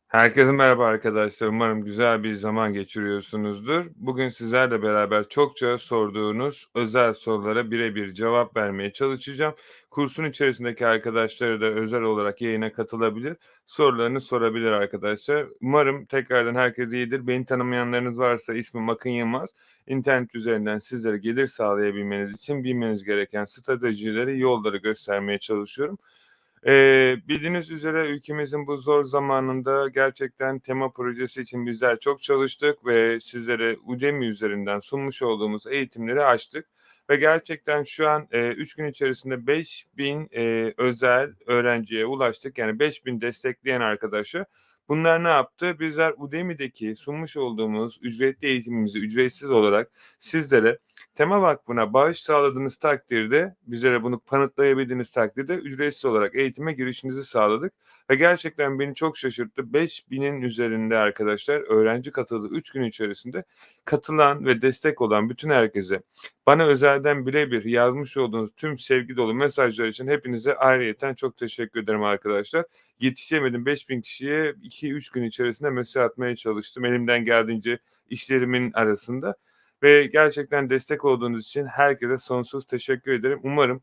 Herkese merhaba arkadaşlar. Umarım güzel bir zaman geçiriyorsunuzdur. Bugün sizlerle beraber çokça sorduğunuz özel sorulara birebir cevap vermeye çalışacağım. Kursun içerisindeki arkadaşları da özel olarak yayına katılabilir, sorularını sorabilir arkadaşlar. Umarım tekrardan herkes iyidir. Beni tanımayanlarınız varsa ismim Akın Yılmaz. İnternet üzerinden sizlere gelir sağlayabilmeniz için bilmeniz gereken stratejileri, yolları göstermeye çalışıyorum. Bildiğiniz üzere ülkemizin bu zor zamanında gerçekten tema projesi için bizler çok çalıştık ve sizlere Udemy üzerinden sunmuş olduğumuz eğitimleri açtık ve gerçekten şu an, 3 gün içerisinde 5.000 özel öğrenciye ulaştık. Yani 5.000 destekleyen arkadaşa. Bunlar ne yaptı? Bizler Udemy'deki sunmuş olduğumuz ücretli eğitimimizi ücretsiz olarak sizlere Tema Vakfı'na bağış sağladığınız takdirde, bizlere bunu kanıtlayabildiğiniz takdirde ücretsiz olarak eğitime girişinizi sağladık ve gerçekten beni çok şaşırttı. 5.000'in üzerinde arkadaşlar öğrenci katıldı 3 gün içerisinde. Katılan ve destek olan bütün herkese, bana özelden birebir yazmış olduğunuz tüm sevgi dolu mesajlar için hepinize ayrıyeten çok teşekkür ederim arkadaşlar. Yetişemedim 5.000 kişiye 2-3 gün içerisinde mesaj atmaya çalıştım elimden geldiğince işlerimin arasında. Ve gerçekten destek olduğunuz için herkese sonsuz teşekkür ederim. Umarım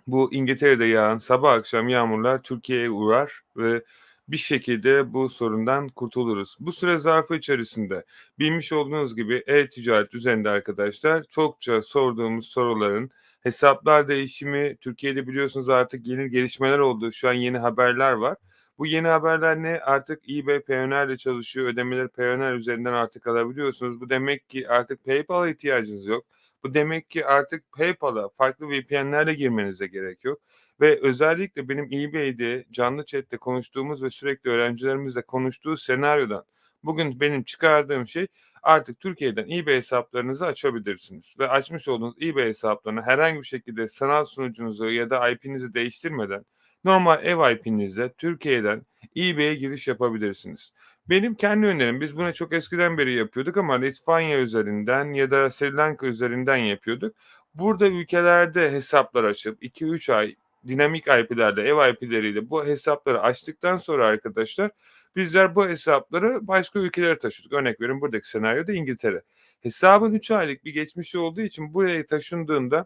bu İngiltere'de yağan sabah akşam yağmurlar Türkiye'ye uğrar ve bir şekilde bu sorundan kurtuluruz. Bu süre zarfı içerisinde bilmiş olduğunuz gibi e-ticaret üzerinde arkadaşlar çokça sorduğumuz soruların hesaplar değişimi, Türkiye'de biliyorsunuz artık yeni gelişmeler oldu. Şu an yeni haberler var. Bu yeni haberler ne? Artık eBay Payoneer ile çalışıyor. Ödemeleri Payoneer üzerinden artık alabiliyorsunuz. Bu demek ki artık PayPal'a ihtiyacınız yok. Bu demek ki artık PayPal'a farklı VPN'lerle girmenize gerek yok ve özellikle benim eBay'de canlı chat'te konuştuğumuz ve sürekli öğrencilerimizle konuştuğu senaryodan bugün benim çıkardığım şey artık Türkiye'den eBay hesaplarınızı açabilirsiniz ve açmış olduğunuz eBay hesaplarına herhangi bir şekilde sanal sunucunuzu ya da IP'nizi değiştirmeden normal ev IP'nizle Türkiye'den eBay'e giriş yapabilirsiniz. Benim kendi önerim, biz bunu çok eskiden beri yapıyorduk ama Litvanya üzerinden ya da Sri Lanka üzerinden yapıyorduk. Burada ülkelerde hesaplar açıp 2-3 ay dinamik IP'lerle, ev IP'leriyle bu hesapları açtıktan sonra arkadaşlar bizler bu hesapları başka ülkelere taşıdık. Örnek veriyorum buradaki senaryoda İngiltere. Hesabın 3 aylık bir geçmişi olduğu için buraya taşındığında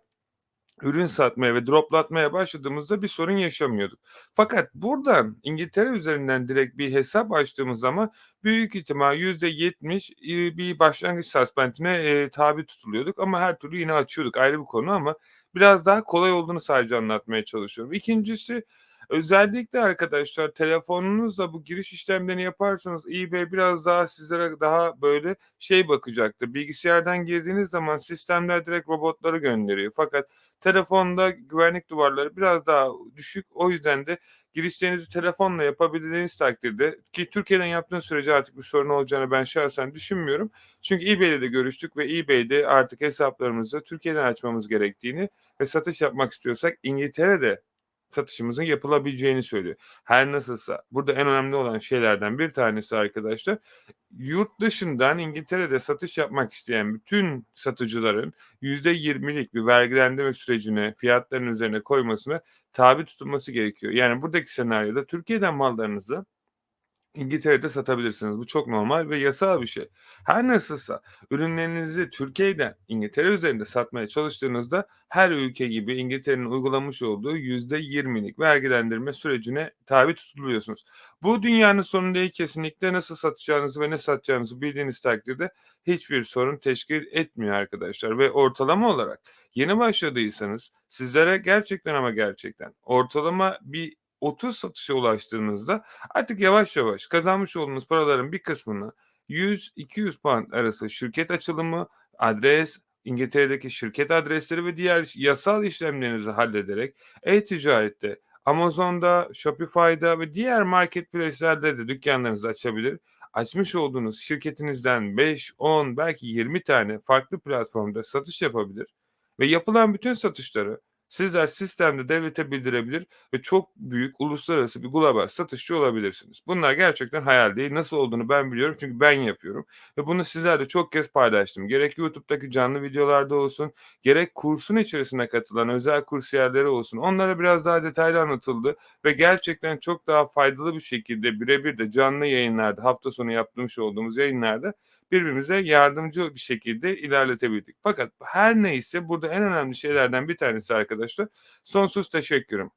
ürün satmaya ve droplatmaya başladığımızda bir sorun yaşamıyorduk. Fakat buradan İngiltere üzerinden direkt bir hesap açtığımız zaman büyük ihtimal %70 bir başlangıç suspendine tabi tutuluyorduk ama her türlü yine açıyorduk, ayrı bir konu ama biraz daha kolay olduğunu sadece anlatmaya çalışıyorum. İkincisi, özellikle arkadaşlar telefonunuzla bu giriş işlemlerini yaparsanız eBay biraz daha sizlere daha böyle şey bakacaktır. Bilgisayardan girdiğiniz zaman sistemler direkt robotları gönderiyor. Fakat telefonda güvenlik duvarları biraz daha düşük. O yüzden de girişlerinizi telefonla yapabildiğiniz takdirde ki Türkiye'den yaptığınız sürece artık bir sorun olacağını ben şahsen düşünmüyorum. Çünkü eBay'le de görüştük ve eBay'de artık hesaplarımızı Türkiye'den açmamız gerektiğini ve satış yapmak istiyorsak İngiltere'de satışımızın yapılabileceğini söylüyor. Her nasılsa burada en önemli olan şeylerden bir tanesi arkadaşlar, yurt dışından İngiltere'de satış yapmak isteyen bütün satıcıların %20'lik bir vergilendirme sürecine, fiyatların üzerine koymasına tabi tutulması gerekiyor. Yani buradaki senaryoda Türkiye'den mallarınızı İngiltere'de satabilirsiniz. Bu çok normal ve yasal bir şey. Her nasılsa ürünlerinizi Türkiye'den İngiltere üzerinde satmaya çalıştığınızda her ülke gibi İngiltere'nin uygulamış olduğu %20'lik vergilendirme sürecine tabi tutuluyorsunuz. Bu dünyanın sonu değil, kesinlikle nasıl satacağınızı ve ne satacağınızı bildiğiniz takdirde hiçbir sorun teşkil etmiyor arkadaşlar ve ortalama olarak yeni başladıysanız sizlere gerçekten ama gerçekten ortalama bir 30 satışa ulaştığınızda artık yavaş yavaş kazanmış olduğunuz paraların bir kısmını 100-200 pound arası şirket açılımı, adres, İngiltere'deki şirket adresleri ve diğer yasal işlemlerinizi hallederek e-ticarette, Amazon'da, Shopify'da ve diğer marketplace'lerde de dükkanlarınızı açabilir. Açmış olduğunuz şirketinizden 5, 10 belki 20 tane farklı platformda satış yapabilir ve yapılan bütün satışları sizler sistemde devlete bildirebilir ve çok büyük uluslararası bir global satışçı olabilirsiniz. Bunlar gerçekten hayal değil. Nasıl olduğunu ben biliyorum çünkü ben yapıyorum ve bunu sizlerle çok kez paylaştım. Gerek YouTube'daki canlı videolarda olsun, gerek kursun içerisine katılan özel kursiyerleri olsun. Onlara biraz daha detaylı anlatıldı ve gerçekten çok daha faydalı bir şekilde birebir de canlı yayınlarda, hafta sonu yapmış olduğumuz yayınlarda birbirimize yardımcı bir şekilde ilerletebildik. Fakat her neyse burada en önemli şeylerden bir tanesi arkadaşlar, sonsuz teşekkürüm.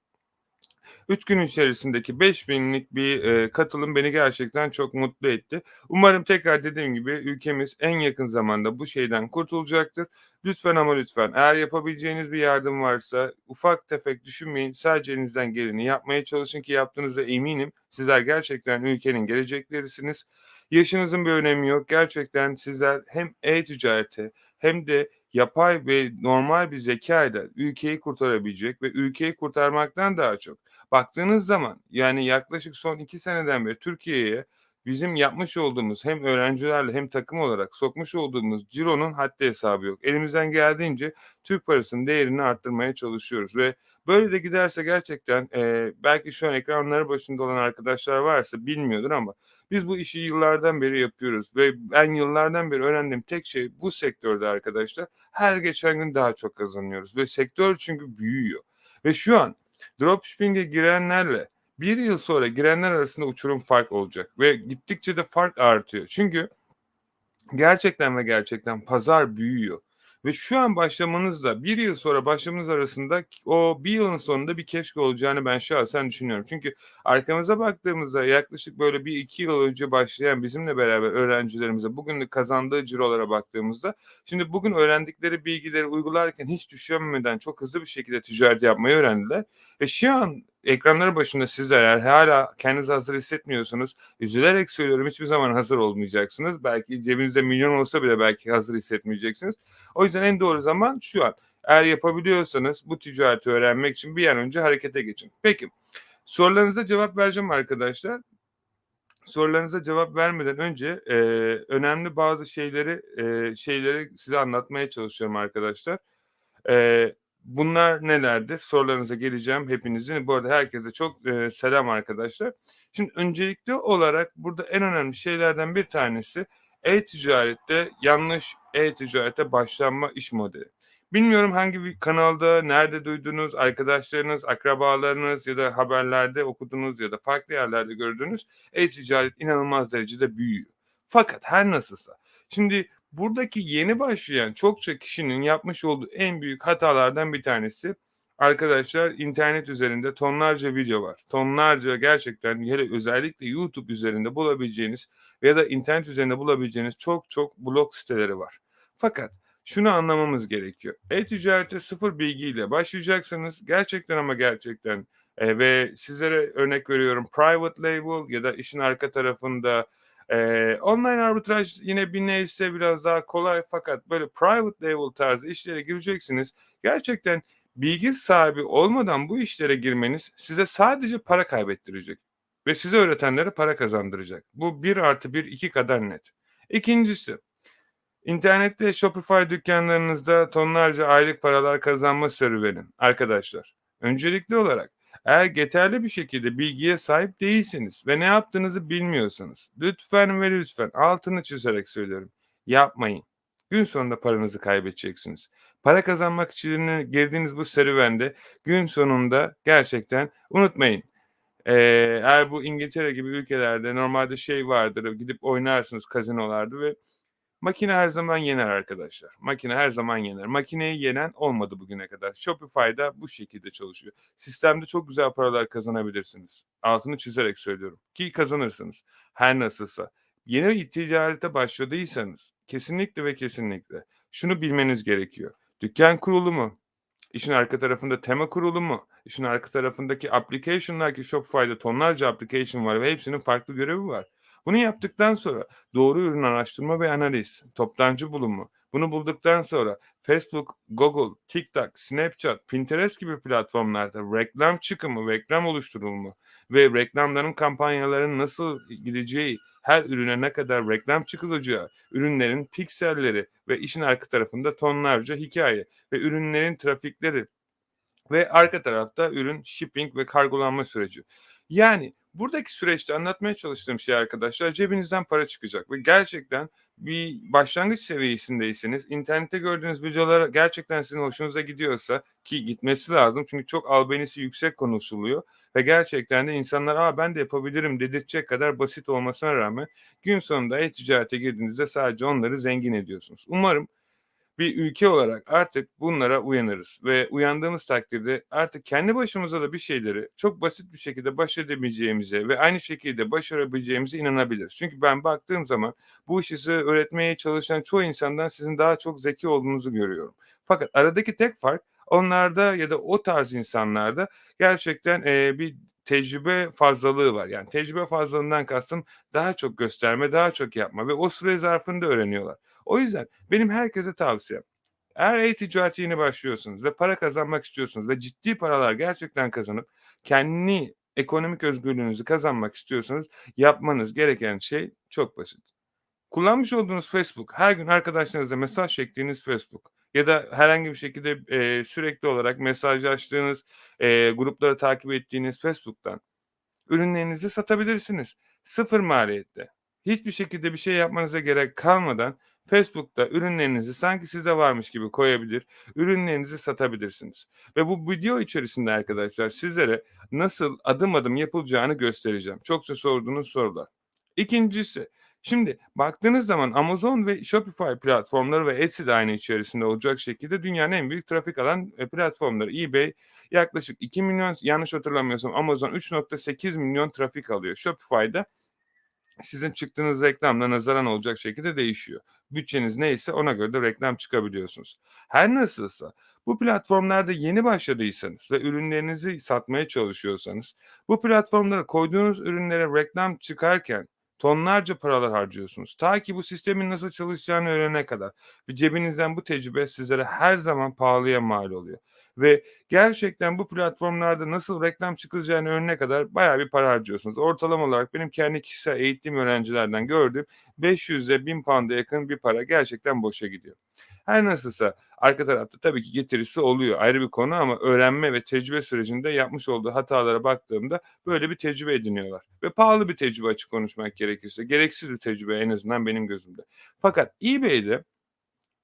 3 gün içerisindeki 5.000'lik bir, katılım beni gerçekten çok mutlu etti. Umarım tekrar dediğim gibi ülkemiz en yakın zamanda bu şeyden kurtulacaktır. Lütfen ama lütfen eğer yapabileceğiniz bir yardım varsa ufak tefek düşünmeyin. Sadece elinizden geleni yapmaya çalışın ki yaptığınıza eminim. Sizler gerçekten ülkenin geleceklerisiniz. Yaşınızın bir önemi yok. Gerçekten sizler hem e-ticarete hem de yapay ve normal bir zekâyla ülkeyi kurtarabilecek ve ülkeyi kurtarmaktan daha çok baktığınız zaman, yani, yaklaşık son 2 seneden beri Türkiye'ye bizim yapmış olduğumuz hem öğrencilerle hem takım olarak sokmuş olduğumuz cironun haddi hesabı yok. Elimizden geldiğince Türk parasının değerini arttırmaya çalışıyoruz ve böyle de giderse gerçekten, belki şu an ekranları başında olan arkadaşlar varsa bilmiyordur ama biz bu işi yıllardan beri yapıyoruz ve ben yıllardan beri öğrendiğim tek şey bu sektörde arkadaşlar, her geçen gün daha çok kazanıyoruz ve sektör çünkü büyüyor ve şu an dropshipping'e girenlerle bir yıl sonra girenler arasında uçurum fark olacak ve gittikçe de fark artıyor. Çünkü gerçekten ve gerçekten pazar büyüyor ve şu an başlamanızla bir yıl sonra başlamanız arasında o bir yılın sonunda bir keşke olacağını ben şahsen düşünüyorum. Çünkü arkamıza baktığımızda yaklaşık böyle bir iki yıl önce başlayan bizimle beraber öğrencilerimize bugün de kazandığı cirolara baktığımızda şimdi bugün öğrendikleri bilgileri uygularken hiç düşünmeden çok hızlı bir şekilde ticaret yapmayı öğrendiler ve şu an ekranları başında sizler eğer hâlâ kendinizi hazır hissetmiyorsanız üzülerek söylüyorum, hiçbir zaman hazır olmayacaksınız. Belki cebinizde milyon olsa bile belki hazır hissetmeyeceksiniz. O yüzden en doğru zaman şu an. Eğer yapabiliyorsanız bu ticareti öğrenmek için bir an önce harekete geçin. Peki, sorularınıza cevap vereceğim arkadaşlar. Sorularınıza cevap vermeden önce, önemli bazı şeyleri size anlatmaya çalışıyorum arkadaşlar. Bunlar nelerdir? Sorularınıza geleceğim hepinizin. Bu arada herkese çok, selam arkadaşlar. Şimdi öncelikli olarak burada en önemli şeylerden bir tanesi e-ticarette yanlış e-ticarete başlanma iş modeli. Bilmiyorum hangi bir kanalda, nerede duydunuz, arkadaşlarınız, akrabalarınız ya da haberlerde okudunuz ya da farklı yerlerde gördüğünüz e-ticaret inanılmaz derecede büyüyor. Fakat her nasılsa. Şimdi buradaki yeni başlayan çokça kişinin yapmış olduğu en büyük hatalardan bir tanesi, arkadaşlar internet üzerinde tonlarca video var. Tonlarca gerçekten hele özellikle YouTube üzerinde bulabileceğiniz ya da internet üzerinde bulabileceğiniz çok çok blog siteleri var. Fakat şunu anlamamız gerekiyor. E-ticarete sıfır bilgiyle başlayacaksınız. Gerçekten ama gerçekten ve sizlere örnek veriyorum private label ya da işin arka tarafında online arbitraj yine bir nebze biraz daha kolay fakat böyle private label tarzı işlere gireceksiniz. Gerçekten bilgi sahibi olmadan bu işlere girmeniz size sadece para kaybettirecek ve size öğretenlere para kazandıracak. Bu bir artı bir 2 kadar net. İkincisi, İnternette Shopify dükkanlarınızda tonlarca aylık paralar kazanma serüveni. Arkadaşlar, öncelikli olarak eğer yeterli bir şekilde bilgiye sahip değilseniz ve ne yaptığınızı bilmiyorsanız lütfen ve lütfen altını çizerek söylüyorum. Yapmayın. Gün sonunda paranızı kaybedeceksiniz. Para kazanmak için girdiğiniz bu serüvende gün sonunda gerçekten unutmayın. Eğer bu İngiltere gibi ülkelerde normalde şey vardır, gidip oynarsınız kazinolarda ve makine her zaman yener arkadaşlar. Makine her zaman yener. Makineyi yenen olmadı bugüne kadar. Shopify'da bu şekilde çalışıyor. Sistemde çok güzel paralar kazanabilirsiniz. Altını çizerek söylüyorum ki kazanırsınız. Her nasılsa. Yeni ticarete başladıysanız kesinlikle ve kesinlikle şunu bilmeniz gerekiyor. Dükkan kurulumu, işin arka tarafında tema kurulumu, işin arka tarafındaki application'lar ki Shopify'da tonlarca application var ve hepsinin farklı görevi var. Bunu yaptıktan sonra doğru ürün araştırma ve analiz, toptancı bulumu. Bunu bulduktan sonra Facebook, Google, TikTok, Snapchat, Pinterest gibi platformlarda reklam çıkımı, reklam oluşturulmu ve reklamların kampanyaların nasıl gideceği, her ürüne ne kadar reklam çıkılacağı, ürünlerin pikselleri ve işin arka tarafında tonlarca hikaye ve ürünlerin trafikleri ve arka tarafta ürün shipping ve kargolanma süreci. Yani buradaki süreçte anlatmaya çalıştığım şey arkadaşlar, cebinizden para çıkacak ve gerçekten bir başlangıç seviyesindeyseniz, internette gördüğünüz videolar gerçekten sizin hoşunuza gidiyorsa, ki gitmesi lazım çünkü çok albenisi yüksek konuşuluyor ve gerçekten de insanlar ben de yapabilirim dedirtecek kadar basit olmasına rağmen gün sonunda e-ticarete girdiğinizde sadece onları zengin ediyorsunuz. Umarım bir ülke olarak artık bunlara uyanırız ve uyandığımız takdirde artık kendi başımıza da bir şeyleri çok basit bir şekilde başarabileceğimize ve aynı şekilde başarabileceğimize inanabiliriz. Çünkü ben baktığım zaman bu işi size öğretmeye çalışan çoğu insandan sizin daha çok zeki olduğunuzu görüyorum. Fakat aradaki tek fark onlarda ya da o tarz insanlarda gerçekten bir tecrübe fazlalığı var. Yani tecrübe fazlalığından kastım daha çok gösterme, daha çok yapma ve o süre zarfında öğreniyorlar. O yüzden benim herkese tavsiyem, eğer e-ticarete yeni başlıyorsunuz ve para kazanmak istiyorsunuz ve ciddi paralar gerçekten kazanıp kendi ekonomik özgürlüğünüzü kazanmak istiyorsanız yapmanız gereken şey çok basit. Kullanmış olduğunuz Facebook, her gün arkadaşlarınıza mesaj çektiğiniz Facebook ya da herhangi bir şekilde, sürekli olarak mesajlaştığınız, grupları takip ettiğiniz Facebook'tan ürünlerinizi satabilirsiniz. Sıfır maliyette. Hiçbir şekilde bir şey yapmanıza gerek kalmadan Facebook'ta ürünlerinizi sanki size varmış gibi koyabilir, ürünlerinizi satabilirsiniz. Ve bu video içerisinde arkadaşlar sizlere nasıl adım adım yapılacağını göstereceğim. Çokça sorduğunuz sorular. İkincisi, şimdi baktığınız zaman Amazon ve Shopify platformları ve Etsy de aynı içerisinde olacak şekilde dünyanın en büyük trafik alan platformları. eBay yaklaşık 2 milyon, yanlış hatırlamıyorsam Amazon 3,8 milyon trafik alıyor. Shopify'da sizin çıktığınız reklamla nazaran olacak şekilde değişiyor. Bütçeniz neyse ona göre de reklam çıkabiliyorsunuz. Her nasılsa bu platformlarda yeni başladıysanız ve ürünlerinizi satmaya çalışıyorsanız bu platformlara koyduğunuz ürünlere reklam çıkarken tonlarca paralar harcıyorsunuz. Ta ki bu sistemin nasıl çalışacağını öğrenene kadar. Ve cebinizden bu tecrübe sizlere her zaman pahalıya mal oluyor. Ve gerçekten bu platformlarda nasıl reklam çıkılacağını öğrenene kadar bayağı bir para harcıyorsunuz. Ortalama olarak benim kendi kişisel eğittiğim öğrencilerden gördüğüm 500 ile 1000 pound'a yakın bir para gerçekten boşa gidiyor. Her nasılsa arka tarafta tabii ki getirisi oluyor, ayrı bir konu, ama öğrenme ve tecrübe sürecinde yapmış olduğu hatalara baktığımda böyle bir tecrübe ediniyorlar ve pahalı bir tecrübe, açık konuşmak gerekirse. Gereksiz bir tecrübe en azından benim gözümde. Fakat eBay'de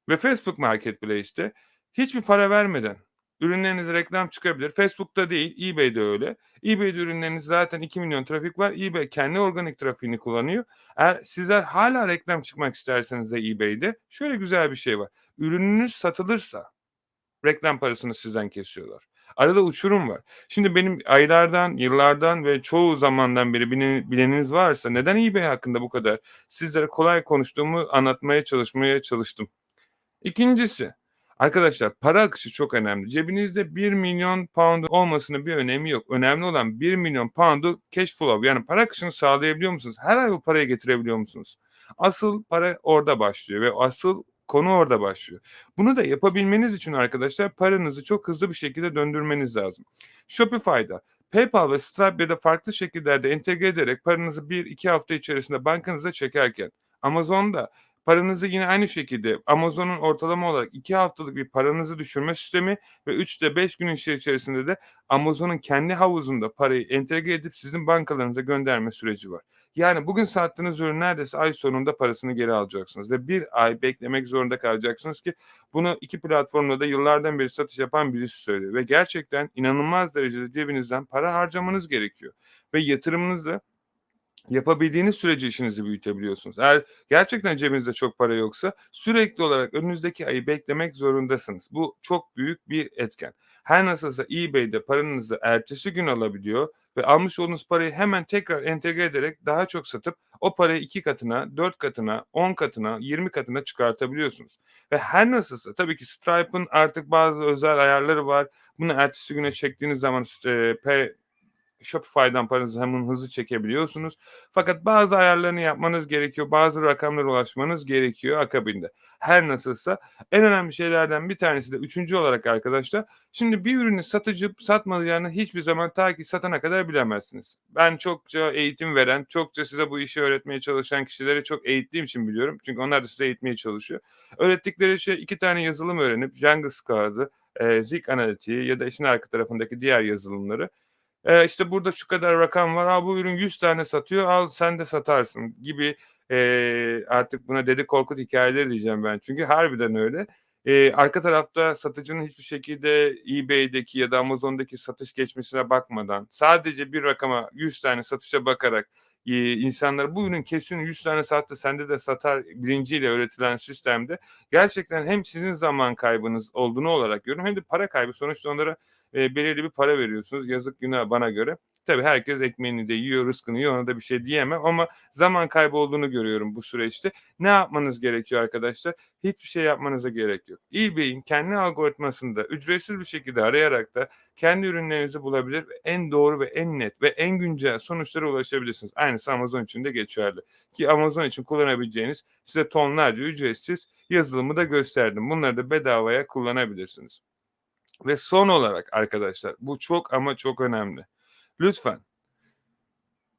ve Facebook Marketplace'te hiçbir para vermeden ürünlerinize reklam çıkabilir. Facebook'ta değil, eBay'de öyle. eBay'de ürünleriniz zaten 2 milyon trafik var. eBay kendi organik trafiğini kullanıyor. Eğer sizler hala reklam çıkmak isterseniz de eBay'de şöyle güzel bir şey var. Ürününüz satılırsa reklam parasını sizden kesiyorlar. Arada uçurum var. Şimdi benim aylardan, yıllardan ve çoğu zamandan beri bileniniz varsa neden eBay hakkında bu kadar sizlere kolay konuştuğumu anlatmaya çalıştım. İkincisi, arkadaşlar para akışı çok önemli. Cebinizde 1 milyon pound olmasının bir önemi yok. Önemli olan 1 milyon pound'u cash flow, yani para akışını sağlayabiliyor musunuz? Her ay bu parayı getirebiliyor musunuz? Asıl para orada başlıyor ve asıl konu orada başlıyor. Bunu da yapabilmeniz için arkadaşlar paranızı çok hızlı bir şekilde döndürmeniz lazım. Shopify'da, PayPal ve Stripe ya da farklı şekillerde entegre ederek paranızı 1-2 hafta içerisinde bankanıza çekerken, Amazon'da paranızı yine aynı şekilde Amazon'un ortalama olarak 2 haftalık bir paranızı düşürme sistemi ve 3 ile 5 gün içerisinde de Amazon'un kendi havuzunda parayı entegre edip sizin bankalarınıza gönderme süreci var. Yani bugün sattığınız ürün neredeyse ay sonunda parasını geri alacaksınız ve bir ay beklemek zorunda kalacaksınız ki bunu 2 platformda da yıllardan beri satış yapan birisi söylüyor ve gerçekten inanılmaz derecede cebinizden para harcamanız gerekiyor ve yatırımınızı yapabildiğiniz sürece işinizi büyütebiliyorsunuz. Eğer gerçekten cebinizde çok para yoksa sürekli olarak önünüzdeki ayı beklemek zorundasınız. Bu çok büyük bir etken. Her nasılsa eBay'de paranızı ertesi gün alabiliyor ve almış olduğunuz parayı hemen tekrar entegre ederek daha çok satıp o parayı 2 katına, 4 katına, 10 katına, 20 katına çıkartabiliyorsunuz. Ve her nasılsa tabii ki Stripe'ın artık bazı özel ayarları var. Bunu ertesi güne çektiğiniz zaman Shopify'dan paranızı hemen hızlı çekebiliyorsunuz. Fakat bazı ayarlarını yapmanız gerekiyor. Bazı rakamlara ulaşmanız gerekiyor akabinde. Her nasılsa en önemli şeylerden bir tanesi de üçüncü olarak arkadaşlar. Şimdi bir ürünü satıcı satmayacağını hiçbir zaman ta ki satana kadar bilemezsiniz. Ben çokça eğitim veren, çokça size bu işi öğretmeye çalışan kişileri çok eğittiğim için biliyorum. Çünkü onlar da size eğitmeye çalışıyor. Öğrettikleri şey 2 tane yazılım öğrenip Django kağıdı, Zik Analytics'i ya da işin arka tarafındaki diğer yazılımları. İşte, burada şu kadar rakam var, bu ürün 100 tane satıyor, al sen de satarsın gibi, artık buna Dede Korkut hikayeleri diyeceğim ben çünkü harbiden öyle. Arka tarafta satıcının hiçbir şekilde eBay'deki ya da Amazon'daki satış geçmişine bakmadan sadece bir rakama 100 tane satışa bakarak, insanlara bu ürün kesin 100 tane sattı sende de satar bilinciyle öğretilen sistemde gerçekten hem sizin zaman kaybınız olduğunu olarak görüyorum hem de para kaybı. Sonuçta onlara, belirli bir para veriyorsunuz. Yazık günah bana göre. Tabii herkes ekmeğini de yiyor, rızkını yiyor, ona da bir şey diyemem ama zaman kaybı olduğunu görüyorum bu süreçte. Ne yapmanız gerekiyor arkadaşlar? Hiçbir şey yapmanıza gerek yok. eBay'in kendi algoritmasında ücretsiz bir şekilde arayarak da kendi ürünlerinizi bulabilir ve en doğru ve en net ve en güncel sonuçlara ulaşabilirsiniz. Aynısı Amazon için de geçerli. Ki Amazon için kullanabileceğiniz size tonlarca ücretsiz yazılımı da gösterdim. Bunları da bedavaya kullanabilirsiniz. Ve son olarak arkadaşlar, bu çok ama çok önemli. Lütfen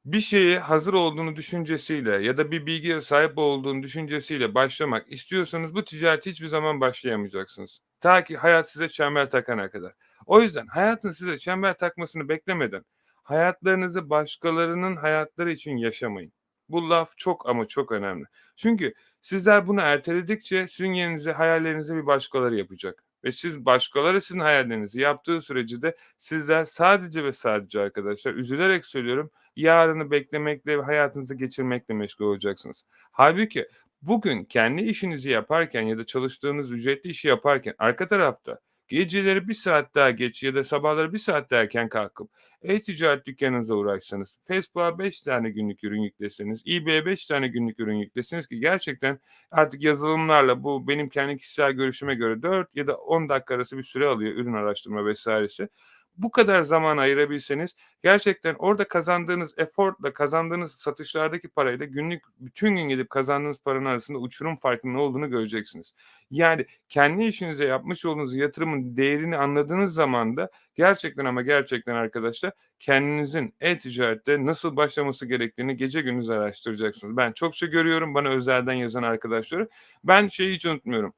bir şeye hazır olduğunu düşüncesiyle ya da bir bilgiye sahip olduğunu düşüncesiyle başlamak istiyorsanız bu ticarete hiçbir zaman başlayamayacaksınız. Ta ki hayat size çember takana kadar. O yüzden hayatın size çember takmasını beklemeden hayatlarınızı başkalarının hayatları için yaşamayın. Bu laf çok ama çok önemli. Çünkü sizler bunu erteledikçe sizin yerinize hayallerinizi bir başkaları yapacak. Ve siz başkaları sizin hayallerinizi yaptığı sürece de sizler sadece ve sadece arkadaşlar üzülerek söylüyorum yarını beklemekle ve hayatınızı geçirmekle meşgul olacaksınız. Halbuki bugün kendi işinizi yaparken ya da çalıştığınız ücretli işi yaparken arka tarafta geceleri bir saat daha geç ya da sabahları bir saat daha erken kalkıp e-ticaret dükkanınıza uğraşsanız, Facebook'a 5 tane günlük ürün yükleseniz, eBay'e 5 tane günlük ürün yükleseniz ki gerçekten artık yazılımlarla bu benim kendi kişisel görüşüme göre 4 ya da 10 dakika arası bir süre alıyor ürün araştırma vesairesi. Bu kadar zaman ayırabilseniz gerçekten orada kazandığınız efortla kazandığınız satışlardaki parayla günlük bütün gün gidip kazandığınız paranın arasında uçurum farkının ne olduğunu göreceksiniz. Yani kendi işinize yapmış olduğunuz yatırımın değerini anladığınız zaman da gerçekten ama gerçekten arkadaşlar kendinizin e-ticarette nasıl başlaması gerektiğini gece gündüz araştıracaksınız. Ben çokça görüyorum bana özelden yazan arkadaşları. Ben şeyi hiç unutmuyorum.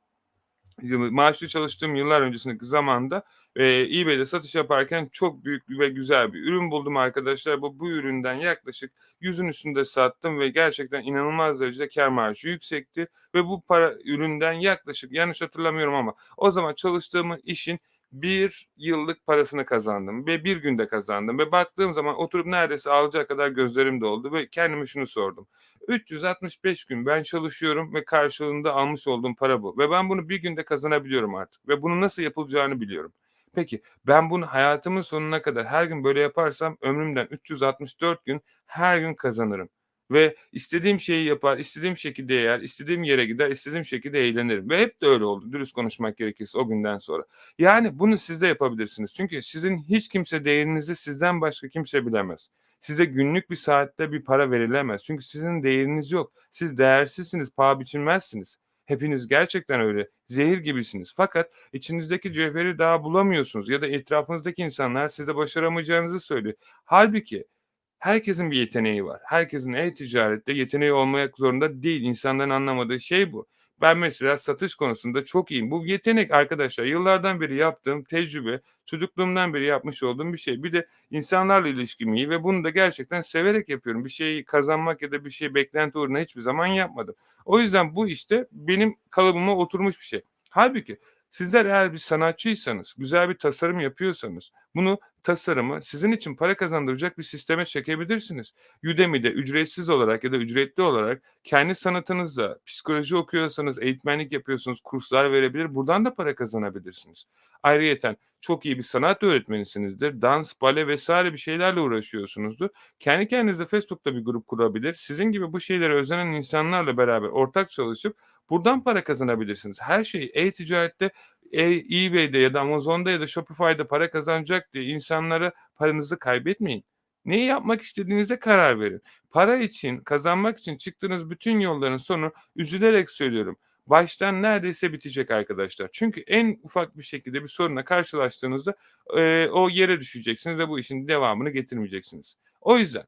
Maaşlı çalıştığım yıllar öncesindeki zamanda, eBay'de satış yaparken çok büyük ve güzel bir ürün buldum arkadaşlar. Bu üründen yaklaşık 100'ün üstünde sattım ve gerçekten inanılmaz derecede kâr marjı yüksekti ve bu para üründen yaklaşık yanlış hatırlamıyorum ama o zaman çalıştığım işin bir yıllık parasını kazandım ve bir günde kazandım ve baktığım zaman oturup neredeyse ağlayacak kadar gözlerim doldu ve kendime şunu sordum: 365 gün ben çalışıyorum ve karşılığında almış olduğum para bu ve ben bunu bir günde kazanabiliyorum artık ve bunun nasıl yapılacağını biliyorum. Peki, ben bunu hayatımın sonuna kadar her gün böyle yaparsam ömrümden 364 gün her gün kazanırım ve istediğim şeyi yapar, istediğim şekilde yer, istediğim yere gider, istediğim şekilde eğlenirim ve hep de öyle oldu dürüst konuşmak gerekirse o günden sonra. Yani bunu siz de yapabilirsiniz. Çünkü sizin hiç kimse değerinizi sizden başka kimse bilemez. Size günlük bir saatte bir para verilemez. Çünkü sizin değeriniz yok. Siz değersizsiniz, paha biçilmezsiniz. Hepiniz gerçekten öyle. Zehir gibisiniz. Fakat içinizdeki cevheri daha bulamıyorsunuz ya da etrafınızdaki insanlar size başaramayacağınızı söylüyor. Halbuki herkesin bir yeteneği var. Herkesin e-ticarette yeteneği olmak zorunda değil. İnsanların anlamadığı şey bu. Ben mesela satış konusunda çok iyiyim. Bu yetenek arkadaşlar. Yıllardan beri yaptığım tecrübe, çocukluğumdan beri yapmış olduğum bir şey. Bir de insanlarla ilişkim iyi ve bunu da gerçekten severek yapıyorum. Bir şeyi kazanmak ya da bir şey beklenti uğruna hiçbir zaman yapmadım. O yüzden bu işte benim kalıbıma oturmuş bir şey. Halbuki sizler eğer bir sanatçıysanız, güzel bir tasarım yapıyorsanız bunu tasarımı sizin için para kazandıracak bir sisteme çekebilirsiniz. Udemy'de ücretsiz olarak ya da ücretli olarak kendi sanatınızla psikoloji okuyorsanız, eğitmenlik yapıyorsunuz, kurslar verebilir, buradan da para kazanabilirsiniz. Ayrıyeten çok iyi bir sanat öğretmenisinizdir, dans, bale vesaire bir şeylerle uğraşıyorsunuzdur. Kendi kendinize Facebook'ta bir grup kurabilir, sizin gibi bu şeylere özenen insanlarla beraber ortak çalışıp buradan para kazanabilirsiniz. Her şey e-ticarette eBay'de ya da Amazon'da ya da Shopify'da para kazanacak diye insanlara paranızı kaybetmeyin. Neyi yapmak istediğinize karar verin. Para için, kazanmak için çıktığınız bütün yolların sonu üzülerek söylüyorum, baştan neredeyse bitecek arkadaşlar. Çünkü en ufak bir şekilde bir sorunla karşılaştığınızda, o yere düşeceksiniz ve bu işin devamını getirmeyeceksiniz. O yüzden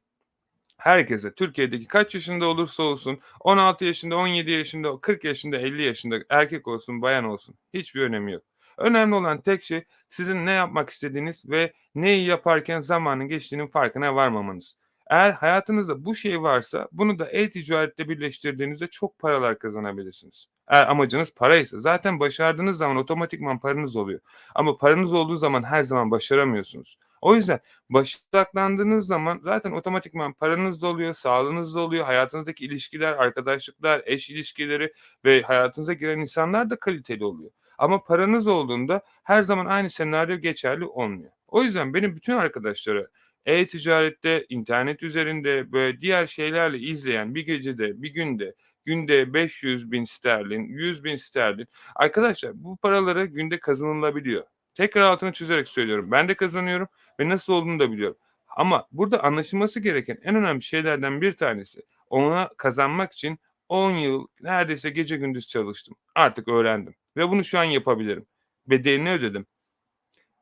herkese Türkiye'deki kaç yaşında olursa olsun 16 yaşında, 17 yaşında, 40 yaşında, 50 yaşında erkek olsun, bayan olsun hiçbir önemi yok. Önemli olan tek şey sizin ne yapmak istediğiniz ve neyi yaparken zamanın geçtiğinin farkına varmamanız. Eğer hayatınızda bu şey varsa bunu da e-ticaretle birleştirdiğinizde çok paralar kazanabilirsiniz. Eğer amacınız paraysa zaten başardığınız zaman otomatikman paranız oluyor. Ama paranız olduğu zaman her zaman başaramıyorsunuz. O yüzden odaklandığınız zaman zaten otomatikman paranız da oluyor, sağlığınız da oluyor, hayatınızdaki ilişkiler, arkadaşlıklar, eş ilişkileri ve hayatınıza giren insanlar da kaliteli oluyor. Ama paranız olduğunda her zaman aynı senaryo geçerli olmuyor. O yüzden benim bütün arkadaşlara e-ticarette, internet üzerinde, böyle diğer şeylerle izleyen bir gecede, bir günde 500.000 sterlin, 100.000 sterlin. Arkadaşlar bu paraları günde kazanılabiliyor. Tekrar altını çizerek söylüyorum. Ben de kazanıyorum ve nasıl olduğunu da biliyorum. Ama burada anlaşılması gereken en önemli şeylerden bir tanesi, ona kazanmak için 10 yıl neredeyse gece gündüz çalıştım. Artık öğrendim ve bunu şu an yapabilirim. Bedelini ödedim.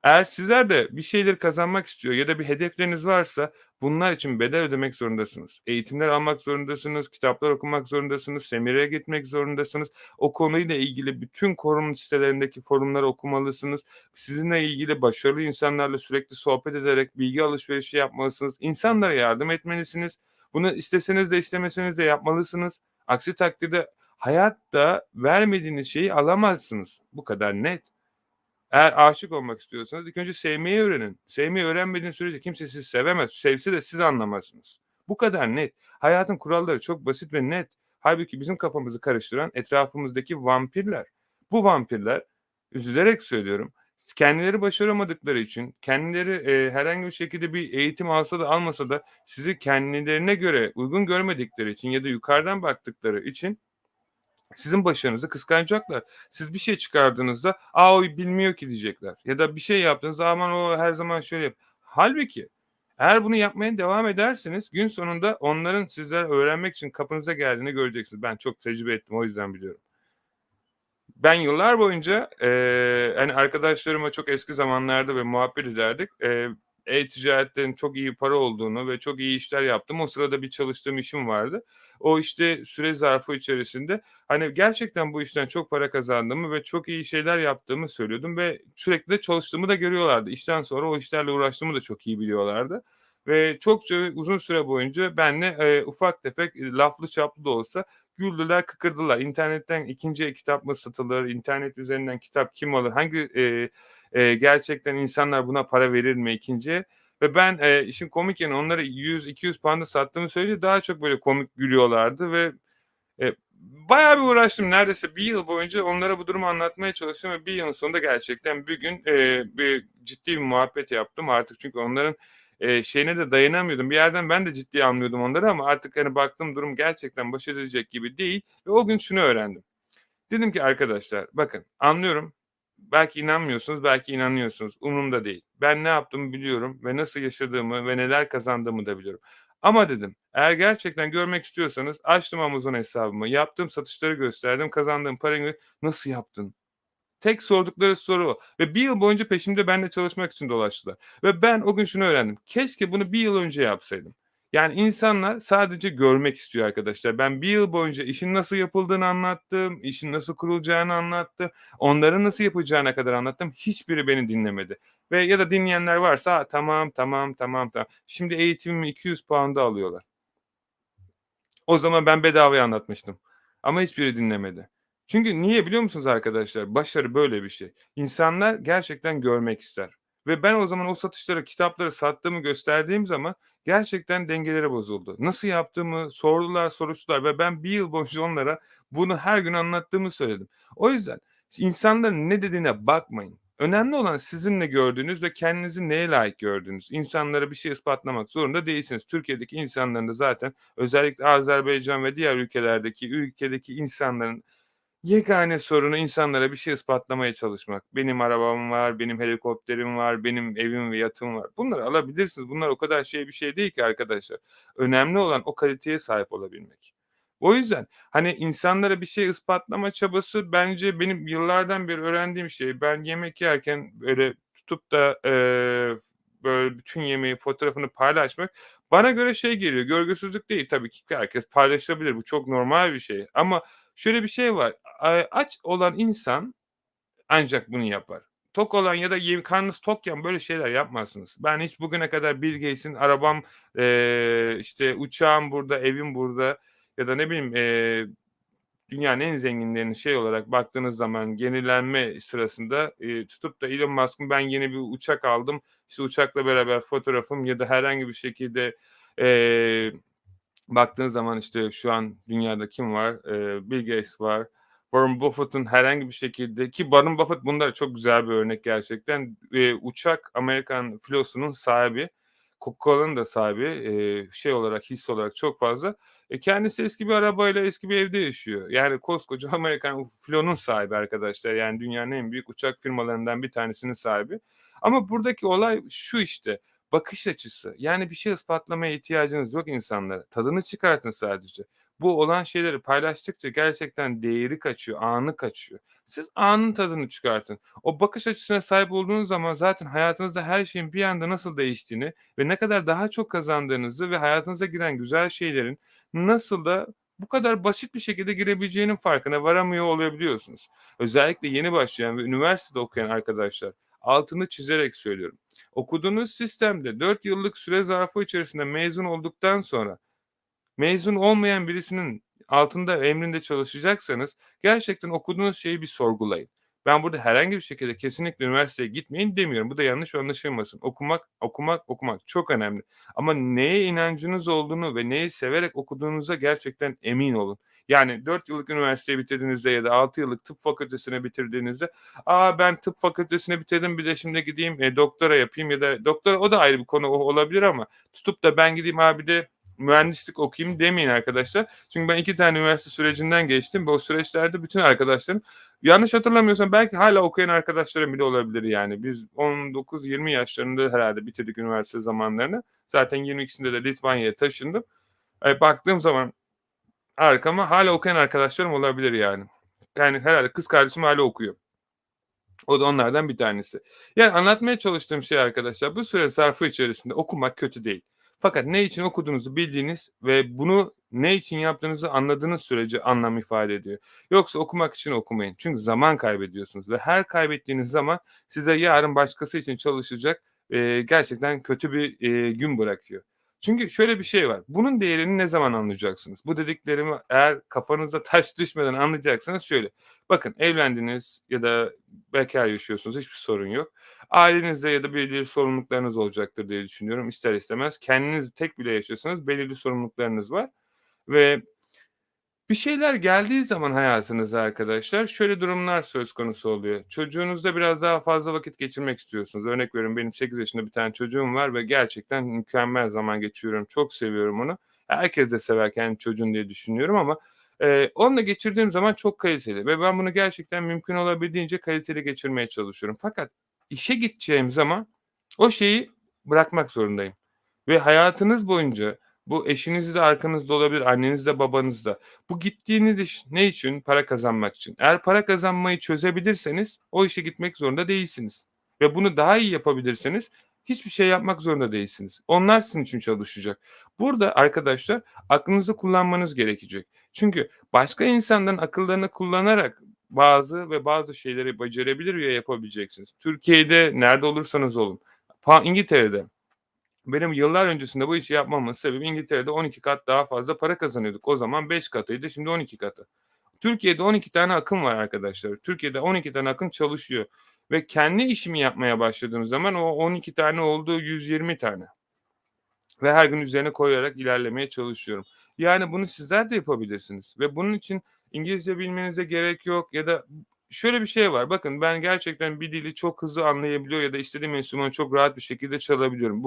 Eğer sizler de bir şeyleri kazanmak istiyor ya da bir hedefleriniz varsa bunlar için bedel ödemek zorundasınız. Eğitimler almak zorundasınız, kitaplar okumak zorundasınız, seminere gitmek zorundasınız. O konuyla ilgili bütün forum sitelerindeki forumları okumalısınız. Sizinle ilgili başarılı insanlarla sürekli sohbet ederek bilgi alışverişi yapmalısınız. İnsanlara yardım etmelisiniz. Bunu isteseniz de istemeseniz de yapmalısınız. Aksi takdirde hayatta vermediğiniz şeyi alamazsınız. Bu kadar net. Eğer aşık olmak istiyorsanız ilk önce sevmeyi öğrenin. Sevmeyi öğrenmediğiniz sürece kimse sizi sevemez. Sevse de siz anlamazsınız. Bu kadar net. Hayatın kuralları çok basit ve net. Hâlbuki bizim kafamızı karıştıran etrafımızdaki vampirler. Bu vampirler, üzülerek söylüyorum, kendileri başaramadıkları için, kendileri, herhangi bir şekilde bir eğitim alsa da almasa da sizi kendilerine göre uygun görmedikleri için ya da yukarıdan baktıkları için sizin başarınızı kıskanacaklar. Siz bir şey çıkardığınızda, "A, o bilmiyor ki." diyecekler ya da bir şey yaptığınızda, "Aman o her zaman şöyle yap." Hâlbuki eğer bunu yapmaya devam ederseniz gün sonunda onların sizden öğrenmek için kapınıza geldiğini göreceksiniz. Ben çok tecrübe ettim, o yüzden biliyorum. Ben yıllar boyunca, hani, arkadaşlarıma çok eski zamanlarda ve muhabbet ederdik. E-ticaretten çok iyi para olduğunu ve çok iyi işler yaptım. O sırada bir çalıştığım işim vardı. O, işte, süre zarfı içerisinde, hani, gerçekten bu işten çok para kazandığımı ve çok iyi şeyler yaptığımı söylüyordum ve sürekli de çalıştığımı da görüyorlardı. İşten sonra o işlerle uğraştığımı da çok iyi biliyorlardı ve çokça uzun süre boyunca benimle, ufak tefek, laflı çaplı da olsa güldüler, kıkırdılar. İnternetten 2'nci el kitap mı satılır, internet üzerinden kitap kim alır, hangi, gerçekten insanlar buna para verir mi 2'nci el? Ve ben, işin komik yanı onlara 100-200 pound'a sattığımı söyleyince daha çok böyle komik gülüyorlardı ve, bayağı bir uğraştım. Neredeyse bir yıl boyunca onlara bu durumu anlatmaya çalıştım ve bir yılın sonunda gerçekten bir gün, bir ciddi bir muhabbet yaptım artık çünkü onların, şeyine de dayanamıyordum. Bir yerden ben de ciddiye almıyordum onları ama artık, hani, baktım durum gerçekten baş edilecek gibi değil ve o gün şunu öğrendim. Dedim ki arkadaşlar bakın anlıyorum. Belki inanmıyorsunuz, belki inanıyorsunuz. Umurumda değil. Ben ne yaptığımı biliyorum ve nasıl yaşadığımı ve neler kazandığımı da biliyorum. Ama dedim eğer gerçekten görmek istiyorsanız açtım Amazon hesabımı, yaptığım satışları gösterdim, kazandığım parayı nasıl yaptın? Tek sordukları soru o ve bir yıl boyunca peşimde benimle çalışmak için dolaştılar ve ben o gün şunu öğrendim. Keşke bunu bir yıl önce yapsaydım. Yani insanlar sadece görmek istiyor arkadaşlar. Ben bir yıl boyunca işin nasıl yapıldığını anlattım, işin nasıl kurulacağını anlattım, onların nasıl yapacağına kadar anlattım. Hiçbiri beni dinlemedi ve ya da dinleyenler varsa, "A, tamam, tamam, tamam, tamam." Şimdi eğitimimi 200 pound'a alıyorlar. O zaman ben bedavaya anlatmıştım. Ama hiçbiri dinlemedi. Çünkü niye biliyor musunuz arkadaşlar? Başarı böyle bir şey. İnsanlar gerçekten görmek ister. Ve ben o zaman o satışları, kitapları sattığımı gösterdiğim zaman gerçekten dengeleri bozuldu. Nasıl yaptığımı sordular, soruştular ve ben bir yıl boyunca onlara bunu her gün anlattığımı söyledim. O yüzden insanların ne dediğine bakmayın. Önemli olan sizin ne gördüğünüz ve kendinizi neye layık gördüğünüz. İnsanlara bir şey ispatlamak zorunda değilsiniz. Türkiye'deki insanların da zaten özellikle Azerbaycan ve diğer ülkedeki insanların yegane sorunu insanlara bir şey ispatlamaya çalışmak. Benim arabam var, benim helikopterim var, benim evim ve yatım var. Bunları alabilirsiniz. Bunlar o kadar bir şey değil ki arkadaşlar. Önemli olan o kaliteye sahip olabilmek. O yüzden, hani, insanlara bir şey ispatlama çabası bence benim yıllardan beri öğrendiğim şey. Ben yemek yerken böyle tutup da, böyle bütün yemeği fotoğrafını paylaşmak bana göre şey geliyor, görgüsüzlük değil tabii ki herkes paylaşabilir. Bu çok normal bir şey ama şöyle bir şey var, aç olan insan ancak bunu yapar. Tok olan ya da karnınız tokken böyle şeyler yapmazsınız. Ben hiç bugüne kadar Bill Gates'in arabam, işte, uçağım burada, evim burada ya da ne bileyim, dünyanın en zenginlerinin şey olarak baktığınız zaman yenilenme sırasında, tutup da Elon Musk'ın ben yeni bir uçak aldım, işte, uçakla beraber fotoğrafım ya da herhangi bir şekilde, eee baktığın zaman, işte, şu an dünyada kim var? Bill Gates var. Warren Buffett'ın herhangi bir şekilde ki Warren Buffett bunda çok güzel bir örnek gerçekten. Uçak Amerikan filosunun sahibi. Coca-Cola'nın da sahibi. Şey olarak, hisse olarak çok fazla. Kendisi eski bir arabayla eski bir evde yaşıyor. Yani koskoca Amerikan filonun sahibi arkadaşlar. Yani dünyanın en büyük uçak firmalarından bir tanesinin sahibi. Ama buradaki olay şu işte, bakış açısı. Yani bir şey ispatlamaya ihtiyacınız yok insanlara. Tadını çıkartın sadece. Bu olan şeyleri paylaştıkça gerçekten değeri kaçıyor, anı kaçıyor. Siz anın tadını çıkartın. O bakış açısına sahip olduğunuz zaman zaten hayatınızda her şeyin bir anda nasıl değiştiğini ve ne kadar daha çok kazandığınızı ve hayatınıza giren güzel şeylerin nasıl da bu kadar basit bir şekilde girebileceğinin farkına varamıyor olabiliyorsunuz. Özellikle yeni başlayan ve üniversitede okuyan arkadaşlar, altını çizerek söylüyorum. Okuduğunuz sistemde 4 yıllık süre zarfı içerisinde mezun olduktan sonra mezun olmayan birisinin altında, emrinde çalışacaksanız gerçekten okuduğunuz şeyi bir sorgulayın. Ben burada herhangi bir şekilde kesinlikle üniversiteye gitmeyin demiyorum. Bu da yanlış anlaşılmasın. Okumak, okumak, okumak çok önemli. Ama neye inancınız olduğunu ve neyi severek okuduğunuza gerçekten emin olun. Yani 4 yıllık üniversiteyi bitirdiğinizde ya da 6 yıllık tıp fakültesini bitirdiğinizde, ben tıp fakültesini bitirdim bir de şimdi gideyim, doktora yapayım ya da doktora o da ayrı bir konu olabilir ama tutup da ben gideyim, bir de mühendislik okuyayım demeyin arkadaşlar. Çünkü ben 2 tane üniversite sürecinden geçtim ve o süreçlerde bütün arkadaşlarım yanlış hatırlamıyorsam belki hâlâ okuyan arkadaşlarım bile olabilir yani. Biz 19-20 yaşlarında herhâlde bitirdik üniversite zamanlarını. Zaten 22'sinde de Litvanya'ya taşındım. Baktığım zaman arkama hâlâ okuyan arkadaşlarım olabilir yani. Yani herhâlde kız kardeşim hâlâ okuyor. O da onlardan bir tanesi. Yani anlatmaya çalıştığım şey arkadaşlar, bu süre zarfı içerisinde okumak kötü değil. Fakat ne için okuduğunuzu bildiğiniz ve bunu ne için yaptığınızı anladığınız sürece anlam ifade ediyor. Yoksa okumak için okumayın. Çünkü zaman kaybediyorsunuz ve her kaybettiğiniz zaman size yarın başkası için çalışacak, gerçekten kötü bir, gün bırakıyor. Çünkü şöyle bir şey var, bunun değerini ne zaman anlayacaksınız? Bu dediklerimi eğer kafanıza taş düşmeden anlayacaksanız şöyle: bakın evlendiniz ya da bekâr yaşıyorsunuz, hiçbir sorun yok. Ailenizde ya da belirli sorumluluklarınız olacaktır diye düşünüyorum ister istemez. Kendiniz tek bile yaşıyorsanız belirli sorumluluklarınız var ve bir şeyler geldiği zaman hayatınıza arkadaşlar şöyle durumlar söz konusu oluyor. Çocuğunuzla biraz daha fazla vakit geçirmek istiyorsunuz. Örnek veriyorum, benim 8 yaşında bir tane çocuğum var ve gerçekten mükemmel zaman geçiriyorum. Çok seviyorum onu. Herkes de sever kendi çocuğunu diye düşünüyorum ama, onunla geçirdiğim zaman çok kaliteli ve ben bunu gerçekten mümkün olabildiğince kaliteli geçirmeye çalışıyorum. Fakat işe gideceğim zaman o şeyi bırakmak zorundayım ve hayatınız boyunca bu eşiniz de arkanızda olabilir, anneniz de babanız da. Bu gittiğiniz iş ne için? Para kazanmak için. Eğer para kazanmayı çözebilirseniz o işe gitmek zorunda değilsiniz ve bunu daha iyi yapabilirseniz hiçbir şey yapmak zorunda değilsiniz. Onlar sizin için çalışacak. Burada arkadaşlar aklınızı kullanmanız gerekecek. Çünkü başka insanların akıllarını kullanarak bazı şeyleri becerebilir ve yapabileceksiniz. Türkiye'de nerede olursanız olun, İngiltere'de benim yıllar öncesinde bu işi yapmamın sebebi İngiltere'de 12 kat daha fazla para kazanıyorduk. O zaman 5 katıydı, şimdi 12 katı. Türkiye'de 12 tane akım var arkadaşlar. Türkiye'de 12 tane akım çalışıyor ve kendi işimi yapmaya başladığım zaman o 12 tane oldu 120 tane ve her gün üzerine koyarak ilerlemeye çalışıyorum. Yani bunu sizler de yapabilirsiniz ve bunun için İngilizce bilmenize gerek yok ya da şöyle bir şey var. Bakın ben gerçekten bir dili çok hızlı anlayabiliyor ya da istediğim enstrümanı çok rahat bir şekilde çalabiliyorum.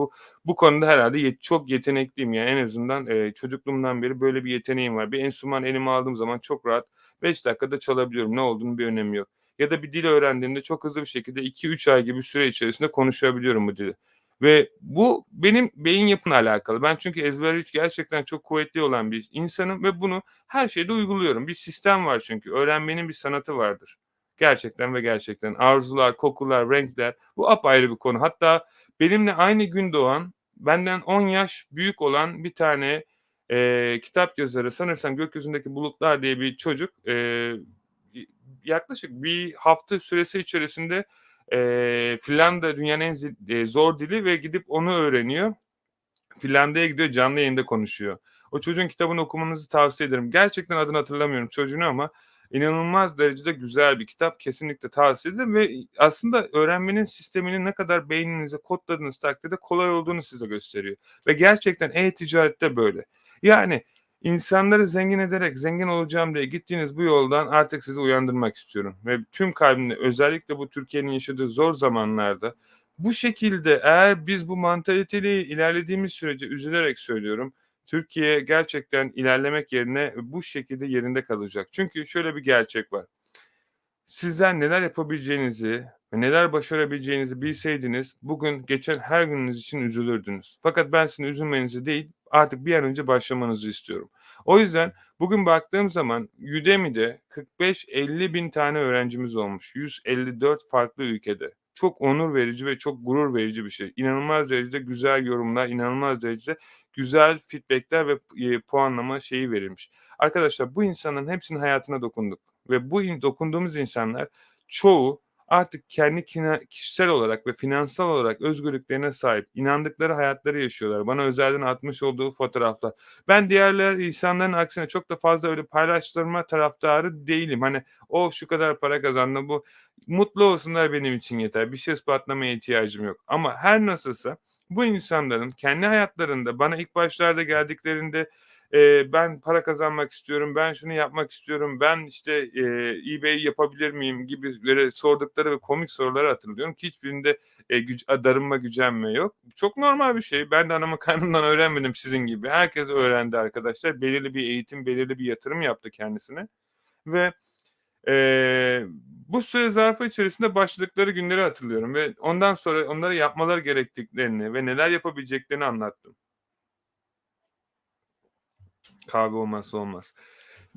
Bu konuda herhâlde çok yetenekliyim yani en azından, çocukluğumdan beri böyle bir yeteneğim var. Bir enstrüman elime aldığım zaman çok rahat 5 dakikada çalabiliyorum. Ne olduğunun bir önemi yok. Ya da bir dil öğrendiğimde çok hızlı bir şekilde 2-3 ay gibi süre içerisinde konuşabiliyorum bu dili. Ve bu benim beyin yapımla alakalı. Ben çünkü ezber gerçekten çok kuvvetli olan bir insanım ve bunu her şeyde uyguluyorum. Bir sistem var çünkü. Öğrenmenin bir sanatı vardır. Gerçekten ve gerçekten. Arzular, kokular, renkler bu apayrı bir konu. Hatta benimle aynı gün doğan, benden 10 yaş büyük olan bir tane, kitap yazarı, sanırsam Gökyüzündeki Bulutlar diye bir çocuk, yaklaşık bir hafta süresi içerisinde, Finlandiya dünyanın en zor dili ve gidip onu öğreniyor. Finlandiya'ya gidiyor, canlı yayında konuşuyor. O çocuğun kitabını okumanızı tavsiye ederim. Gerçekten adını hatırlamıyorum çocuğun ama inanılmaz derecede güzel bir kitap. Kesinlikle tavsiye ederim ve aslında öğrenmenin sistemini ne kadar beyninize kodladığınız takdirde kolay olduğunu size gösteriyor ve gerçekten e-ticarette böyle. Yani insanları zengin ederek zengin olacağım diye gittiğiniz bu yoldan artık sizi uyandırmak istiyorum ve tüm kalbimle özellikle bu Türkiye'nin yaşadığı zor zamanlarda bu şekilde eğer biz bu mantaliteyle ilerlediğimiz sürece üzülerek söylüyorum, Türkiye gerçekten ilerlemek yerine bu şekilde yerinde kalacak. Çünkü şöyle bir gerçek var. Sizler neler yapabileceğinizi ve neler başarabileceğinizi bilseydiniz bugün geçen her gününüz için üzülürdünüz. Fakat ben sizin üzülmenizi değil, artık bir an önce başlamanızı istiyorum. O yüzden bugün baktığım zaman Udemy'de 45-50 bin tane öğrencimiz olmuş. 154 farklı ülkede. Çok onur verici ve çok gurur verici bir şey. İnanılmaz derecede güzel yorumlar, inanılmaz derecede güzel feedbackler ve puanlama şeyi verilmiş. Arkadaşlar bu insanların hepsinin hayatına dokunduk ve bu dokunduğumuz insanlar çoğu artık kendi kişisel olarak ve finansal olarak özgürlüklerine sahip, inandıkları hayatları yaşıyorlar. Bana özelden atmış olduğu fotoğraflar. Ben diğerler insanların aksine çok da fazla öyle paylaştırma taraftarı değilim. Hani o şu kadar para kazandı bu mutlu olsunlar benim için yeter. Bir şey ispatlamaya ihtiyacım yok. Ama her nasılsa bu insanların kendi hayatlarında bana ilk başlarda geldiklerinde ben para kazanmak istiyorum, ben şunu yapmak istiyorum, ben, işte, eBay yapabilir miyim gibi böyle sordukları ve komik soruları hatırlıyorum ki hiçbirinde, darınma, gücenme yok. Çok normal bir şey. Ben de anamın karnından öğrenmedim sizin gibi. Herkes öğrendi arkadaşlar. Belirli bir eğitim, belirli bir yatırım yaptı kendisine ve, eee, bu süre zarfı içerisinde başladıkları günleri hatırlıyorum ve ondan sonra onlara yapmaları gerektiklerini ve neler yapabileceklerini anlattım. Kahve olmazsa olmaz.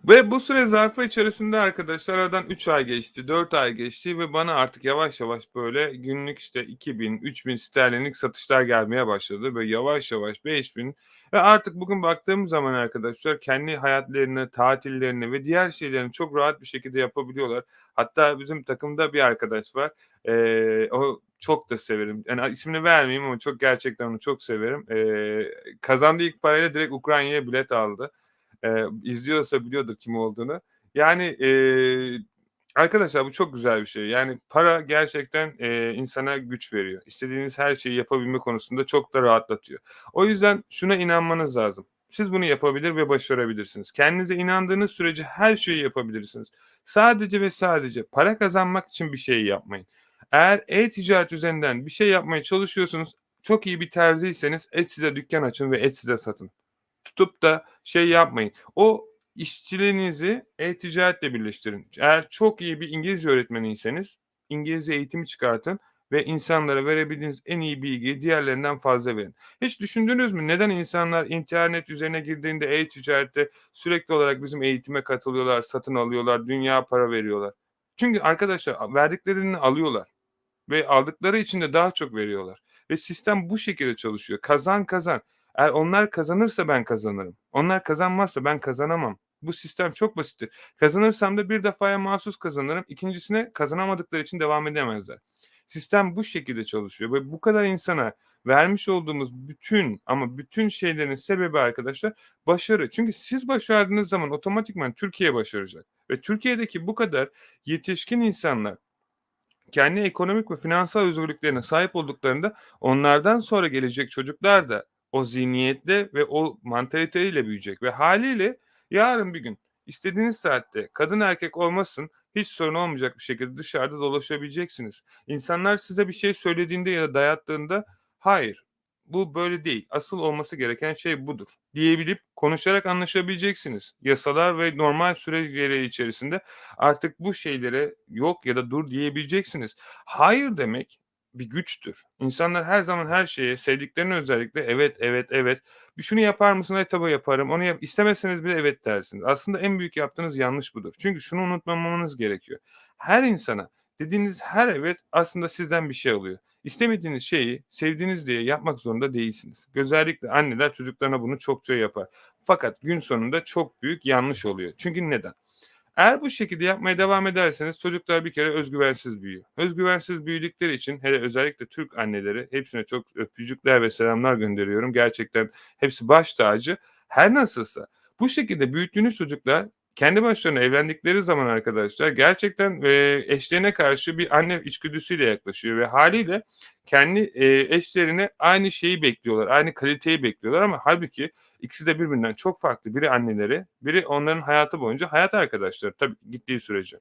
Ve bu süre zarfı içerisinde arkadaşlar aradan 3 ay geçti, 4 ay geçti ve bana artık yavaş yavaş böyle günlük işte 2.000 sterlinlik satışlar gelmeye başladı. Böyle yavaş yavaş 5.000 ve artık bugün baktığım zaman arkadaşlar kendi hayatlarını, tatillerini ve diğer şeylerini çok rahat bir şekilde yapabiliyorlar. Hatta bizim takımda bir arkadaş var. O çok da severim. Yani ismini vermeyeyim ama çok gerçekten onu çok severim. Kazandığı ilk parayla direkt Ukrayna'ya bilet aldı. İzliyorsa biliyordur kim olduğunu. Yani, arkadaşlar bu çok güzel bir şey. Yani para gerçekten, insana güç veriyor. İstediğiniz her şeyi yapabilme konusunda çok da rahatlatıyor. O yüzden şuna inanmanız lazım. Siz bunu yapabilir ve başarabilirsiniz. Kendinize inandığınız sürece her şeyi yapabilirsiniz. Sadece ve sadece para kazanmak için bir şey yapmayın. Eğer e-ticaret üzerinden bir şey yapmaya çalışıyorsunuz, çok iyi bir terziyseniz Etsy'de dükkân açın ve Etsy'de satın. Tutup da şey yapmayın. O işçiliğinizi e-ticaretle birleştirin. Eğer çok iyi bir İngilizce öğretmeniyseniz İngilizce eğitimi çıkartın ve insanlara verebildiğiniz en iyi bilgiyi diğerlerinden fazla verin. Hiç düşündünüz mü neden insanlar internet üzerine girdiğinde e-ticarette sürekli olarak bizim eğitime katılıyorlar, satın alıyorlar, dünya para veriyorlar? Çünkü arkadaşlar verdiklerini alıyorlar. Ve aldıkları için de daha çok veriyorlar ve sistem bu şekilde çalışıyor. Kazan kazan. Eğer onlar kazanırsa ben kazanırım. Onlar kazanmazsa ben kazanamam. Bu sistem çok basittir. Kazanırsam da bir defaya mahsus kazanırım. İkincisine kazanamadıkları için devam edemezler. Sistem bu şekilde çalışıyor ve bu kadar insana vermiş olduğumuz bütün ama bütün şeylerin sebebi arkadaşlar başarı. Çünkü siz başardığınız zaman otomatikman Türkiye başaracak ve Türkiye'deki bu kadar yetişkin insanlar kendi ekonomik ve finansal özgürlüklerine sahip olduklarında onlardan sonra gelecek çocuklar da o zihniyetle ve o mantaliteyle büyüyecek ve haliyle yarın bir gün istediğiniz saatte kadın erkek olmasın hiç sorun olmayacak bir şekilde dışarıda dolaşabileceksiniz. İnsanlar size bir şey söylediğinde ya da dayattığında hayır bu böyle değil. Asıl olması gereken şey budur diyebilip konuşarak anlaşabileceksiniz. Yasalar ve normal süreç gereği içerisinde artık bu şeylere yok ya da dur diyebileceksiniz. Hayır demek bir güçtür. İnsanlar her zaman her şeye sevdiklerine özellikle evet, evet, evet. Bir şunu yapar mısın? Evet tabii yaparım. Onu yap. İstemeseniz bile evet dersiniz. Aslında en büyük yaptığınız yanlış budur. Çünkü şunu unutmamanız gerekiyor. Her insana dediğiniz her evet aslında sizden bir şey alıyor. İstemediğiniz şeyi sevdiğiniz diye yapmak zorunda değilsiniz. Özellikle anneler çocuklarına bunu çokça yapar. Fakat gün sonunda çok büyük yanlış oluyor. Çünkü neden? Eğer bu şekilde yapmaya devam ederseniz çocuklar bir kere özgüvensiz büyüyor. Özgüvensiz büyüdükleri için hele özellikle Türk anneleri hepsine çok öpücükler ve selamlar gönderiyorum. Gerçekten hepsi baş tacı. Her nasılsa bu şekilde büyüttüğünüz çocuklar kendi başlarına evlendikleri zaman arkadaşlar gerçekten, eşlerine karşı bir anne içgüdüsüyle yaklaşıyor ve hâliyle kendi, eşlerine aynı şeyi bekliyorlar, aynı kaliteyi bekliyorlar ama hâlbuki İkisi de birbirinden çok farklı. Biri anneleri, biri onların hayatı boyunca hayat arkadaşları tabii gittiği sürece.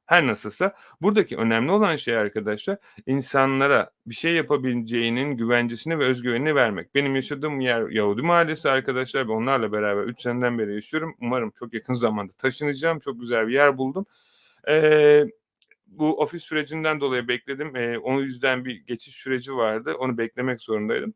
Her nasılsa buradaki önemli olan şey arkadaşlar, insanlara bir şey yapabileceğinin güvencesini ve özgüvenini vermek. Benim yaşadığım yer Yahudi mahallesi arkadaşlar ve onlarla beraber 3 seneden beri yaşıyorum. Umarım çok yakın zamanda taşınacağım. Çok güzel bir yer buldum. Eee, Bu ofis sürecinden dolayı bekledim. O yüzden bir geçiş süreci vardı. Onu beklemek zorundaydım.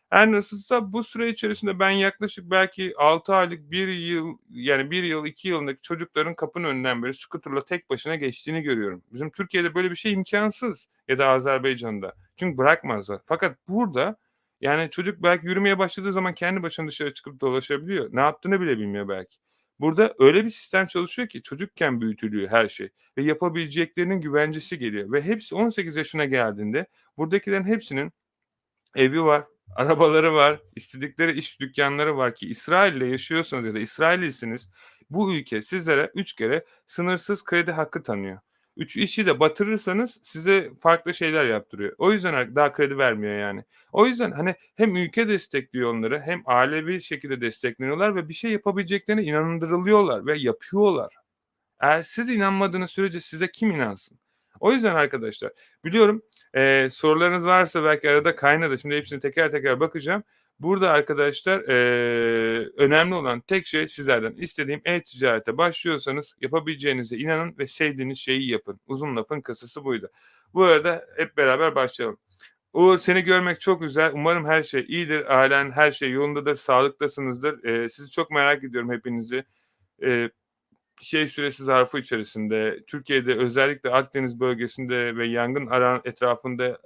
Her nasılsa bu süre içerisinde ben yaklaşık belki 6 aylık, 1 yıl, yani 1 yıl, 2 yılındaki çocukların kapının önünden böyle scooter'la tek başına geçtiğini görüyorum. Bizim Türkiye'de böyle bir şey imkânsız ya da Azerbaycan'da. Çünkü bırakmazlar. Fakat burada, yani, çocuk belki yürümeye başladığı zaman kendi başına dışarı çıkıp dolaşabiliyor. Ne yaptığını bile bilmiyor belki. Burada öyle bir sistem çalışıyor ki çocukken büyütülüyor her şey ve yapabileceklerinin güvencesi geliyor ve hepsi 18 yaşına geldiğinde buradakilerin hepsinin evi var, arabaları var, istedikleri iş dükkânları var ki İsrail'le yaşıyorsanız ya da İsraillisiniz, bu ülke sizlere 3 kere sınırsız kredi hakkı tanıyor. İşi de batırırsanız size farklı şeyler yaptırıyor. O yüzden daha kredi vermiyor yani. O yüzden, hani, hem ülke destekliyor onları hem ailevi şekilde destekleniyorlar ve bir şey yapabileceklerine inandırılıyorlar ve yapıyorlar. Eğer siz inanmadığınız sürece size kim inansın? O yüzden arkadaşlar, biliyorum, sorularınız varsa belki arada kaynadı. Şimdi hepsine teker teker bakacağım. Burada arkadaşlar, önemli olan tek şey sizlerden istediğim e-ticarete başlıyorsanız yapabileceğinize inanın ve sevdiğiniz şeyi yapın. Uzun lafın kısası buydu. Bu arada hep beraber başlayalım. Uğur, seni görmek çok güzel. Umarım her şey iyidir, ailen her şey yolundadır, sağlıktasınızdır. Sizi çok merak ediyorum hepinizi. Eee süresi zarfı içerisinde Türkiye'de özellikle Akdeniz bölgesinde ve yangın etrafında,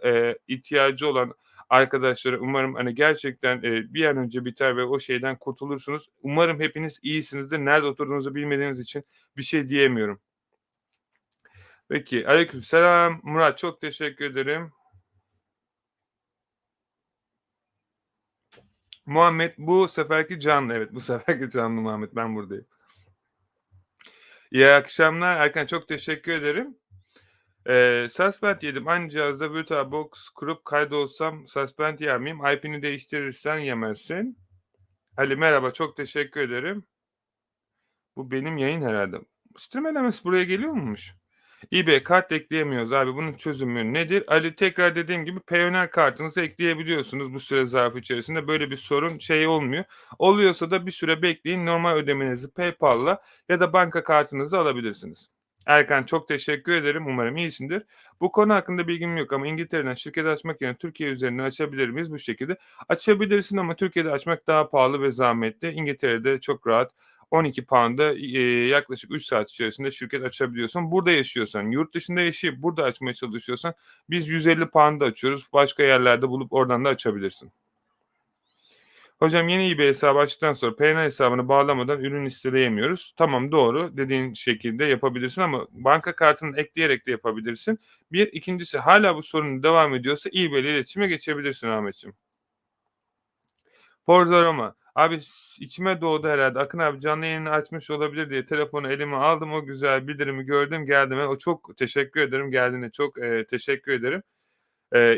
ihtiyacı olan arkadaşlara umarım, hani, gerçekten, bir an önce biter ve o şeyden kurtulursunuz. Umarım hepiniz iyisinizdir. Nerede oturduğunuzu bilmediğiniz için bir şey diyemiyorum. Peki, aleykümselam. Murat, çok teşekkür ederim. Muhammed, bu seferki canlı. Evet, bu seferki canlı Muhammed. Ben buradayım. İyi akşamlar Erkan, çok teşekkür ederim. Suspend yedim. Aynı cihazda VirtualBox kurup kaydolsam suspend yer miyim? IP'ni değiştirirsen yemezsin. Ali merhaba, çok teşekkür ederim. Bu benim yayın herhâlde. Streamlemesi buraya geliyor muymuş? eBay kart ekleyemiyoruz abi. Bunun çözümü nedir? Ali tekrar dediğim gibi Payoneer kartınızı ekleyebiliyorsunuz bu süre zarfı içerisinde. Böyle bir sorun olmuyor. Oluyorsa da bir süre bekleyin. Normal ödemenizi PayPal'la ya da banka kartınızı alabilirsiniz. Erkan çok teşekkür ederim. Umarım iyisindir. Bu konu hakkında bilgim yok ama İngiltere'den şirket açmak yerine Türkiye üzerinden açabilir miyiz bu şekilde? Açabilirsin ama Türkiye'de açmak daha pahalı ve zahmetli. İngiltere'de çok rahat 12 pound'a, yaklaşık 3 saat içerisinde şirket açabiliyorsun. Burada yaşıyorsan, yurt dışında yaşayıp burada açmaya çalışıyorsan biz 150 pound'a açıyoruz. Başka yerlerde bulup oradan da açabilirsin. Hocam yeni eBay hesabı açtıktan sonra Payoneer hesabını bağlamadan ürün listeleyemiyoruz. Tamam doğru dediğin şekilde yapabilirsin ama banka kartını ekleyerek de yapabilirsin. Bir, ikincisi hala bu sorun devam ediyorsa eBay ile iletişime geçebilirsin Ahmetciğim. Forza Roma. Abi içime doğdu herhâlde. Akın abi canlı yayını açmış olabilir diye telefonu elime aldım. O güzel bildirimi gördüm, geldim. O çok teşekkür ederim geldiğine çok, teşekkür ederim.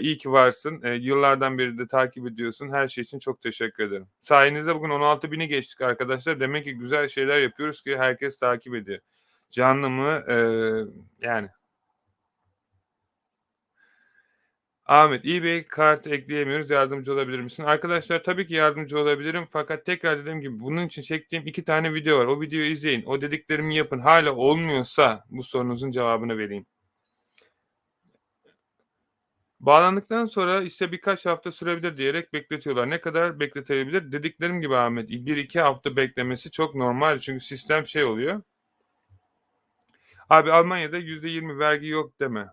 İyi ki varsın. Yıllardan beri de takip ediyorsun. Her şey için çok teşekkür ederim. Sayenizde bugün 16.000'i geçtik arkadaşlar. Demek ki güzel şeyler yapıyoruz ki herkes takip ediyor. Canlı mı? Yani Ahmet, eBay kartı ekleyemiyoruz. Yardımcı olabilir misin? Arkadaşlar tabii ki yardımcı olabilirim. Fakat tekrar dediğim gibi bunun için çektiğim 2 tane video var. O videoyu izleyin. O dediklerimi yapın. Hala olmuyorsa bu sorunuzun cevabını vereyim. Bağlandıktan sonra işte birkaç hafta sürebilir diyerek bekletiyorlar. Ne kadar bekletebilir? Dediklerim gibi Ahmet, 1-2 hafta beklemesi çok normal. Çünkü sistem oluyor. Abi Almanya'da %20 vergi yok deme.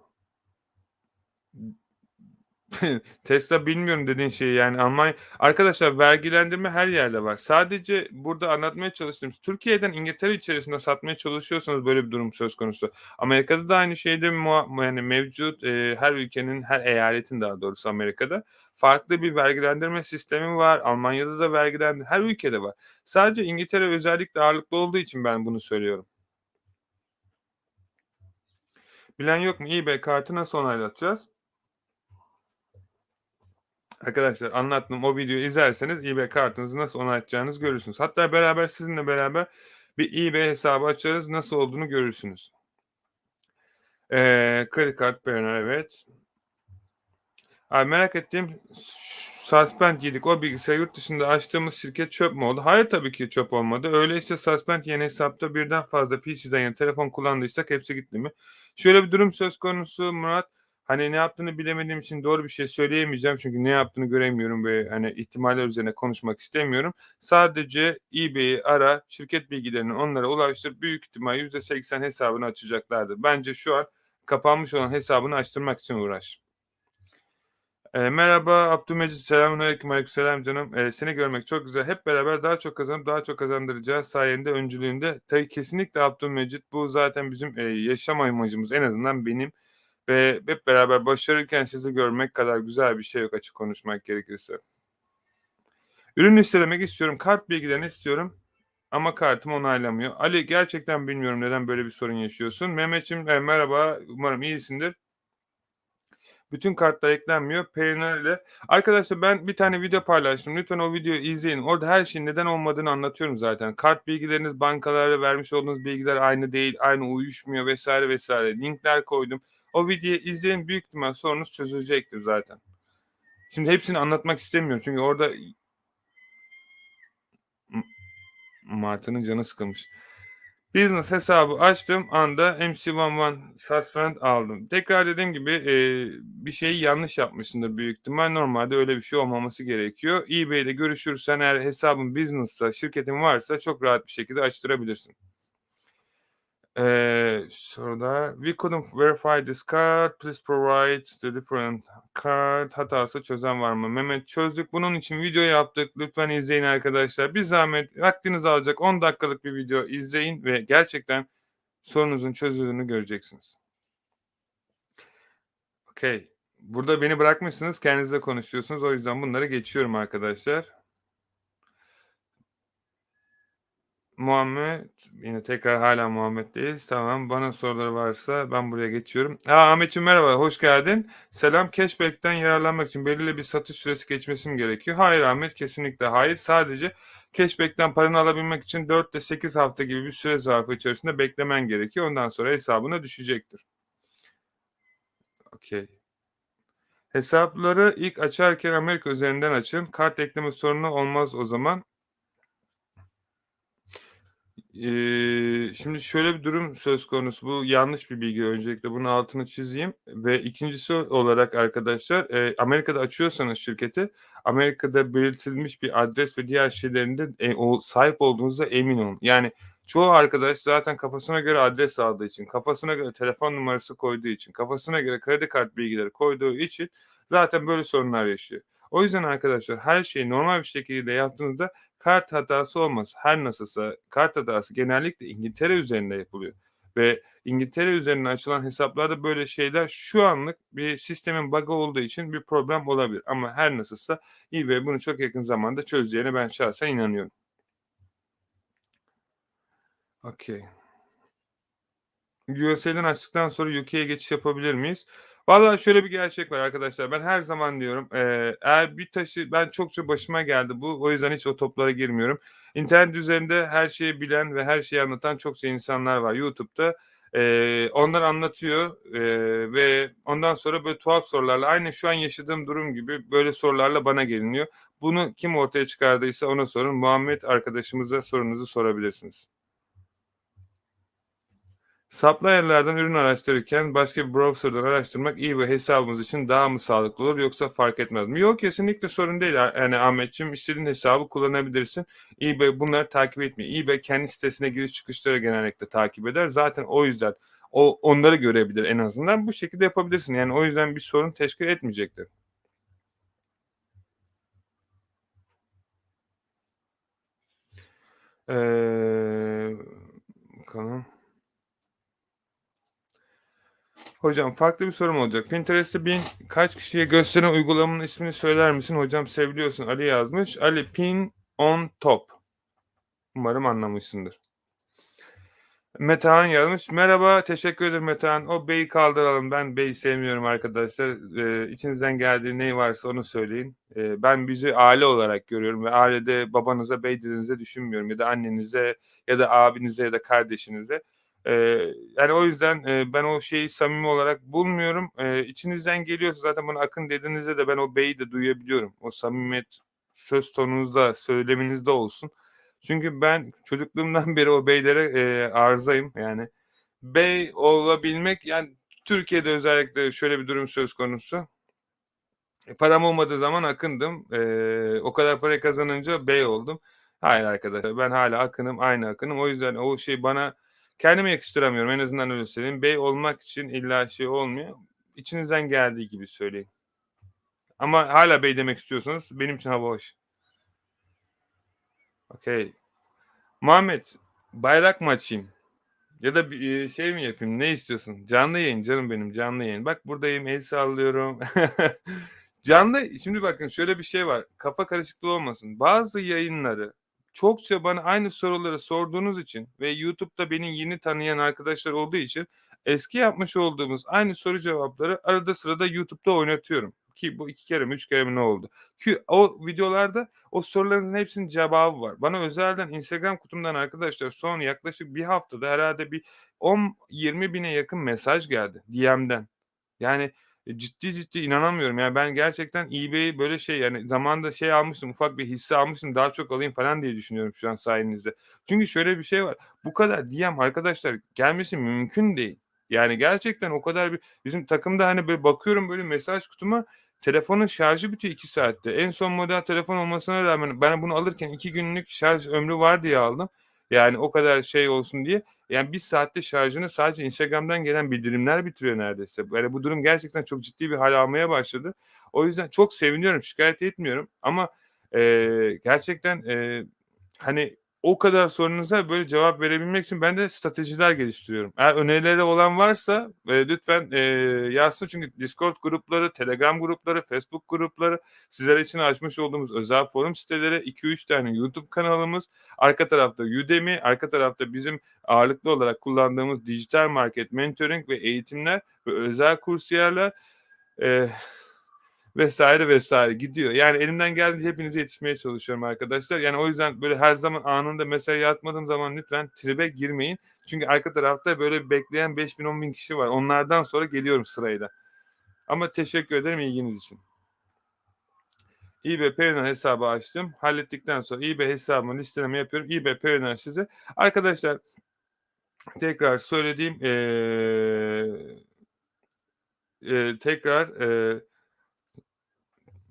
Tesla bilmiyorum dediğin şeyi, yani, arkadaşlar vergilendirme her yerde var. Sadece burada anlatmaya çalıştığım Türkiye'den İngiltere içerisinde satmaya çalışıyorsanız böyle bir durum söz konusu. Amerika'da da aynı şeyde yani mevcut. Her ülkenin, her eyaletin daha doğrusu Amerika'da farklı bir vergilendirme sistemi var. Almanya'da da her ülkede var. Sadece İngiltere özellikle ağırlıklı olduğu için ben bunu söylüyorum. Bilen yok mu? eBay kartı nasıl onaylatacağız? Arkadaşlar anlattığım o videoyu izlerseniz eBay kartınızı nasıl onaylatacağınızı görürsünüz. Hatta sizinle beraber bir eBay hesabı açarız, nasıl olduğunu görürsünüz. Kredi kartı payına evet. Abi merak ettiğim Suspend yedik. O bilgisayar yurt dışında açtığımız şirket çöp mü oldu? Hayır tabii ki çöp olmadı. Öyleyse Suspend yeni hesapta birden fazla PC'den yani telefon kullandıysak hepsi gitti mi? Şöyle bir durum söz konusu Murat. Hani ne yaptığını bilemediğim için doğru bir şey söyleyemeyeceğim. Çünkü ne yaptığını göremiyorum ve hani ihtimaller üzerine konuşmak istemiyorum. Sadece eBay'i ara, şirket bilgilerini onlara ulaştır. Büyük ihtimal %80 hesabını açacaklardır. Bence şu an kapanmış olan hesabını açtırmak için uğraş. Merhaba Abdülmecit, selamünaleyküm, aleykümselam canım. Seni görmek çok güzel. Hep beraber daha çok kazanıp daha çok kazandıracağız sayende, öncülüğünde. Tabii kesinlikle Abdülmecit, bu zaten bizim, yaşam amacımız, en azından benim ve hep beraber başarırken sizi görmek kadar güzel bir şey yok açık konuşmak gerekirse. Ürün listelemek istiyorum, kart bilgilerini istiyorum ama kartım onaylamıyor. Ali, gerçekten bilmiyorum neden böyle bir sorun yaşıyorsun. Mehmetciğim, merhaba, umarım iyisindir. Bütün kartlar eklenmiyor. Payoneer ile. Arkadaşlar ben bir tane video paylaştım. Lütfen o videoyu izleyin. Orada her şeyin neden olmadığını anlatıyorum zaten. Kart bilgileriniz, bankalarla vermiş olduğunuz bilgiler aynı değil, aynı uyuşmuyor vesaire vesaire. Linkler koydum. O videoyu izleyin. Büyük ihtimal sorunuz çözülecektir zaten. Şimdi hepsini anlatmak istemiyorum. Çünkü orada Martı'nın canı sıkılmış. Business hesabı açtığım anda MC11 Suspend aldım. Tekrar dediğim gibi, bir şeyi yanlış yapmışsındır büyük ihtimal. Normalde öyle bir şey olmaması gerekiyor. eBay'de görüşürsen eğer hesabın business'sa, şirketin varsa çok rahat bir şekilde açtırabilirsin. Sorular. We couldn't verify this card. Please provide the different card. Hatası çözen var mı? Mehmet, çözdük. Bunun için video yaptık. Lütfen izleyin arkadaşlar. Bir zahmet vaktinizi alacak 10 dakikalık bir video izleyin ve gerçekten sorunuzun çözüldüğünü göreceksiniz. Okay. Burada beni bırakmışsınız. Kendinizle konuşuyorsunuz. O yüzden bunları geçiyorum arkadaşlar. Muhammed, yine tekrar hala Muhammed'deyiz. Tamam, bana soruları varsa ben buraya geçiyorum. Ahmetciğim merhaba, hoş geldin. Selam, cashback'ten yararlanmak için belirli bir satış süresi geçmesi mi gerekiyor? Hayır Ahmet, kesinlikle hayır. Sadece cashback'ten paranı alabilmek için 4 ile 8 hafta gibi bir süre zarfı içerisinde beklemen gerekiyor. Ondan sonra hesabına düşecektir. Okay. Hesapları ilk açarken Amerika üzerinden açın. Kart ekleme sorunu olmaz o zaman. Şimdi şöyle bir durum söz konusu. Bu yanlış bir bilgi. Öncelikle bunun altını çizeyim ve ikincisi olarak arkadaşlar, Amerika'da açıyorsanız şirketi, Amerika'da belirtilmiş bir adres ve diğer şeylerinde, sahip olduğunuza emin olun. Yani çoğu arkadaş zaten kafasına göre adres aldığı için, kafasına göre telefon numarası koyduğu için, kafasına göre kredi kart bilgileri koyduğu için zaten böyle sorunlar yaşıyor. O yüzden arkadaşlar her şeyi normal bir şekilde yaptığınızda kart hatası olmaz. Her nasılsa kart hatası genellikle İngiltere üzerinde yapılıyor ve İngiltere üzerinden açılan hesaplarda böyle şeyler şu anlık bir sistemin bug'ı olduğu için bir problem olabilir ama her nasılsa eBay bunu çok yakın zamanda çözeceğine ben şahsen inanıyorum. Okay. USA'den açtıktan sonra UK'ye geçiş yapabilir miyiz? Vallahi şöyle bir gerçek var arkadaşlar. Ben her zaman diyorum, eğer bir taşı ben çokça başıma geldi bu. O yüzden hiç o toplara girmiyorum. İnternet üzerinde her şeyi bilen ve her şeyi anlatan çokça insanlar var YouTube'da. Onlar anlatıyor, ve ondan sonra böyle tuhaf sorularla aynı şu an yaşadığım durum gibi böyle sorularla bana geliniyor. Bunu kim ortaya çıkardıysa ona sorun. Muhammed arkadaşımıza sorunuzu sorabilirsiniz. Supplier'lardan ürün araştırırken başka bir browser'dan araştırmak iyi ve hesabımız için daha mı sağlıklı olur yoksa fark etmez mi? Yok, kesinlikle sorun değil. Yani Ahmetciğim, istediğin hesabı kullanabilirsin. eBay bunları takip etmiyor. eBay kendi sitesine giriş çıkışları genellikle takip eder. Zaten o yüzden onları görebilir en azından. Bu şekilde yapabilirsin. Yani o yüzden bir sorun teşkil etmeyecektir. Eee, bakalım. Hocam farklı bir sorum olacak. Pinterest'te kaç kişiye gösteren uygulamanın ismini söyler misin? Hocam seviliyorsun Ali yazmış. Ali Pin on Top. Umarım anlamışsındır. Metehan yazmış. Merhaba, teşekkür ederim Metehan. O beyi kaldıralım. Ben beyi sevmiyorum arkadaşlar. İçinizden geldiği ne varsa onu söyleyin. Ben bizi aile olarak görüyorum ve ailede babanıza bey dediğinizi düşünmüyorum ya da annenize ya da abinize ya da kardeşinize. Yani o yüzden, ben o şeyi samimi olarak bulmuyorum. İçinizden geliyorsa zaten bana Akın dediğinizde de ben o beyi de duyabiliyorum. O samimiyet söz tonunuzda, söyleminizde olsun. Çünkü ben çocukluğumdan beri o beylere, arızayım. Yani bey olabilmek, yani Türkiye'de özellikle şöyle bir durum söz konusu. Param olmadığı zaman Akın'dım. O kadar para kazanınca bey oldum. Hayır arkadaşlar, ben hâlâ Akın'ım, aynı Akın'ım. O yüzden o şey bana kendime yakıştıramıyorum. En azından öyle söyleyeyim. Bey olmak için illa şey olmuyor. İçinizden geldiği gibi söyleyin. Ama hâlâ bey demek istiyorsanız benim için hava hoş. Okay. Muhammed, bayrak mı açayım? Ya da bir, şey mi yapayım, ne istiyorsun? Canlı yayın canım benim, canlı yayın. Bak buradayım, el sallıyorum. Şimdi bakın şöyle bir şey var, kafa karışıklığı olmasın. Bazı yayınları çokça bana aynı soruları sorduğunuz için ve YouTube'da beni yeni tanıyan arkadaşlar olduğu için eski yapmış olduğumuz aynı soru cevapları arada sırada YouTube'da oynatıyorum. Ki bu 2 kere mi 3 kere mi ne oldu? Ki o videolarda o sorularınızın hepsinin cevabı var. Bana özelden Instagram kutumdan arkadaşlar son yaklaşık bir haftada herhâlde bir 10-20 bine yakın mesaj geldi DM'den. Yani, ciddi ciddi inanamıyorum. Yani, ben gerçekten eBay'i böyle şey, yani, zamanında şey almıştım, ufak bir hisse almıştım, daha çok alayım falan diye düşünüyorum şu an sayenizde. Çünkü şöyle bir şey var, bu kadar DM arkadaşlar gelmesi mümkün değil. Yani, gerçekten o kadar bizim takımda, hani, böyle bakıyorum böyle mesaj kutuma, telefonun şarjı bitiyor 2 saatte. En son model telefon olmasına rağmen ben bunu alırken 2 günlük şarj ömrü var diye aldım. Yani, o kadar şey olsun diye. Yani 1 saatte şarjını sadece Instagram'dan gelen bildirimler bitiriyor neredeyse. Yani bu durum gerçekten çok ciddi bir hâl almaya başladı. O yüzden çok seviniyorum, şikâyet etmiyorum ama, gerçekten, hani, o kadar sorunuza böyle cevap verebilmek için ben de stratejiler geliştiriyorum. Eğer önerileri olan varsa, lütfen, yazsın çünkü Discord grupları, Telegram grupları, Facebook grupları, sizler için açmış olduğumuz özel forum siteleri, 2-3 tane YouTube kanalımız, arka tarafta Udemy, arka tarafta bizim ağırlıklı olarak kullandığımız dijital market, mentoring ve eğitimler ve özel kursiyerler, eee, vs. vs. gidiyor. Yani elimden geldiğince hepinize yetişmeye çalışıyorum arkadaşlar. Yani o yüzden böyle her zaman anında mesai atmadığım zaman lütfen tribe girmeyin. Çünkü arka tarafta böyle bekleyen 5.000-10.000 kişi var. Onlardan sonra geliyorum sırayla. Ama teşekkür ederim ilginiz için. eBay Payoneer hesabı açtım. Hallettikten sonra eBay hesabımı listeleme yapıyorum. eBay Payoneer size. Arkadaşlar tekrar söylediğim, tekrar,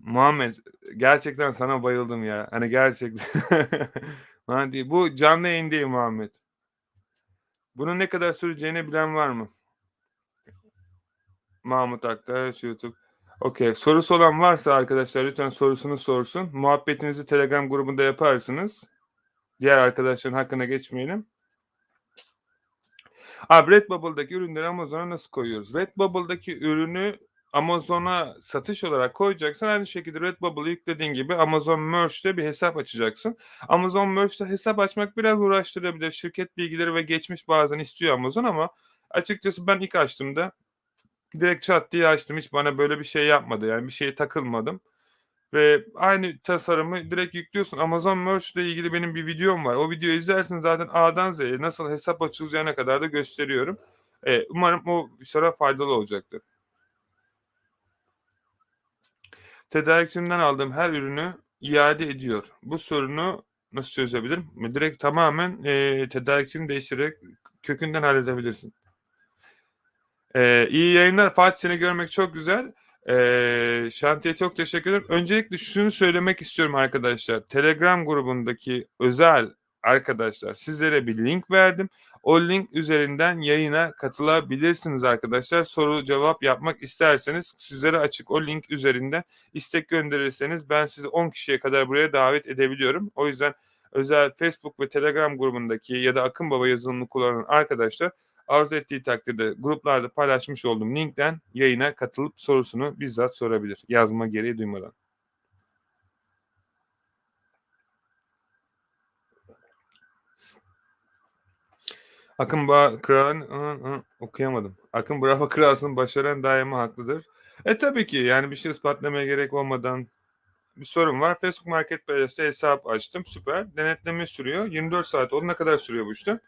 Muhammed, gerçekten sana bayıldım ya. Hani gerçekten. Hani bu canlı yayın değil Muhammed. Bunun ne kadar süreceğini bilen var mı? Mahmut Aktaş, YouTube. Okay. Sorusu olan varsa arkadaşlar lütfen sorusunu sorsun. Muhabbetinizi Telegram grubunda yaparsınız. Diğer arkadaşların hakkına geçmeyelim. Abi Redbubble'daki ürünleri Amazon'a nasıl koyuyoruz? Redbubble'daki ürünü Amazon'a satış olarak koyacaksan aynı şekilde Redbubble'ı yüklediğin gibi Amazon Merch'te bir hesap açacaksın. Amazon Merch'te hesap açmak biraz uğraştırabilir. Şirket bilgileri ve geçmiş bazen istiyor Amazon ama açıkçası ben ilk açtığımda direkt çat diye açtım. Hiç bana böyle bir şey yapmadı. Yani bir şeye takılmadım. Ve aynı tasarımı direkt yüklüyorsun. Amazon Merch ile ilgili benim bir videom var. O videoyu izlersin zaten A'dan Z'ye nasıl hesap açılacağına kadar da gösteriyorum. Umarım o sana faydalı olacaktır. Tedarikçimden aldığım her ürünü iade ediyor. Bu sorunu nasıl çözebilirim? Direkt tamamen, tedarikçini değiştirerek kökünden halledebilirsin. İyi yayınlar. Fatih, seni görmek çok güzel. Şantiye çok teşekkür ederim. Öncelikle şunu söylemek istiyorum arkadaşlar. Telegram grubundaki özel arkadaşlar sizlere bir link verdim. O link üzerinden yayına katılabilirsiniz arkadaşlar. Soru cevap yapmak isterseniz sizlere açık. O link üzerinden istek gönderirseniz ben sizi 10 kişiye kadar buraya davet edebiliyorum. O yüzden özel Facebook ve Telegram grubundaki ya da Akınbaba yazılımını kullanan arkadaşlar arzu ettiği takdirde gruplarda paylaşmış olduğum linkten yayına katılıp sorusunu bizzat sorabilir, yazma gereği duymadan. Akın Kıran okuyamadım. Akın Bravo kralsın, başaran daima haklıdır. Tabii ki, yani, bir şey ispatlamaya gerek olmadan bir sorun var. Facebook Marketplace'te hesap açtım, süper. Denetleme sürüyor. 24 saat oldu. Ne kadar sürüyor bu işlem?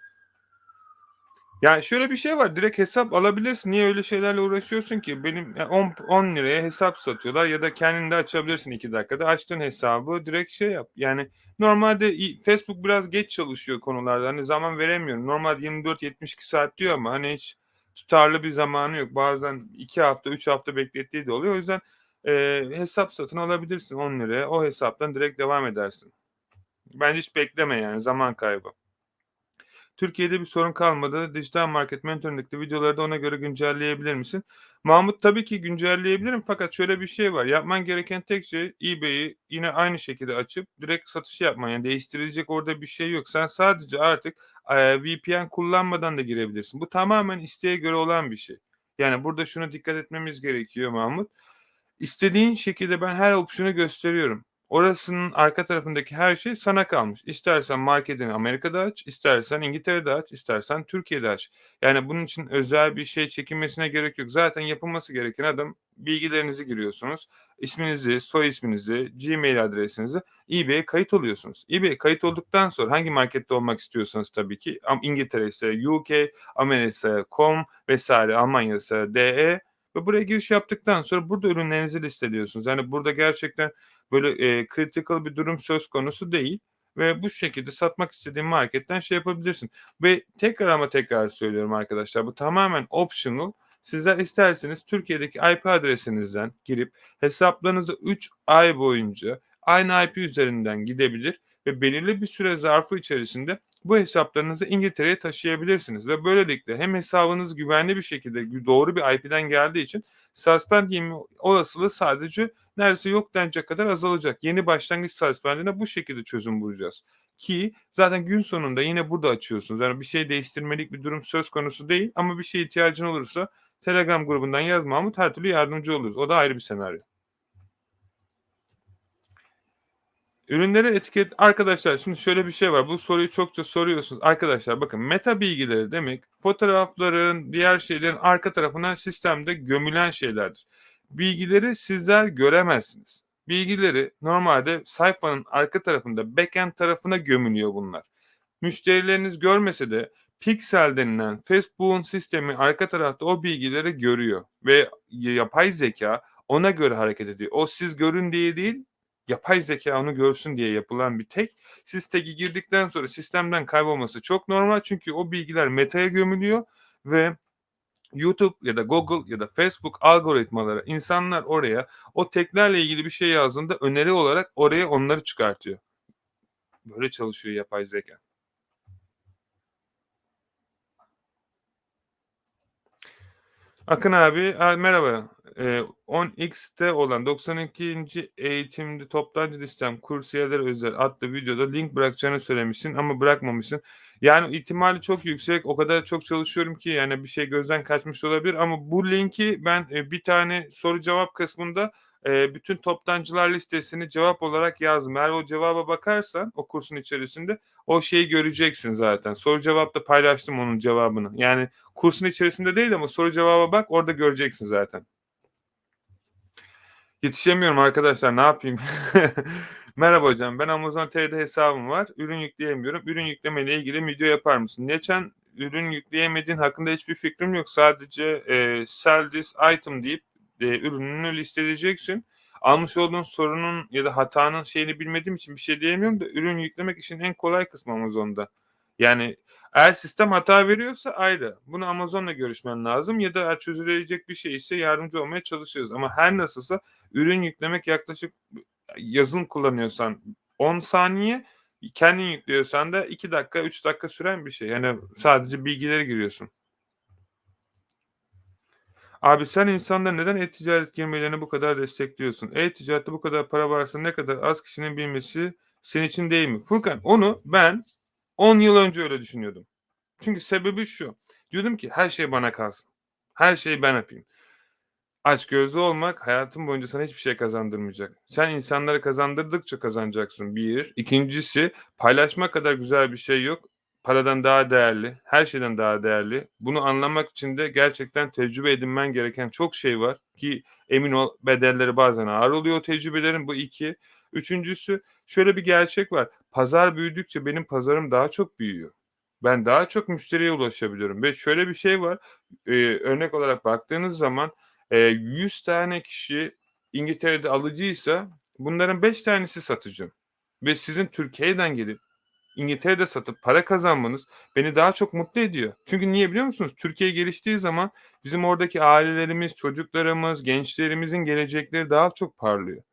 Yani, şöyle bir şey var, direkt hesap alabilirsin. Niye öyle şeylerle uğraşıyorsun ki? Benim ya, 10 liraya hesap satıyorlar ya da kendin de açabilirsin 2 dakikada. Açtın hesabı, direkt şey yap. Yani, normalde Facebook biraz geç çalışıyor konularda. Hani, zaman veremiyorum. Normalde 24-72 saat diyor ama, hani, hiç tutarlı bir zamanı yok. Bazen 2 hafta, 3 hafta beklettiği de oluyor. O yüzden, hesap satın alabilirsin 10 liraya. O hesaptan direkt devam edersin. Bence hiç bekleme yani, zaman kaybı. Türkiye'de bir sorun kalmadı. Dijital market mentorundaki videoları da ona göre güncelleyebilir misin? Mahmut, tabii ki güncelleyebilirim fakat şöyle bir şey var. Yapman gereken tek şey eBay'i yine aynı şekilde açıp direkt satışı yapman. Yani değiştirilecek orada bir şey yok. Sen sadece artık VPN kullanmadan da girebilirsin. Bu tamamen isteğe göre olan bir şey. Yani burada şuna dikkat etmemiz gerekiyor Mahmut. İstediğin şekilde ben her opsiyonu gösteriyorum. Orasının arka tarafındaki her şey sana kalmış. İstersen marketini Amerika'da aç, istersen İngiltere'de aç, istersen Türkiye'de aç. Yani bunun için özel bir şey çekinmesine gerek yok. Zaten yapılması gereken adım bilgilerinizi giriyorsunuz. İsminizi, soy isminizi, Gmail adresinizi eBay'e kayıt oluyorsunuz. eBay'e kayıt olduktan sonra hangi markette olmak istiyorsanız tabii ki İngiltere ise UK, Amerika ise com vesaire, Almanya ise DE ve buraya giriş yaptıktan sonra burada ürünlerinizi listeliyorsunuz. Yani burada gerçekten böyle, critical bir durum söz konusu değil ve bu şekilde satmak istediğin marketten şey yapabilirsin ve tekrar ama tekrar söylüyorum arkadaşlar, bu tamamen optional. Sizler isterseniz Türkiye'deki IP adresinizden girip hesaplarınızı 3 ay boyunca aynı IP üzerinden gidebilir ve belirli bir süre zarfı içerisinde bu hesaplarınızı İngiltere'ye taşıyabilirsiniz ve böylelikle hem hesabınız güvenli bir şekilde doğru bir IP'den geldiği için suspend yeme olasılığı sadece neredeyse yok denecek kadar azalacak. Yeni başlangıç suspend'ine bu şekilde çözüm bulacağız. Ki zaten gün sonunda yine burada açıyorsunuz. Yani bir şey değiştirmelik bir durum söz konusu değil ama bir şeye ihtiyacın olursa Telegram grubundan yaz Mahmut, her türlü yardımcı oluruz. O da ayrı bir senaryo. Ürünleri arkadaşlar şimdi şöyle bir şey var. Bu soruyu çokça soruyorsunuz. Arkadaşlar bakın, meta bilgileri demek fotoğrafların, diğer şeylerin arka tarafına sistemde gömülen şeylerdir. Bilgileri sizler göremezsiniz. Bilgileri normalde sayfanın arka tarafında backend tarafına gömülüyor bunlar. Müşterileriniz görmese de Pixel denilen Facebook'un sistemi arka tarafta o bilgileri görüyor ve yapay zeka ona göre hareket ediyor. O siz görün diye değil, yapay zeka onu görsün diye yapılan bir tek. Siz tag'i girdikten sonra sistemden kaybolması çok normal çünkü o bilgiler meta'ya gömülüyor ve YouTube ya da Google ya da Facebook algoritmaları insanlar oraya o tag'lerle ilgili bir şey yazdığında öneri olarak oraya onları çıkartıyor. Böyle çalışıyor yapay zeka. Akın abi, merhaba. 10x'te olan 92. eğitimde toptancı listem kursiyerlere özel adlı videoda link bırakacağını söylemişsin ama bırakmamışsın. Yani ihtimali çok yüksek. O kadar çok çalışıyorum ki yani bir şey gözden kaçmış olabilir ama bu linki ben, bir tane soru cevap kısmında, bütün toptancılar listesini cevap olarak yazdım. Eğer o cevaba bakarsan o kursun içerisinde o şeyi göreceksin zaten. Soru cevapta paylaştım onun cevabını. Yani kursun içerisinde değil ama soru cevaba bak, orada göreceksin zaten. Yetişemiyorum arkadaşlar, ne yapayım? Merhaba hocam, ben Amazon TR'de hesabım var. Ürün yükleyemiyorum. Ürün yüklemeyle ilgili video yapar mısın? Geçen ürün yükleyemediğin hakkında hiçbir fikrim yok. Sadece, sell this item deyip, ürününü listeleyeceksin. Almış olduğun sorunun ya da hatanın şeyini bilmediğim için bir şey diyemiyorum da ürün yüklemek işin en kolay kısmı Amazon'da. Yani eğer sistem hata veriyorsa ayrı. Bunu Amazon'la görüşmen lazım ya da eğer çözülecek bir şeyse yardımcı olmaya çalışırız ama her nasılsa ürün yüklemek yaklaşık yazılım kullanıyorsan 10 saniye, kendin yüklüyorsan da 2 dakika, 3 dakika süren bir şey. Yani sadece bilgileri giriyorsun. Abi sen insanların neden e-ticaret girmelerini bu kadar destekliyorsun? E-ticarette bu kadar para varsa ne kadar az kişinin bilmesi Senin için değil mi? Furkan, onu ben 10 yıl önce öyle düşünüyordum. Çünkü sebebi şu: diyordum ki her şey bana kalsın. Her şeyi ben yapayım. Açgözlü olmak hayatın boyunca sana hiçbir şey kazandırmayacak. Sen insanlara kazandırdıkça kazanacaksın, bir. 2'ncisi, paylaşmak kadar güzel bir şey yok. Paradan daha değerli, her şeyden daha değerli. Bunu anlamak için de gerçekten tecrübe edinmen gereken çok şey var ki emin ol bedelleri bazen ağır oluyor o tecrübelerin, bu 2. Üçüncüsü, şöyle bir gerçek var. Pazar büyüdükçe benim pazarım daha çok büyüyor. Ben daha çok müşteriye ulaşabiliyorum ve şöyle bir şey var, örnek olarak baktığınız zaman 100 tane kişi İngiltere'de alıcıysa bunların 5 tanesi satıcı ve sizin Türkiye'den gelip İngiltere'de satıp para kazanmanız beni daha çok mutlu ediyor. Çünkü niye biliyor musunuz? Türkiye geliştiği zaman bizim oradaki ailelerimiz, çocuklarımız, gençlerimizin gelecekleri daha çok parlıyor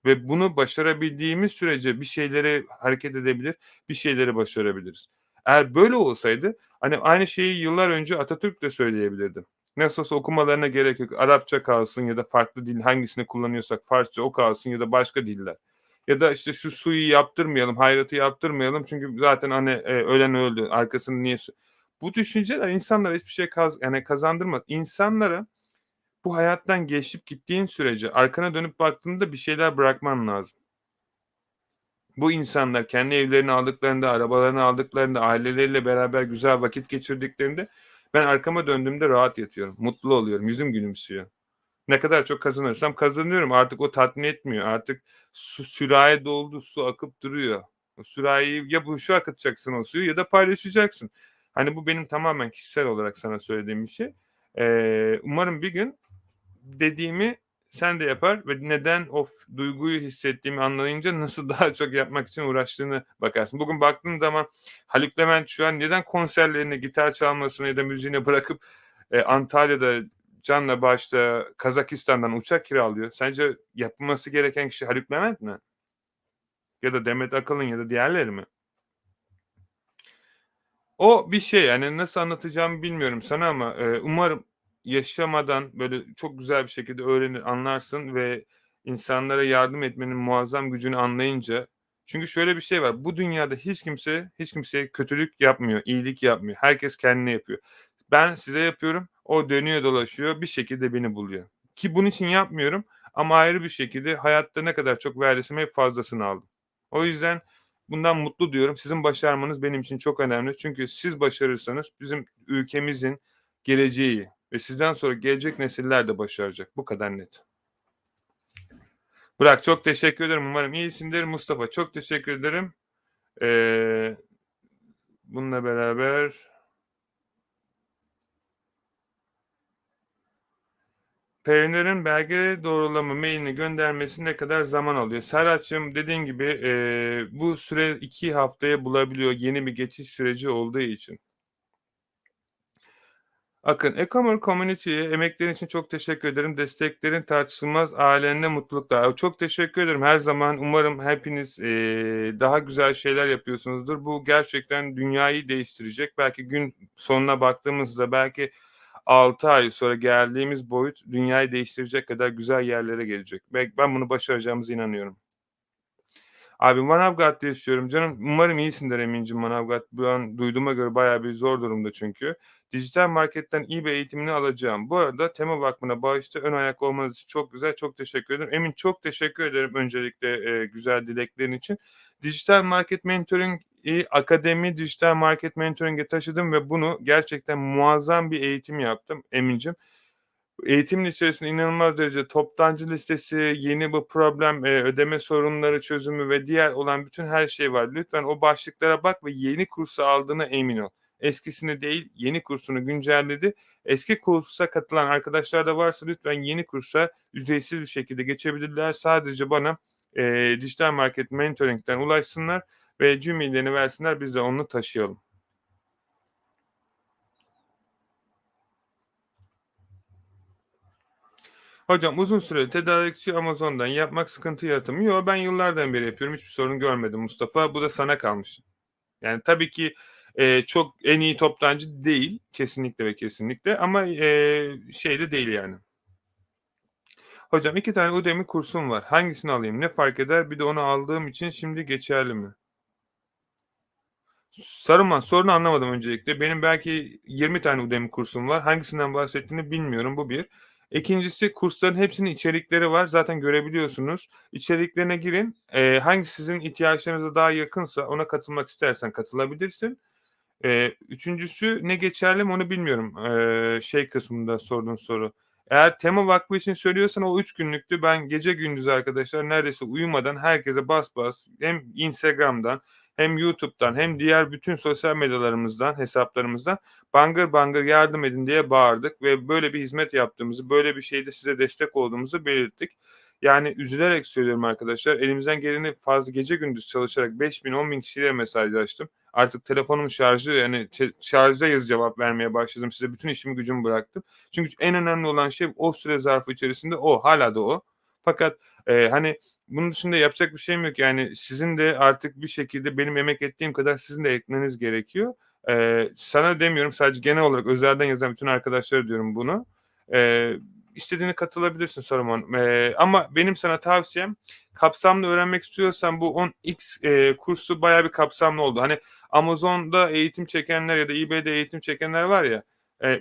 ve bunu başarabildiğimiz sürece bir şeylere hareket edebilir, bir şeyleri başarabiliriz. Eğer böyle olsaydı, hani, aynı şeyi yıllar önce Atatürk de söyleyebilirdi. Nasıl olsa okumalarına gerek yok. Arapça kalsın ya da farklı dil hangisini kullanıyorsak Farsça o kalsın ya da başka diller. Ya da, işte, şu suyu yaptırmayalım, hayratı yaptırmayalım çünkü zaten, hani, ölen öldü, arkasını niye Bu düşünceler insanlara hiçbir şey yani, kazandırmaz. İnsanlara bu hayattan geçip gittiğin sürece arkana dönüp baktığında bir şeyler bırakman lazım. Bu insanlar kendi evlerini aldıklarında, arabalarını aldıklarında, aileleriyle beraber güzel vakit geçirdiklerinde ben arkama döndüğümde rahat yatıyorum, mutlu oluyorum, yüzüm gülümsüyor. Ne kadar çok kazanırsam kazanıyorum. Artık o tatmin etmiyor. Artık sürahi doldu, su akıp duruyor. O sürahiyi ya boşa akıtacaksın o suyu ya da paylaşacaksın. Hani, bu benim tamamen kişisel olarak sana söylediğim bir şey. Umarım bir gün dediğimi sen de yapar ve neden duyguyu hissettiğimi anlayınca nasıl daha çok yapmak için uğraştığını bakarsın. Bugün baktığın zaman Haluk Levent şu an neden konserlerini, gitar çalmasını ya da müziğini bırakıp, Antalya'da canla başla Kazakistan'dan uçak kiralıyor? Sence yapılması gereken kişi Haluk Levent mi? Ya da Demet Akalın ya da diğerleri mi? O bir şey, yani, nasıl anlatacağımı bilmiyorum sana ama, umarım yaşamadan, böyle, çok güzel bir şekilde öğrenir, anlarsın ve insanlara yardım etmenin muazzam gücünü anlayınca. Çünkü şöyle bir şey var, bu dünyada hiç kimse hiç kimseye kötülük yapmıyor, iyilik yapmıyor. Herkes kendine yapıyor. Ben size yapıyorum, o dönüyor dolaşıyor, bir şekilde beni buluyor. Ki bunun için yapmıyorum ama ayrı bir şekilde hayatta ne kadar çok verdiysem hep fazlasını aldım. O yüzden bundan mutlu diyorum. Sizin başarmanız benim için çok önemli. Çünkü siz başarırsanız bizim ülkemizin geleceği ve sizden sonra gelecek nesiller de başaracak. Bu kadar net. Burak, çok teşekkür ederim. Umarım iyisindir. Mustafa, çok teşekkür ederim. Eee, bununla beraber Peynirin belge doğrulama mailini göndermesi ne kadar zaman alıyor? Serhat'cığım, dediğin gibi, bu süre 2 haftaya bulabiliyor yeni bir geçiş süreci olduğu için. Akın, Ecommerce Community'ye emeklerin için çok teşekkür ederim. Desteklerin tartışılmaz. Ailenle mutluluklar. Çok teşekkür ederim. Her zaman umarım hepiniz, daha güzel şeyler yapıyorsunuzdur. Bu gerçekten dünyayı değiştirecek. Belki gün sonuna baktığımızda belki 6 ay sonra geldiğimiz boyut dünyayı değiştirecek kadar güzel yerlere gelecek. Ben bunu başaracağımıza inanıyorum. Abi Manavgat'ta yaşıyorum canım. Umarım iyisindir emincim Manavgat. Bu an duyduğuma göre bayağı bir zor durumda çünkü. Dijital marketten eBay eğitimini alacağım. Bu arada Tema Vakfı'na bağışta ön ayak olmanız için çok güzel, çok teşekkür ederim. Emin, çok teşekkür ederim öncelikle, güzel dileklerin için. Dijital Market Mentoring'i Akademi Dijital Market Mentoring'e taşıdım ve bunu gerçekten muazzam bir eğitim yaptım Emin'cim. Eğitimin içerisinde inanılmaz derecede toptancı listesi, yeni bu problem, ödeme sorunları çözümü ve diğer olan bütün her şey var. Lütfen o başlıklara bak ve yeni kursu aldığına emin ol. Eskisini değil, yeni kursunu güncelledi. Eski kursa katılan arkadaşlar da varsa lütfen yeni kursa ücretsiz bir şekilde geçebilirler. Sadece bana, dijital market mentoring'den ulaşsınlar ve cümlelerini versinler, biz de onu taşıyalım. Hocam uzun süre tedarikçi Amazon'dan yapmak sıkıntı yaratır mı? Yo, ben yıllardan beri yapıyorum. Hiçbir sorun görmedim Mustafa. Bu da sana kalmış. Yani tabii ki, çok en iyi toptancı değil. Kesinlikle ve kesinlikle ama, şey de değil yani. Hocam 2 tane Udemy kursum var. Hangisini alayım? Ne fark eder? Bir de onu aldığım için şimdi geçerli mi? Saruman, sorunu anlamadım öncelikle. Benim belki 20 tane Udemy kursum var. Hangisinden bahsettiğini bilmiyorum, bu bir. 2'ncisi kursların hepsinin içerikleri var. Zaten görebiliyorsunuz. İçeriklerine girin. Hangisi sizin ihtiyaçlarınıza daha yakınsa ona katılmak istersen katılabilirsin. 3'üncüsü ne geçerli mi onu bilmiyorum, şey kısmında sorduğun soru. Eğer tema vakfı için söylüyorsan o 3 günlüktü. Ben gece gündüz arkadaşlar neredeyse uyumadan herkese bas bas hem Instagram'dan hem YouTube'dan hem diğer bütün sosyal medyalarımızdan, hesaplarımızdan bangır bangır yardım edin diye bağırdık ve böyle bir hizmet yaptığımızı, böyle bir şeyde size destek olduğumuzu belirttik. Yani üzülerek söylüyorum arkadaşlar, elimizden geleni fazla gece gündüz çalışarak 5.000 bin kişiyle mesajlaştım. Artık telefonumun şarjı, yani, şarjdayız cevap vermeye başladım size. Bütün işimi gücümü bıraktım. Çünkü en önemli olan şey o süre zarfı içerisinde o. Hâlâ da o. Fakat, hani, bunun dışında yapacak bir şeyim yok. Yani, sizin de artık bir şekilde benim emek ettiğim kadar sizin de ekmeniz gerekiyor. Sana demiyorum, sadece genel olarak özelden yazan bütün arkadaşlara diyorum bunu. Eee, istediğine katılabilirsin Saruman. Ama benim sana tavsiyem kapsamlı öğrenmek istiyorsan bu 10x, kursu bayağı bir kapsamlı oldu. Hani Amazon'da eğitim çekenler ya da eBay'de eğitim çekenler var ya,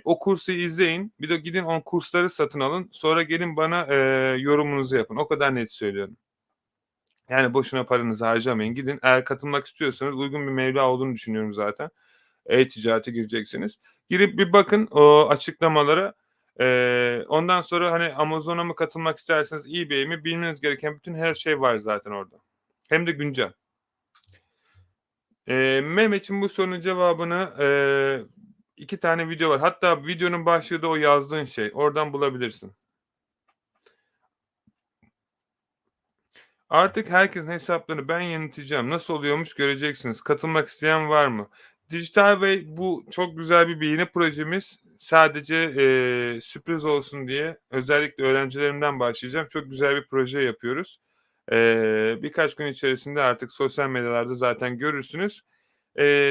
o kursu izleyin. Bir de gidin o kursları satın alın. Sonra gelin bana, yorumunuzu yapın. O kadar net söylüyorum. Yani boşuna paranızı harcamayın. Gidin. Eğer katılmak istiyorsanız uygun bir meblağ olduğunu düşünüyorum zaten. E-ticarete gireceksiniz. Girip bir bakın o açıklamalara. Ondan sonra, hani, Amazon'a mı katılmak isterseniz, eBay'e mi bilmeniz gereken bütün her şey var zaten orada. Hem de güncel. Mehmetciğim bu sorunun cevabını, 2 tane video var. Hatta videonun başlığı da o yazdığın şey. Oradan bulabilirsin. Artık herkesin hesaplarını ben yöneteceğim. Nasıl oluyormuş göreceksiniz. Katılmak isteyen var mı? Dijital Bey bu çok güzel bir yeni projemiz. Sadece, sürpriz olsun diye özellikle öğrencilerimden başlayacağım. Çok güzel bir proje yapıyoruz. Birkaç gün içerisinde artık sosyal medyalarda zaten görürsünüz.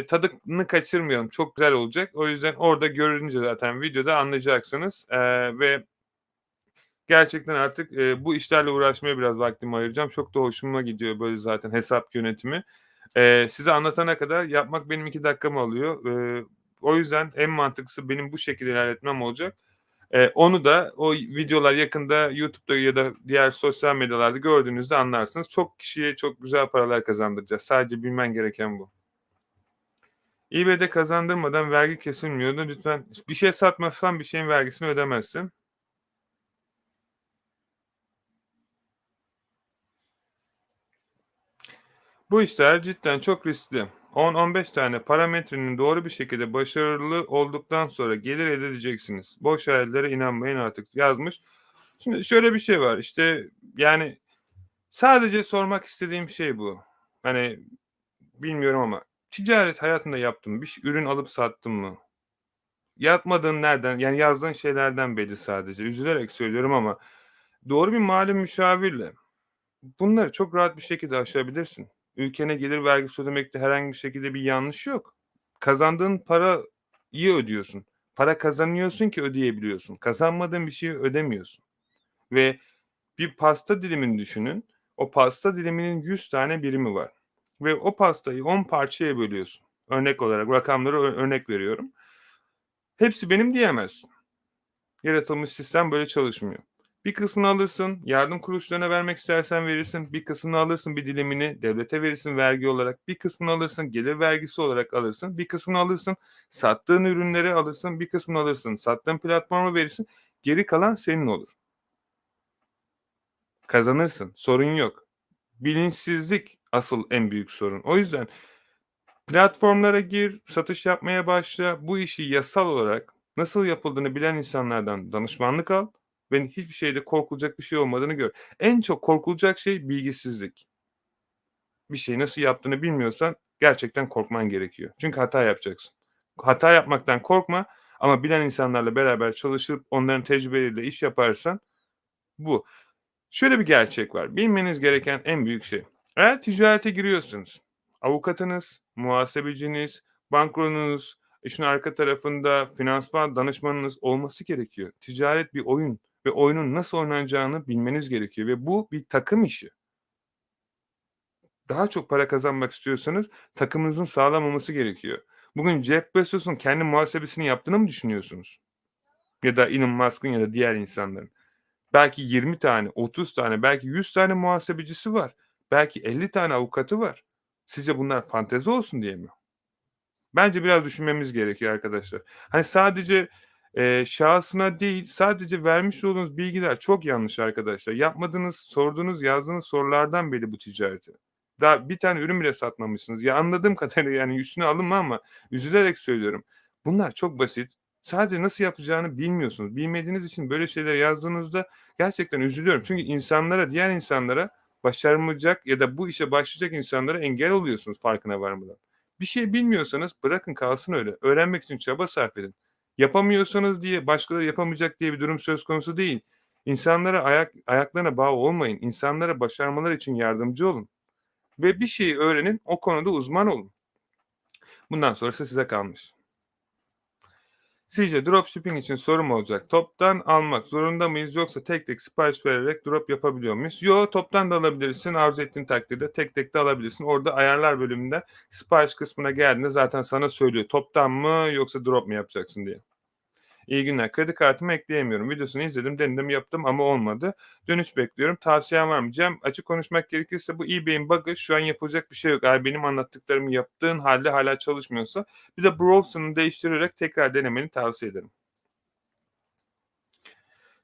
Tadını kaçırmayalım. Çok güzel olacak. O yüzden orada görünce zaten videoda anlayacaksınız. Ve gerçekten artık, bu işlerle uğraşmaya biraz vaktimi ayıracağım. Çok da hoşuma gidiyor böyle zaten hesap yönetimi. Size anlatana kadar yapmak benim 2 dakikamı alıyor. O yüzden en mantıklısı benim bu şekilde ilerletmem olacak. Onu da o videolar yakında YouTube'da ya da diğer sosyal medyalarda gördüğünüzde anlarsınız. Çok kişiye çok güzel paralar kazandıracağız. Sadece bilmen gereken bu. eBay'de kazandırmadan vergi kesilmiyordu. Lütfen bir şey satmazsan bir şeyin vergisini ödemezsin. Bu işler cidden çok riskli. 10-15 tane parametrenin doğru bir şekilde başarılı olduktan sonra gelir elde edeceksiniz. Boş hayallere inanmayın artık yazmış. Şimdi şöyle bir şey var işte yani sadece sormak istediğim şey bu. Hani bilmiyorum ama ticaret hayatında yaptın mı? Bir ürün alıp sattın mı? Yapmadığın nereden? Yani yazdığın şeylerden belli sadece. Üzülerek söylüyorum ama doğru bir mali müşavirle bunları çok rahat bir şekilde aşabilirsin. Ülkene gelir vergisi ödemekte herhangi bir şekilde bir yanlış yok. Kazandığın parayı ödüyorsun. Para kazanıyorsun ki ödeyebiliyorsun. Kazanmadığın bir şeyi ödemiyorsun ve bir pasta dilimini düşünün. O pasta diliminin 100 tane birimi var ve o pastayı 10 parçaya bölüyorsun. Örnek olarak rakamları örnek veriyorum. Hepsi benim diyemezsin. Yaratılmış sistem böyle çalışmıyor. Bir kısmını alırsın, yardım kuruluşlarına vermek istersen verirsin. Bir kısmını alırsın, bir dilimini devlete verirsin vergi olarak. Bir kısmını alırsın, gelir vergisi olarak alırsın. Bir kısmını alırsın, sattığın ürünleri alırsın. Bir kısmını alırsın, sattığın platforma verirsin. Geri kalan senin olur. Kazanırsın, sorun yok. Bilinçsizlik asıl en büyük sorun. O yüzden platformlara gir, satış yapmaya başla. Bu işi yasal olarak nasıl yapıldığını bilen insanlardan danışmanlık al ve hiçbir şeyde korkulacak bir şey olmadığını gör. En çok korkulacak şey bilgisizlik. Bir şeyi nasıl yaptığını bilmiyorsan gerçekten korkman gerekiyor. Çünkü hata yapacaksın. Hata yapmaktan korkma ama bilen insanlarla beraber çalışıp onların tecrübeleriyle iş yaparsan bu. Şöyle bir gerçek var. Bilmeniz gereken en büyük şey. Eğer ticarete giriyorsunuz, avukatınız, muhasebeciniz, bankronunuz, işin arka tarafında finansman danışmanınız olması gerekiyor. Ticaret bir oyun ve oyunun nasıl oynanacağını bilmeniz gerekiyor ve bu bir takım işi. Daha çok para kazanmak istiyorsanız takımınızın sağlam olması gerekiyor. Bugün Jeff Bezos'un kendi muhasebesini yaptığını mı düşünüyorsunuz? Ya da Elon Musk'ın ya da diğer insanların. Belki 20 tane, 30 tane, belki 100 tane muhasebecisi var. Belki 50 tane avukatı var. Sizce bunlar fantezi olsun diye mi? Bence biraz düşünmemiz gerekiyor arkadaşlar. Hani sadece, şahsına değil, sadece vermiş olduğunuz bilgiler çok yanlış arkadaşlar. Yapmadığınız, sorduğunuz, yazdığınız sorulardan beri bu ticareti. Daha bir tane ürün bile satmamışsınız. Ya, anladığım kadarıyla, yani, üstüne alınma ama üzülerek söylüyorum. Bunlar çok basit. Sadece nasıl yapacağını bilmiyorsunuz. Bilmediğiniz için böyle şeyler yazdığınızda gerçekten üzülüyorum. Çünkü insanlara, diğer insanlara başaramayacak ya da bu işe başlayacak insanlara engel oluyorsunuz farkına varmadan. Bir şey bilmiyorsanız bırakın kalsın öyle. Öğrenmek için çaba sarf edin. Yapamıyorsanız diye başkaları yapamayacak diye bir durum söz konusu değil. İnsanlara ayaklarına bağlı olmayın. İnsanlara başarmaları için yardımcı olun ve bir şeyi öğrenin, o konuda uzman olun. Bundan sonrası size kalmış. Sizce dropshipping için sorum olacak. Toptan almak zorunda mıyız yoksa tek tek sipariş vererek drop yapabiliyor muyuz? Yo, toptan da alabilirsin. Arzu ettiğin takdirde tek tek de alabilirsin. Orada ayarlar bölümünde sipariş kısmına geldiğinde zaten sana söylüyor. Toptan mı yoksa drop mu yapacaksın diye. İyi günler. Kredi kartımı ekleyemiyorum. Videosunu izledim, denedim, yaptım ama olmadı. Dönüş bekliyorum. Tavsiyen var mı? Cem, açık konuşmak gerekirse bu eBay'in bug'ı, şu an yapılacak bir şey yok. Eğer benim anlattıklarımı yaptığın halde hala çalışmıyorsa bir de browser'ını değiştirerek tekrar denemeni tavsiye ederim.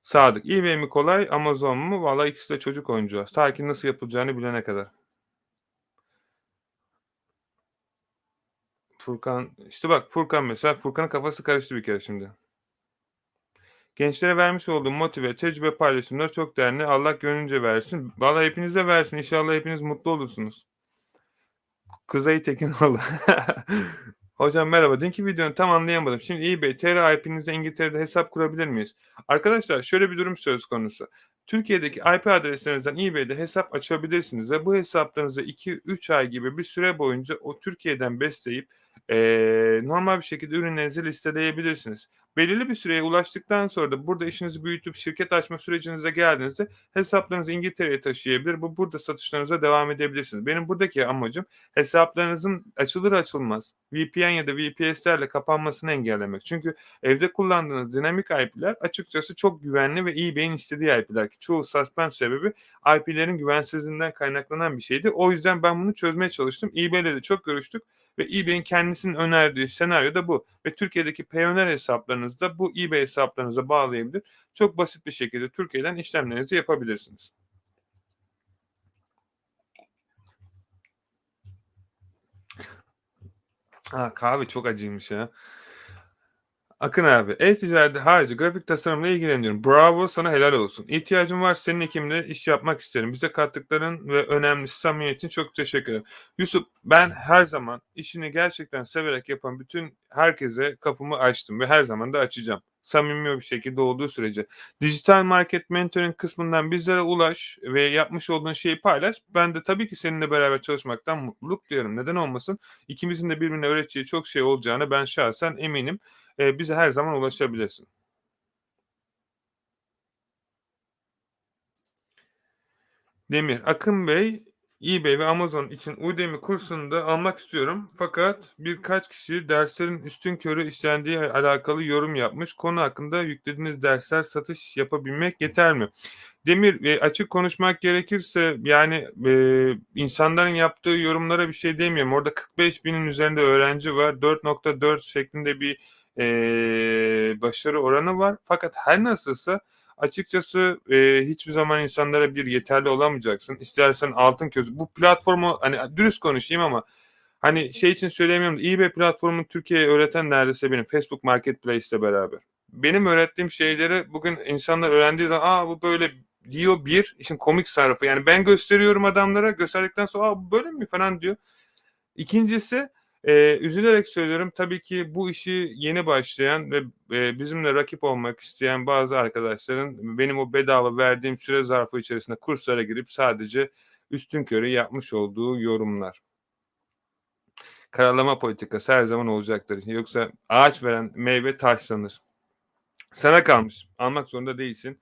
Sadık. eBay mi kolay, Amazon mu? Valla ikisi de çocuk oyuncağı. Ta ki nasıl yapılacağını bilene kadar. Furkan, işte bak Furkan mesela, Furkan'ın kafası karıştı bir kere şimdi. Gençlere vermiş olduğum motive, tecrübe paylaşımları çok değerli. Allah gönlünce versin. Valla hepinize versin. İnşallah hepiniz mutlu olursunuz. Kuzey Tekinoğlu. Hocam merhaba. Dünkü videonu tam anlayamadım. Şimdi eBay, TR IP'nizde İngiltere'de hesap kurabilir miyiz? Arkadaşlar şöyle bir durum söz konusu. Türkiye'deki IP adreslerinizden eBay'de hesap açabilirsiniz ve bu hesaplarınızı 2-3 ay gibi bir süre boyunca o Türkiye'den besleyip normal bir şekilde ürünlerinizi listeleyebilirsiniz. Belirli bir süreye ulaştıktan sonra da burada işinizi büyütüp şirket açma sürecinize geldiğinizde hesaplarınızı İngiltere'ye taşıyabilir. Burada satışlarınıza devam edebilirsiniz. Benim buradaki amacım hesaplarınızın açılır açılmaz VPN ya da VPS'lerle kapanmasını engellemek. Çünkü evde kullandığınız dinamik IP'ler açıkçası çok güvenli ve eBay'in istediği IP'ler ki çoğu suspend sebebi IP'lerin güvensizliğinden kaynaklanan bir şeydi. O yüzden ben bunu çözmeye çalıştım. eBay'le de çok görüştük ve eBay'in kendisinin önerdiği senaryo da bu. Ve Türkiye'deki Payoneer hesaplarınızı da bu eBay hesaplarınıza bağlayabilir. Çok basit bir şekilde Türkiye'den işlemlerinizi yapabilirsiniz. Kahve çok acıymış ya. Akın abi, e-ticarette harici grafik tasarımla ilgileniyorum. Bravo, sana helal olsun. İhtiyacım var, senin ekibinde iş yapmak isterim. Bize kattıkların ve önemli samimiyet için çok teşekkür ederim. Yusuf, ben her zaman işini gerçekten severek yapan bütün herkese kapımı açtım ve her zaman da açacağım. Samimi bir şekilde olduğu sürece. Dijital market mentoring kısmından bizlere ulaş ve yapmış olduğun şeyi paylaş. Ben de tabii ki seninle beraber çalışmaktan mutluluk duyarım. Neden olmasın? İkimizin de birbirine öğreteceği çok şey olacağını ben şahsen eminim. Bize her zaman ulaşabilirsin. Demir, Akın Bey, eBay ve Amazon için Udemy kursunu da almak istiyorum. Fakat birkaç kişi derslerin üstünkörü işlendiği alakalı yorum yapmış. Konu hakkında yüklediğiniz dersler satış yapabilmek yeter mi? Demir, açık konuşmak gerekirse yani insanların yaptığı yorumlara bir şey demiyorum. Orada 45 binin üzerinde öğrenci var. 4,4 şeklinde bir başarı oranı var. Fakat her nasılsa açıkçası hiçbir zaman insanlara bir yeterli olamayacaksın. İstersen altın közü. Bu platformu hani dürüst konuşayım ama hani şey için söyleyemiyorum. eBay platformunu Türkiye'ye öğreten neredeyse benim. Facebook Marketplace'le beraber. Benim öğrettiğim şeyleri bugün insanlar öğrendiği zaman bu böyle diyor bir işin komik tarafı. Yani ben gösteriyorum adamlara gösterdikten sonra bu böyle mi falan diyor. İkincisi üzülerek söylüyorum tabii ki bu işi yeni başlayan ve bizimle rakip olmak isteyen bazı arkadaşların benim o bedava verdiğim süre zarfı içerisinde kurslara girip sadece üstünkörü yapmış olduğu yorumlar. Karalama politikası her zaman olacaktır. Yoksa ağaç veren meyve taşlanır. Sana kalmış. Almak zorunda değilsin.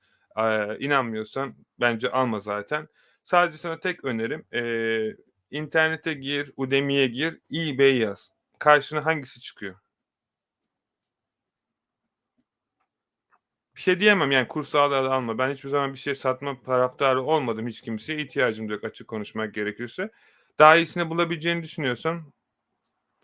İnanmıyorsan bence alma zaten. Sadece sana tek önerim, internete gir, Udemy'ye gir, eBay yaz. Karşına hangisi çıkıyor? Bir şey diyemem, yani, kurs al ya da alma. Ben hiçbir zaman bir şey satma taraftarı olmadım hiç kimseye. İhtiyacım da yok açık konuşmak gerekirse. Daha iyisini bulabileceğini düşünüyorsan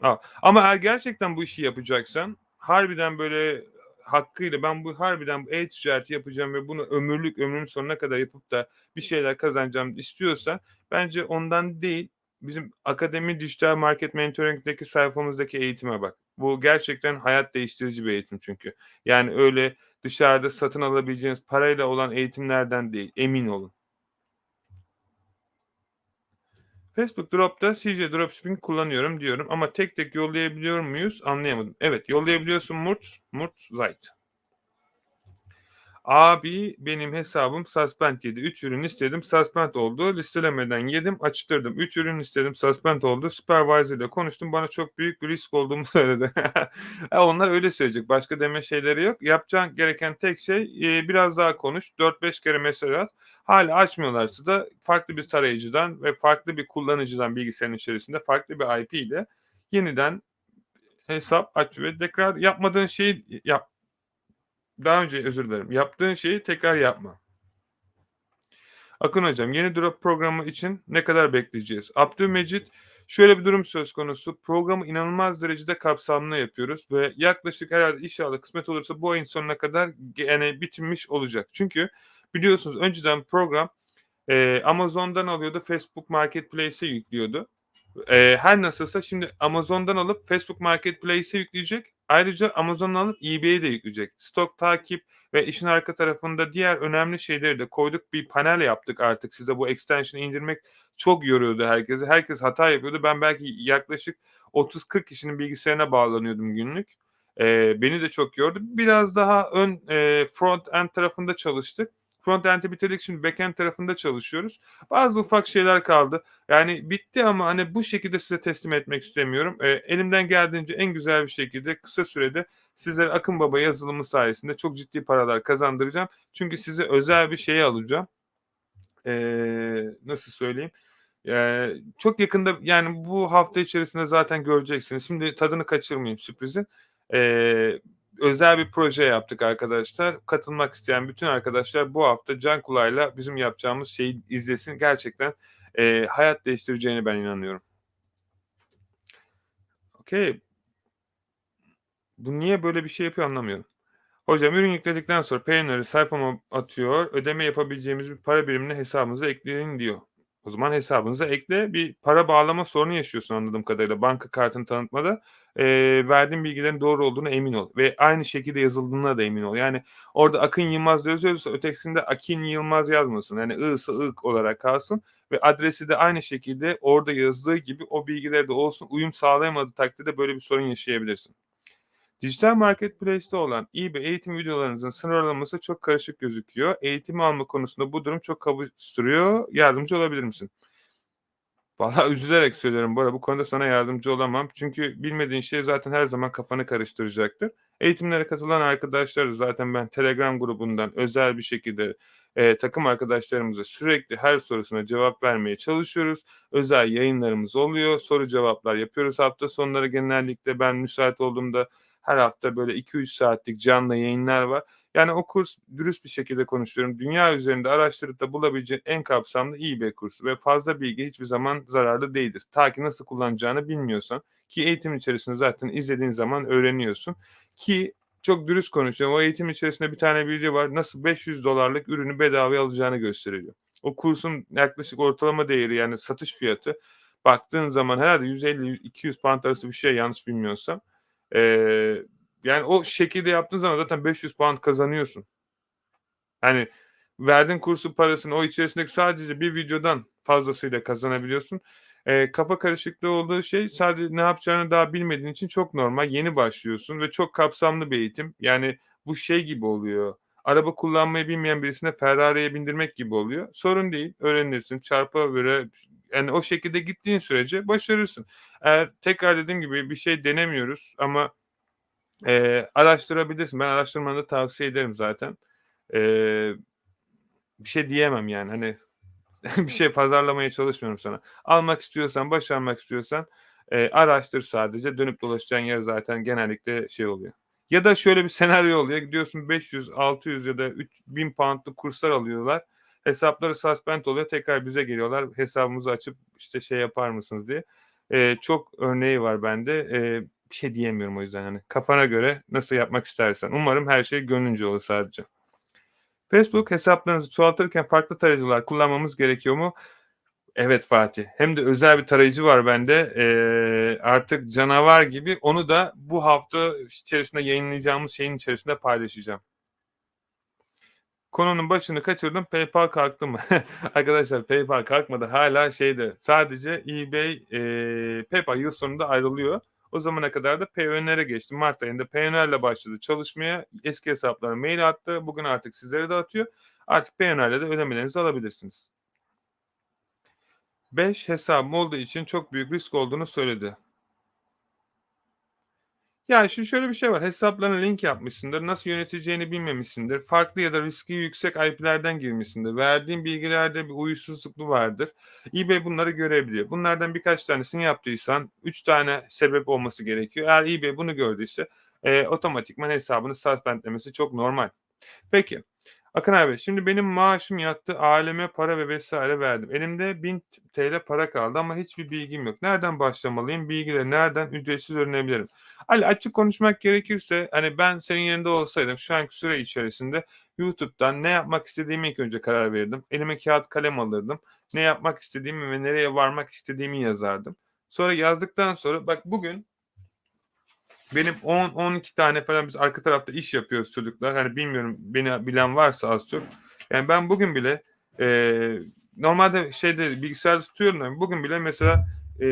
al. Ama eğer gerçekten bu işi yapacaksan, harbiden böyle hakkıyla ben harbiden bu e-ticareti yapacağım ve bunu ömrümün sonuna kadar yapıp da bir şeyler kazanacağım istiyorsan bence ondan değil, bizim Akademi Dijital Market Mentoring'deki sayfamızdaki eğitime bak. Bu gerçekten hayat değiştirici bir eğitim çünkü. Yani öyle dışarıda satın alabileceğiniz parayla olan eğitimlerden değil, emin olun. Facebook Drop'ta CJ Dropshipping kullanıyorum diyorum ama tek tek yollayabiliyor muyuz anlayamadım. Evet, yollayabiliyorsun Murt Zayt. Abi benim hesabım suspend yedi. 3 ürün istedim suspend oldu. Listelemeden yedim açtırdım. 3 ürün istedim suspend oldu. Supervisor ile konuştum. Bana çok büyük bir risk olduğumu söyledi. Onlar öyle söyleyecek. Başka deme şeyleri yok. Yapacağın gereken tek şey biraz daha konuş. 4-5 kere mesaj at. Hala açmıyorlarsa da farklı bir tarayıcıdan ve farklı bir kullanıcıdan bilgisayarın içerisinde farklı bir IP ile yeniden hesap aç ve tekrar yapmadığın şeyi yap. Daha önce özür dilerim. Yaptığın şeyi tekrar yapma. Akın hocam yeni drop programı için ne kadar bekleyeceğiz? Abdülmecit şöyle bir durum söz konusu. Programı inanılmaz derecede kapsamlı yapıyoruz ve yaklaşık herhalde inşallah kısmet olursa bu ayın sonuna kadar yani bitirmiş olacak. Çünkü biliyorsunuz önceden program Amazon'dan alıyordu, Facebook Marketplace'e yüklüyordu. Her nasılsa şimdi Amazon'dan alıp Facebook Marketplace'e yükleyecek. Ayrıca Amazon'dan alıp eBay'e de yükleyecek. Stok takip ve işin arka tarafında diğer önemli şeyleri de koyduk. Bir panel yaptık artık. Size bu extension'ı indirmek çok yoruyordu herkesi. Herkes hata yapıyordu. Ben belki yaklaşık 30-40 kişinin bilgisayarına bağlanıyordum günlük. Beni de çok yordu. Biraz daha front end tarafında çalıştık. Front end'i bitirdik. Şimdi back end tarafında çalışıyoruz. Bazı ufak şeyler kaldı. Yani bitti ama, hani, bu şekilde size teslim etmek istemiyorum. Elimden geldiğince en güzel bir şekilde kısa sürede sizlere Akın Baba yazılımı sayesinde çok ciddi paralar kazandıracağım. Çünkü size özel bir şey alacağım. Nasıl söyleyeyim? Çok yakında, yani, bu hafta içerisinde zaten göreceksiniz. Şimdi tadını kaçırmayayım sürprizin. Eee, Özel bir proje yaptık arkadaşlar. Katılmak isteyen bütün arkadaşlar bu hafta can kulağıyla bizim yapacağımız şeyi izlesin. Gerçekten, hayat değiştireceğine ben inanıyorum. Okay. Bu niye böyle bir şey yapıyor anlamıyorum. Hocam ürün yükledikten sonra Payoneer'ı sayfama atıyor. Ödeme yapabileceğimiz bir para birimini hesabınıza ekleyin diyor. O zaman hesabınıza ekle. Bir para bağlama sorunu yaşıyorsun anladığım kadarıyla banka kartını tanıtmada. Verdiğin bilgilerin doğru olduğuna emin ol ve aynı şekilde yazıldığına da emin ol. Yani orada Akın Yılmaz yazıyorsa ötekisinde Akin Yılmaz yazmasın. Yani I'sı ık olarak kalsın ve adresi de aynı şekilde orada yazdığı gibi o bilgiler de olsun. Uyum sağlayamadığı takdirde böyle bir sorun yaşayabilirsin. Dijital marketplace'te olan eBay eğitim videolarınızın sınırlaması çok karışık gözüküyor. Eğitimi alma konusunda bu durum çok kavuşturuyor. Yardımcı olabilir misin? Valla üzülerek söylüyorum Bora, bu konuda sana yardımcı olamam. Çünkü bilmediğin şey zaten her zaman kafanı karıştıracaktır. Eğitimlere katılan arkadaşları zaten ben Telegram grubundan özel bir şekilde, takım arkadaşlarımıza sürekli her sorusuna cevap vermeye çalışıyoruz. Özel yayınlarımız oluyor, soru cevaplar yapıyoruz. Hafta sonları genellikle ben müsait olduğumda her hafta böyle 2-3 saatlik canlı yayınlar var. Yani o kurs dürüst bir şekilde konuşuyorum. Dünya üzerinde araştırıp da bulabileceğin en kapsamlı eBay kursu ve fazla bilgi hiçbir zaman zararlı değildir. Ta ki nasıl kullanacağını bilmiyorsan ki eğitim içerisinde zaten izlediğin zaman öğreniyorsun ki çok dürüst konuşuyorum. O eğitim içerisinde bir tane video var. Nasıl $500'lık ürünü bedavaya alacağını gösteriyor. O kursun yaklaşık ortalama değeri yani satış fiyatı baktığın zaman herhalde 150-200 pound arası bir şey yanlış bilmiyorsam. Eee Yani o şekilde yaptığın zaman zaten 500 puan kazanıyorsun. Hani, verdiğin kursun parasını o içerisindeki sadece bir videodan fazlasıyla kazanabiliyorsun. Kafa karışıklığı olduğu şey sadece ne yapacağını daha bilmediğin için çok normal. Yeni başlıyorsun ve çok kapsamlı bir eğitim. Yani bu şey gibi oluyor, araba kullanmayı bilmeyen birisine Ferrari'ye bindirmek gibi oluyor. Sorun değil, öğrenirsin. Çarpa göre yani o şekilde gittiğin sürece başarırsın. Eğer tekrar dediğim gibi bir şey denemiyoruz ama araştırabilirsin. Ben araştırmanı da tavsiye ederim zaten. Eee, bir şey diyemem yani, hani, bir şey pazarlamaya çalışmıyorum sana. Almak istiyorsan, başarmak istiyorsan, araştır sadece. Dönüp dolaşacağın yer zaten genellikle şey oluyor. Ya da şöyle bir senaryo oluyor. Gidiyorsun 500, 600 ya da 3.000 pound'luk kurslar alıyorlar. Hesapları suspend oluyor. Tekrar bize geliyorlar. Hesabımızı açıp, işte, şey yapar mısınız diye. Çok örneği var bende. Bir şey diyemiyorum o yüzden, hani. Kafana göre nasıl yapmak istersen. Umarım her şey gönlünce olur sadece. Facebook hesaplarınızı çoğaltırken farklı tarayıcılar kullanmamız gerekiyor mu? Evet Fatih. Hem de özel bir tarayıcı var bende. Artık canavar gibi. Onu da bu hafta içerisinde yayınlayacağımız şeyin içerisinde paylaşacağım. Konunun başını kaçırdım. PayPal kalktı mı? Arkadaşlar PayPal kalkmadı. Hala şeyde sadece eBay, PayPal yıl sonunda ayrılıyor. O zamana kadar da Payoneer'e geçti. Mart ayında Payoneer'le başladı çalışmaya. Eski hesaplara mail attı. Bugün artık sizlere de atıyor. Artık Payoneer'le de ödemelerinizi alabilirsiniz. 5 hesabım olduğu için çok büyük risk olduğunu söyledi. Ya, şimdi şöyle bir şey var, hesaplarına link yapmışsındır, nasıl yöneteceğini bilmemişsindir, farklı ya da riski yüksek IP'lerden girmişsindir, verdiğin bilgilerde bir uyuşsuzluk vardır. eBay bunları görebiliyor. Bunlardan birkaç tanesini yaptıysan 3 tane sebep olması gerekiyor. Eğer eBay bunu gördüyse, otomatikman hesabını suspendlemesi çok normal. Peki, Akın abi, şimdi benim maaşım yattı, aileme para ve vesaire verdim. Elimde 1000 TL para kaldı ama hiçbir bilgim yok. Nereden başlamalıyım? Bilgileri nereden ücretsiz öğrenebilirim? Ali, açık konuşmak gerekirse, hani, ben senin yerinde olsaydım şu anki süre içerisinde YouTube'dan ne yapmak istediğimi ilk önce karar verirdim. Elime kağıt kalem alırdım. Ne yapmak istediğimi ve nereye varmak istediğimi yazardım. Sonra yazdıktan sonra bak bugün benim 10-12 tane falan biz arka tarafta iş yapıyoruz çocuklar. Hani bilmiyorum beni bilen varsa az çok. Yani ben bugün bile normalde şeyde bilgisayarda tutuyorum da bugün bile mesela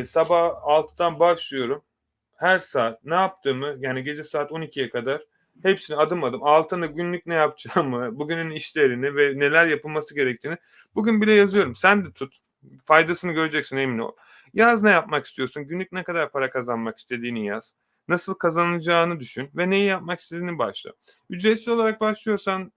sabah 6'dan başlıyorum. Her saat ne yaptığımı yani gece saat 12'ye kadar hepsini adım adım altına günlük ne yapacağımı, bugünün işlerini ve neler yapılması gerektiğini bugün bile yazıyorum. Sen de tut. Faydasını göreceksin emin ol. Yaz ne yapmak istiyorsun? Günlük ne kadar para kazanmak istediğini yaz. Nasıl kazanacağını düşün ve neyi yapmak istediğini başla. Ücretsiz olarak başlıyorsan,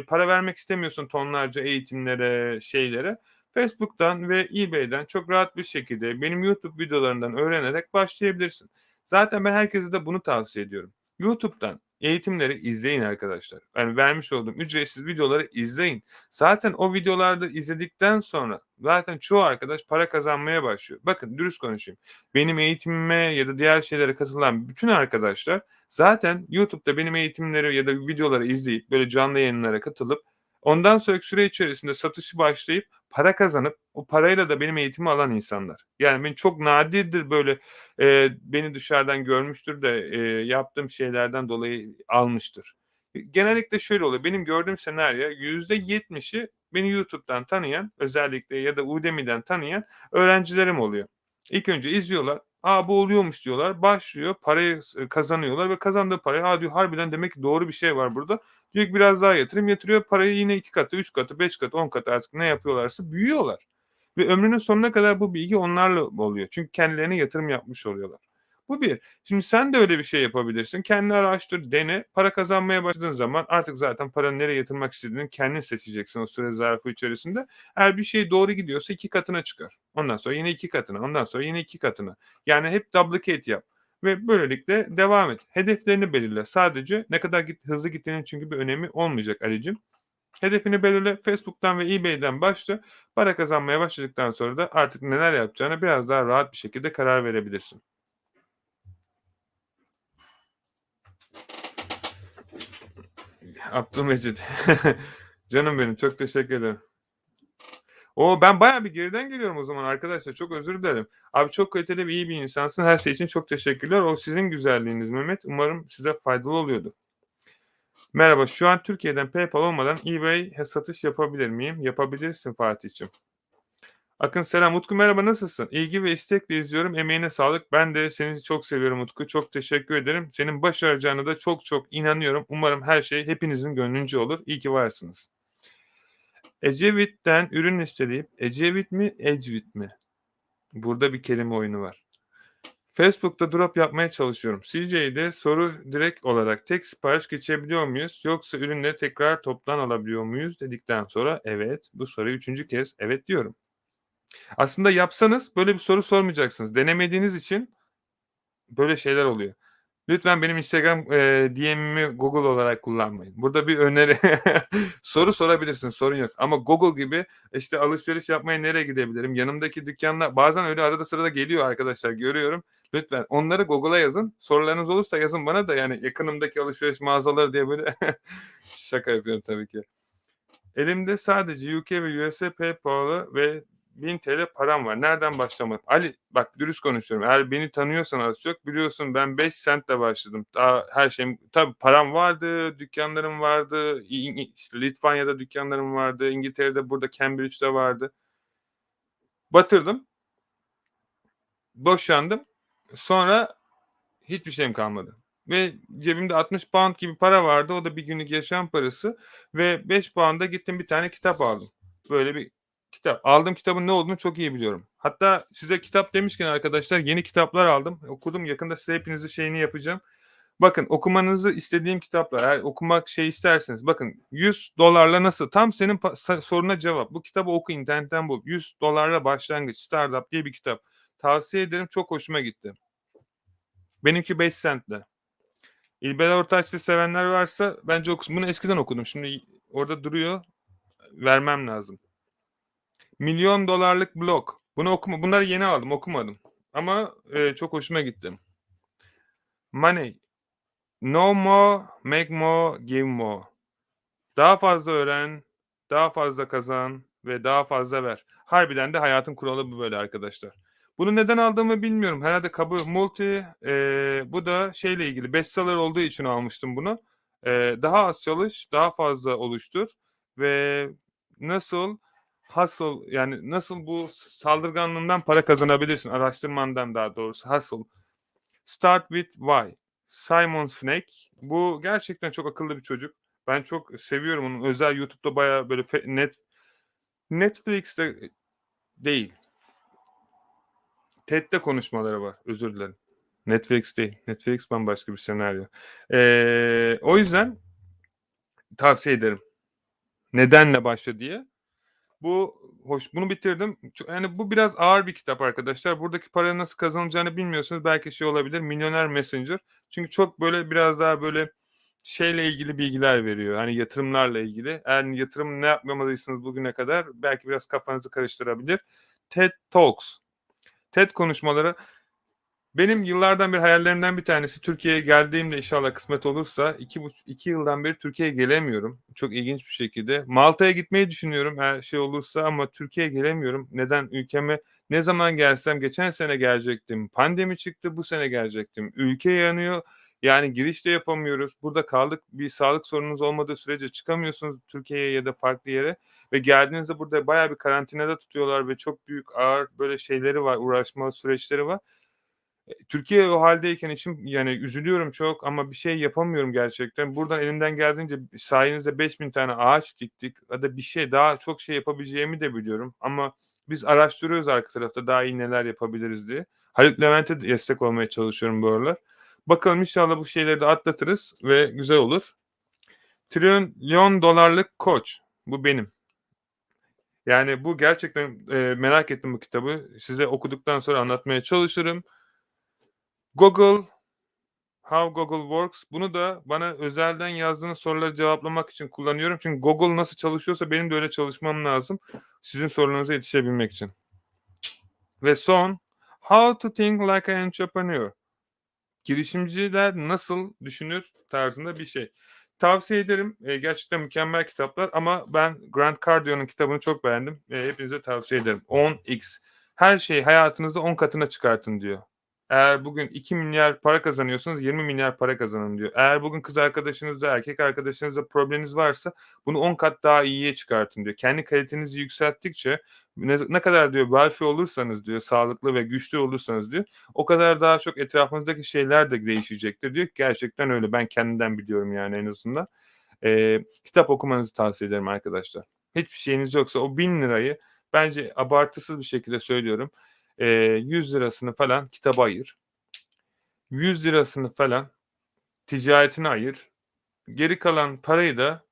para vermek istemiyorsun tonlarca eğitimlere, şeylere, Facebook'tan ve eBay'den çok rahat bir şekilde benim YouTube videolarından öğrenerek başlayabilirsin. Zaten ben herkese de bunu tavsiye ediyorum. YouTube'dan eğitimleri izleyin arkadaşlar. Yani vermiş olduğum ücretsiz videoları izleyin. Zaten o videolarda izledikten sonra zaten çoğu arkadaş para kazanmaya başlıyor. Bakın dürüst konuşayım. Benim eğitimime ya da diğer şeylere katılan bütün arkadaşlar zaten YouTube'da benim eğitimleri ya da videoları izleyip böyle canlı yayınlara katılıp ondan sonraki süre içerisinde satışı başlayıp para kazanıp o parayla da benim eğitimi alan insanlar. Yani ben çok nadirdir böyle, beni dışarıdan görmüştür de, yaptığım şeylerden dolayı almıştır. Genellikle şöyle oluyor, benim gördüğüm senaryo %70'i beni YouTube'dan tanıyan, özellikle ya da Udemy'den tanıyan öğrencilerim oluyor. İlk önce izliyorlar. "A, bu oluyormuş." diyorlar. Başlıyor, parayı kazanıyorlar ve kazandığı parayı, "A," diyor, "harbiden demek ki doğru bir şey var burada." Diyor ki, "Biraz daha yatırayım." Yatırıyor, parayı yine 2 katı, 3 katı, 5 katı, 10 katı artık ne yapıyorlarsa büyüyorlar. Ve ömrünün sonuna kadar bu bilgi onlarla oluyor. Çünkü kendilerine yatırım yapmış oluyorlar. Bu bir. Şimdi sen de öyle bir şey yapabilirsin. Kendini araştır, dene. Para kazanmaya başladığın zaman artık zaten paranı nereye yatırmak istediğini kendin seçeceksin o süre zarfı içerisinde. Eğer bir şey doğru gidiyorsa 2 katına çıkar. Ondan sonra yine 2 katına, ondan sonra yine 2 katına. Yani hep duplicate yap ve böylelikle devam et. Hedeflerini belirle. Sadece ne kadar hızlı gittiğinin çünkü bir önemi olmayacak Ali'cim. Hedefini belirle. Facebook'tan ve eBay'den başla. Para kazanmaya başladıktan sonra da artık neler yapacağına biraz daha rahat bir şekilde karar verebilirsin. Abdülmecid. Canım benim, çok teşekkür ederim. O, ben bayağı bir geriden geliyorum o zaman arkadaşlar. Çok özür dilerim. Abi çok kaliteli ve iyi bir insansın. Her şey için çok teşekkürler. O sizin güzelliğiniz Mehmet. Umarım size faydalı oluyordur. Merhaba, şu an Türkiye'den PayPal olmadan eBay satış yapabilir miyim? Yapabilirsin Fatih'ciğim. Akın selam. Utku merhaba, nasılsın? İlgi ve istekle izliyorum. Emeğine sağlık. Ben de seni çok seviyorum Utku. Çok teşekkür ederim. Senin başaracağına da çok çok inanıyorum. Umarım her şey hepinizin gönlünce olur. İyi ki varsınız. Ecevit'ten ürün listeleyip Ecevit mi, Ecvit mi? Burada bir kelime oyunu var. Facebook'ta drop yapmaya çalışıyorum. CJ'de soru direkt olarak tek sipariş geçebiliyor muyuz yoksa ürünleri tekrar toptan alabiliyor muyuz dedikten sonra evet, bu soruya 3. kez evet diyorum. Aslında yapsanız böyle bir soru sormayacaksınız. Denemediğiniz için böyle şeyler oluyor. Lütfen benim Instagram, DM'imi Google olarak kullanmayın. Burada bir öneri soru sorabilirsin, sorun yok ama Google gibi, işte, alışveriş yapmaya nereye gidebilirim, yanımdaki dükkânlar bazen öyle arada sırada geliyor arkadaşlar, görüyorum. Lütfen onları Google'a yazın. Sorularınız olursa yazın bana da, yani, yakınımdaki alışveriş mağazaları diye böyle şaka yapıyorum tabii ki. Elimde sadece UK ve USA PayPal'ı ve ₺1000 param var. Nereden başlamalıyım? Ali, bak dürüst konuşuyorum. Eğer beni tanıyorsan az çok biliyorsun ben 5 centle başladım. Daha her şeyim tabii param vardı, dükkânlarım vardı, işte Litvanya'da dükkânlarım vardı, İngiltere'de burada Cambridge'de vardı. Batırdım, boşandım. Sonra hiçbir şeyim kalmadı ve cebimde £60 gibi para vardı. O da bir günlük yaşam parası ve £5'da gittim bir tane kitap aldım. Böyle bir kitap. Aldığım kitabın ne olduğunu çok iyi biliyorum. Hatta size kitap demişken arkadaşlar yeni kitaplar aldım. Okudum. Yakında size hepinizin şeyini yapacağım. Bakın okumanızı istediğim kitaplar. Eğer okumak şey isterseniz bakın $100'la nasıl? Tam senin soruna cevap. Bu kitabı oku internetten bul. $100'la başlangıç. Startup diye bir kitap. Tavsiye ederim. Çok hoşuma gitti. Benimki 5 cent'ti. İlber Ortaylı'yı sevenler varsa bence okusun. Bunu eskiden okudum. Şimdi orada duruyor. Vermem lazım. Milyon Dolarlık Blog. Bunu bunları yeni aldım, okumadım. Ama çok hoşuma gitti. Money. Know more, make more, give more. Daha fazla öğren, daha fazla kazan ve daha fazla ver. Harbiden de hayatın kuralı bu böyle arkadaşlar. Bunu neden aldığımı bilmiyorum. Herhalde Multi, bu da şeyle ilgili bestseller olduğu için almıştım bunu. Daha az çalış, daha fazla oluştur ve nasıl yani nasıl bu saldırganlığından para kazanabilirsin araştırmandan daha doğrusu hustle. Start with why. Simon Sinek. Bu gerçekten çok akıllı bir çocuk. Ben çok seviyorum onun. Özel YouTube'da bayağı böyle Netflix'te değil. TED'de konuşmaları var. Özür dilerim. Netflix değil. Netflix bambaşka bir senaryo. O yüzden tavsiye ederim. Nedenle başla diye. Bunu bitirdim. Yani bu biraz ağır bir kitap arkadaşlar. Buradaki para nasıl kazanılacağını bilmiyorsunuz. Belki şey olabilir. Milyoner Messenger. Çünkü çok böyle biraz daha böyle şeyle ilgili bilgiler veriyor. Hani yatırımlarla ilgili. Eğer yatırım ne yapmamalıysanız bugüne kadar belki biraz kafanızı karıştırabilir. TED Talks. TED konuşmaları benim yıllardan beri hayallerimden bir tanesi Türkiye'ye geldiğimde inşallah kısmet olursa 2 yıldan beri Türkiye'ye gelemiyorum. Çok ilginç bir şekilde. Malta'ya gitmeyi düşünüyorum her şey olursa ama Türkiye'ye gelemiyorum. Neden? Ülkeme ne zaman gelsem geçen sene gelecektim. Pandemi çıktı bu sene gelecektim. Ülke yanıyor. Yani giriş de yapamıyoruz. Burada kaldık. Bir sağlık sorununuz olmadığı sürece çıkamıyorsunuz Türkiye'ye ya da farklı yere. Ve geldiğinizde burada bayağı bir karantinada tutuyorlar ve çok büyük ağır böyle şeyleri var, uğraşmalı süreçleri var. Türkiye o hâldeyken içim yani üzülüyorum çok ama bir şey yapamıyorum gerçekten. Buradan elimden geldiğince sayenizde 5.000 tane ağaç diktik ya da bir şey daha çok şey yapabileceğimi de biliyorum ama biz araştırıyoruz arka tarafta daha iyi neler yapabiliriz diye. Haluk Levent'e de destek olmaya çalışıyorum bu aralar. Bakalım inşallah bu şeyleri de atlatırız ve güzel olur. Trilyon dolarlık koç. Bu benim. Yani bu gerçekten, merak ettim bu kitabı. Size okuduktan sonra anlatmaya çalışırım. Google How Google Works. Bunu da bana özelden yazdığınız soruları cevaplamak için kullanıyorum. Çünkü Google nasıl çalışıyorsa benim de öyle çalışmam lazım. Sizin sorularınıza yetişebilmek için. Ve son, How to Think Like an Entrepreneur. Girişimciler nasıl düşünür tarzında bir şey. Tavsiye ederim. Gerçekten mükemmel kitaplar ama ben Grant Cardone'un kitabını çok beğendim. Hepinize tavsiye ederim. 10x. Her şeyi hayatınızda 10 katına çıkartın diyor. Eğer bugün 2 milyar para kazanıyorsanız 20 milyar para kazanın diyor. Eğer bugün kız arkadaşınızda, erkek arkadaşınızda probleminiz varsa bunu 10 kat daha iyiye çıkartın diyor. Kendi kalitenizi yükselttikçe ne kadar diyor wealthy olursanız diyor, sağlıklı ve güçlü olursanız diyor, o kadar daha çok etrafınızdaki şeyler de değişecektir diyor. Gerçekten öyle. Ben kendimden biliyorum yani en azından. Kitap okumanızı tavsiye ederim arkadaşlar. Hiçbir şeyiniz yoksa o 1.000 lirayı bence abartısız bir şekilde söylüyorum. 100 lirasını falan kitaba ayır. ₺100'sını falan ticaretine ayır. Geri kalan parayı da,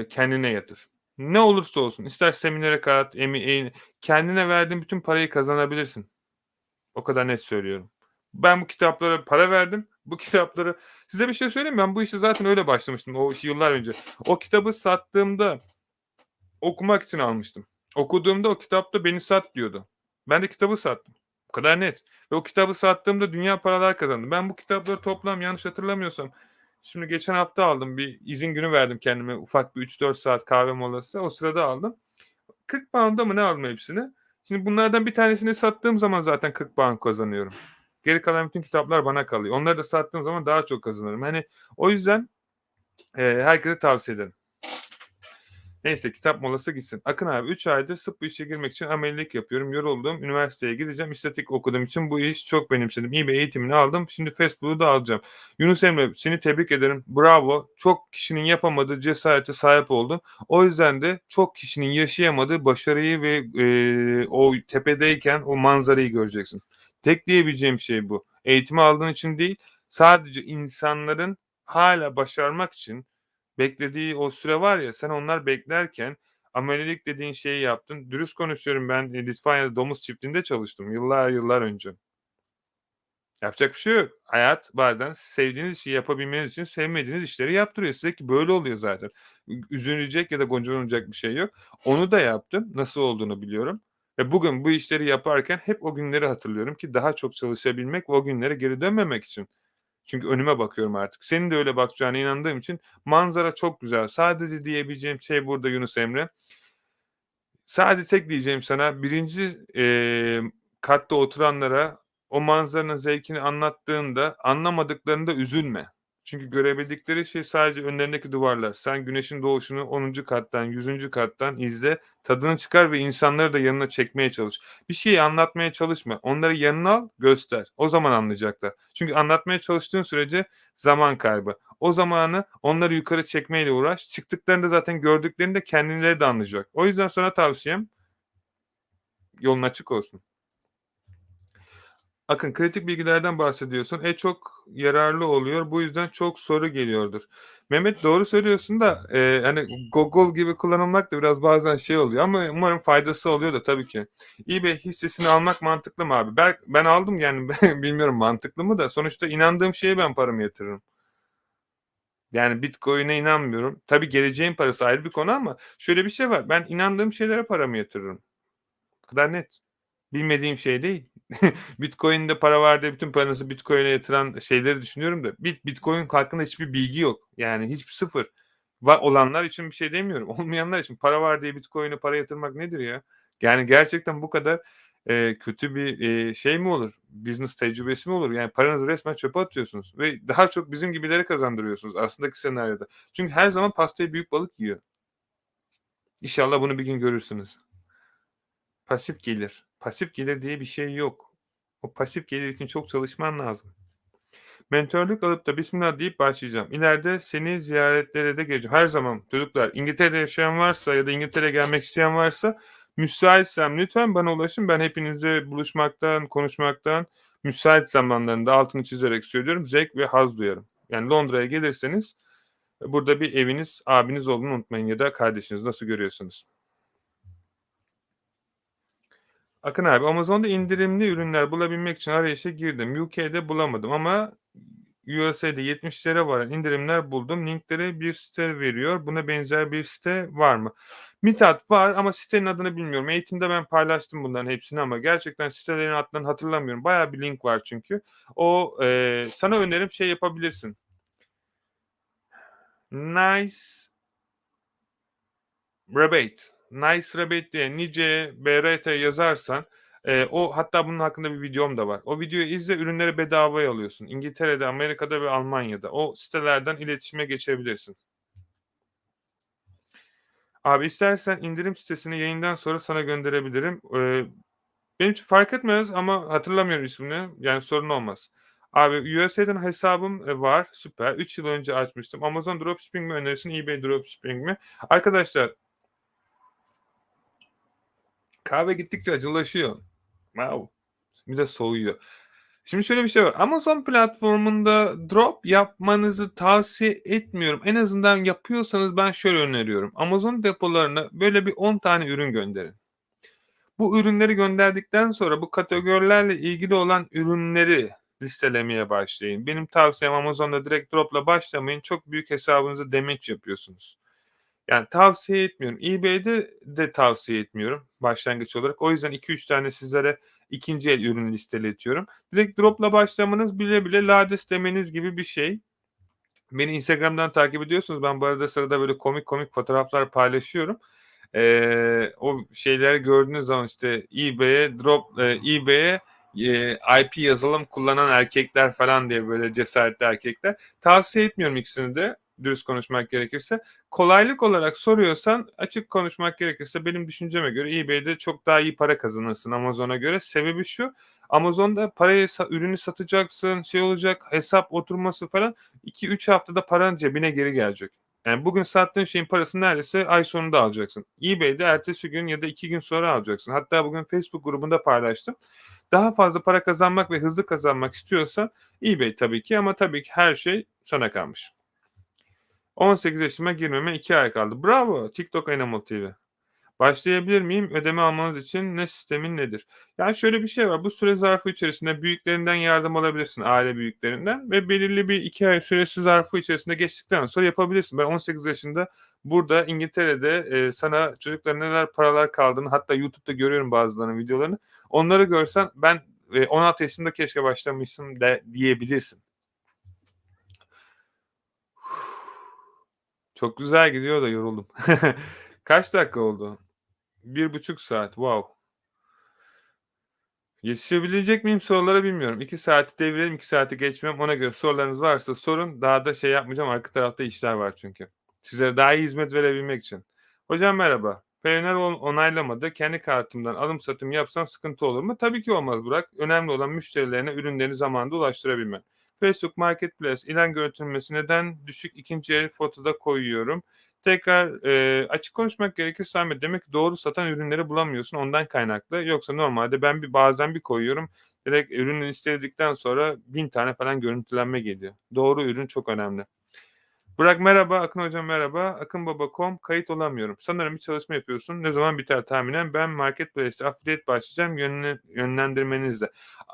kendine yatır. Ne olursa olsun, ister seminere kat, kendine verdiğin bütün parayı kazanabilirsin. O kadar net söylüyorum. Ben bu kitaplara para verdim. Bu kitapları size bir şey söyleyeyim mi? Ben bu işe zaten öyle başlamıştım o işi yıllar önce. O kitabı sattığımda okumak için almıştım. Okuduğumda o kitapta "Beni sat." diyordu. Ben de kitabı sattım. Bu kadar net ve o kitabı sattığımda dünya paralar kazandım. Ben bu kitapları toplam yanlış hatırlamıyorsam şimdi geçen hafta aldım. Bir izin günü verdim kendime. Ufak bir 3-4 saat kahve molası. O sırada aldım. 40 pound'a mı ne aldım hepsini. Şimdi bunlardan bir tanesini sattığım zaman zaten 40 pound kazanıyorum. Geri kalan bütün kitaplar bana kalıyor. Onları da sattığım zaman daha çok kazanırım. Hani o yüzden, herkese tavsiye ederim. Neyse kitap molası gitsin. Akın abi 3 aydır sırf bu işe girmek için amelilik yapıyorum. Yoruldum. Üniversiteye gideceğim. İstatistik okuduğum için bu iş çok benimsedim. İyi bir eğitimini aldım. Şimdi Facebook'u da alacağım. Yunus Emre seni tebrik ederim. Bravo. Çok kişinin yapamadığı cesarete sahip oldun. O yüzden de çok kişinin yaşayamadığı başarıyı ve o tepedeyken o manzarayı göreceksin. Tek diyebileceğim şey bu. Eğitimi aldığın için değil, sadece insanların hala başarmak için beklediği o süre var ya, sen onlar beklerken amelelik dediğin şeyi yaptın. Dürüst konuşuyorum, ben, Litvanya'da domuz çiftliğinde çalıştım yıllar yıllar önce. Yapacak bir şey yok. Hayat bazen sevdiğiniz işi yapabilmeniz için sevmediğiniz işleri yaptırıyor size ki böyle oluyor zaten. Üzülecek ya da gocunulacak bir şey yok. Onu da yaptım. Nasıl olduğunu biliyorum ve bugün bu işleri yaparken hep o günleri hatırlıyorum ki daha çok çalışabilmek ve o günlere geri dönmemek için. Çünkü önüme bakıyorum artık. Senin de öyle bakacağına inandığım için manzara çok güzel. Sadece diyebileceğim şey burada Yunus Emre. Sadece tek diyeceğim sana birinci katta oturanlara o manzaranın zevkini anlattığında anlamadıklarında üzülme. Çünkü görebildikleri şey sadece önlerindeki duvarlar. Sen güneşin doğuşunu 10. kattan, 100. kattan izle, tadını çıkar ve insanları da yanına çekmeye çalış. Bir şeyi anlatmaya çalışma. Onları yanına al, göster. O zaman anlayacaklar. Çünkü anlatmaya çalıştığın sürece zaman kaybı. O zamanı onları yukarı çekmeyle uğraş. Çıktıklarında zaten gördüklerinde kendileri de anlayacak. O yüzden sana tavsiyem yolun açık olsun. Akın kritik bilgilerden bahsediyorsun. Çok yararlı oluyor. Bu yüzden çok soru geliyordur. Mehmet doğru söylüyorsun da, hani Google gibi kullanılmak da biraz bazen şey oluyor ama umarım faydası oluyor da tabii ki. eBay hissesini almak mantıklı mı abi? Ben aldım yani bilmiyorum mantıklı mı da sonuçta inandığım şeye ben paramı yatırırım. Yani Bitcoin'e inanmıyorum. Tabii geleceğin parası ayrı bir konu ama şöyle bir şey var. Ben inandığım şeylere paramı yatırırım. Bu kadar net. Bilmediğim şey değil. Bitcoin'de para var diye bütün paranızı Bitcoin'e yatıran şeyleri düşünüyorum da Bitcoin hakkında hiçbir bilgi yok. Yani hiçbir sıfır. Olanlar için bir şey demiyorum. Olmayanlar için para var diye Bitcoin'e para yatırmak nedir ya? Yani gerçekten bu kadar, kötü bir, şey mi olur? Business tecrübesi mi olur? Yani paranızı resmen çöpe atıyorsunuz ve daha çok bizim gibilere kazandırıyorsunuz aslındaki senaryoda. Çünkü her zaman pastayı büyük balık yiyor. İnşallah bunu bir gün görürsünüz. Pasif gelir. Pasif gelir diye bir şey yok. O pasif gelir için çok çalışman lazım. Mentörlük alıp da bismillah deyip başlayacağım. İleride seni ziyaretlere de geleceğim. Her zaman çocuklar İngiltere'de yaşayan varsa ya da İngiltere'ye gelmek isteyen varsa müsaitsem lütfen bana ulaşın. Ben hepinizle buluşmaktan, konuşmaktan müsait zamanlarında altını çizerek söylüyorum. Zevk ve haz duyarım. Yani Londra'ya gelirseniz burada bir eviniz, abiniz olduğunu unutmayın ya da kardeşiniz nasıl görüyorsunuz. Akın abi Amazon'da indirimli ürünler bulabilmek için arayışa girdim. UK'de bulamadım ama USA'da 70'lere varan indirimler buldum. Linkleri bir site veriyor. Buna benzer bir site var mı? Mithat var ama sitenin adını bilmiyorum. Eğitimde ben paylaştım bunların hepsini ama gerçekten sitelerin adlarını hatırlamıyorum. Bayağı bir link var çünkü. Sana önerim şey yapabilirsin. Nice Rebate. Nice Rebate diye Nice BRT yazarsan, hatta bunun hakkında bir videom da var. O videoyu izle, ürünleri bedavaya alıyorsun. İngiltere'de, Amerika'da ve Almanya'da. O sitelerden iletişime geçebilirsin. Abi istersen indirim sitesini yayından sonra sana gönderebilirim. Benim için fark etmez ama hatırlamıyorum ismini. Yani sorun olmaz. Abi USA'dan hesabım, var. Süper. 3 yıl önce açmıştım. Amazon Dropshipping mi önerirsin, eBay Dropshipping mi? Arkadaşlar kahve gittikçe acılaşıyor. Wow. Bir de soğuyor. Şimdi şöyle bir şey var. Amazon platformunda drop yapmanızı tavsiye etmiyorum. En azından yapıyorsanız ben şöyle öneriyorum. Amazon depolarına böyle bir 10 tane ürün gönderin. Bu ürünleri gönderdikten sonra bu kategorilerle ilgili olan ürünleri listelemeye başlayın. Benim tavsiyem Amazon'da direkt drop'la başlamayın. Çok büyük hesabınıza damage yapıyorsunuz. Yani tavsiye etmiyorum. eBay'de de tavsiye etmiyorum başlangıç olarak. O yüzden 2-3 tane sizlere 2'nci el ürün listeletiyorum. Direkt drop'la başlamanız bile bile lades demeniz gibi bir şey. Beni Instagram'dan takip ediyorsunuz. Ben bu arada sırada böyle komik komik fotoğraflar paylaşıyorum. O şeyleri gördüğünüz zaman, işte, eBay'e, IP yazılım kullanan erkekler falan diye böyle cesaretli erkekler. Tavsiye etmiyorum ikisini de dürüst konuşmak gerekirse. Kolaylık olarak soruyorsan, açık konuşmak gerekirse benim düşünceme göre eBay'de çok daha iyi para kazanırsın Amazon'a göre. Sebebi şu, Amazon'da ürünü satacaksın, şey olacak, hesap oturması falan 2-3 haftada paran cebine geri gelecek. Yani bugün sattığın şeyin parasını neredeyse ay sonunda alacaksın. eBay'de ertesi gün ya da 2 gün sonra alacaksın. Hatta bugün Facebook grubunda paylaştım. Daha fazla para kazanmak ve hızlı kazanmak istiyorsan eBay tabii ki, ama tabii ki her şey sana kalmış. 18 yaşıma girmeme 2 ay kaldı. Bravo TikTok Animal TV. Başlayabilir miyim? Ödeme almanız için sistemin nedir? Yani şöyle bir şey var. Bu süre zarfı içerisinde büyüklerinden yardım alabilirsin, aile büyüklerinden, ve belirli bir 2 ay süresi zarfı içerisinde geçtikten sonra yapabilirsin. Ben 18 yaşında burada İngiltere'de, sana çocukların neler paralar kaldığını, hatta YouTube'da görüyorum bazılarının videolarını. Onları görsen ben, 16 yaşında keşke başlamışım de diyebilirsin. Çok güzel gidiyor da yoruldum. Kaç dakika oldu? 1,5 saat. Wow. Yetişebilecek miyim sorulara bilmiyorum. 2 saati devirelim, 2 saati geçmem. Ona göre sorularınız varsa sorun. Daha da şey yapmayacağım. Arka tarafta işler var çünkü. Sizlere daha iyi hizmet verebilmek için. Hocam merhaba. Payoneer onaylamadı. Kendi kartımdan alım satım yapsam sıkıntı olur mu? Tabii ki olmaz Burak. Önemli olan müşterilerine ürünlerini zamanında ulaştırabilmen. Facebook Marketplace ilan görüntülemesi neden düşük, ikinci el fotoda koyuyorum. Tekrar, açık konuşmak gerekirse Ahmet, demek ki doğru satan ürünleri bulamıyorsun, ondan kaynaklı. Yoksa normalde ben bazen bir koyuyorum, direkt ürünü listeledikten sonra 1000 tane falan görüntülenme geliyor. Doğru ürün çok önemli. Burak merhaba, Akın hocam merhaba. Akınbaba.com kayıt olamıyorum. Sanırım bir çalışma yapıyorsun. Ne zaman biter tahminen? Ben Marketplace'te affiliate başlayacağım yönlendirmenizle.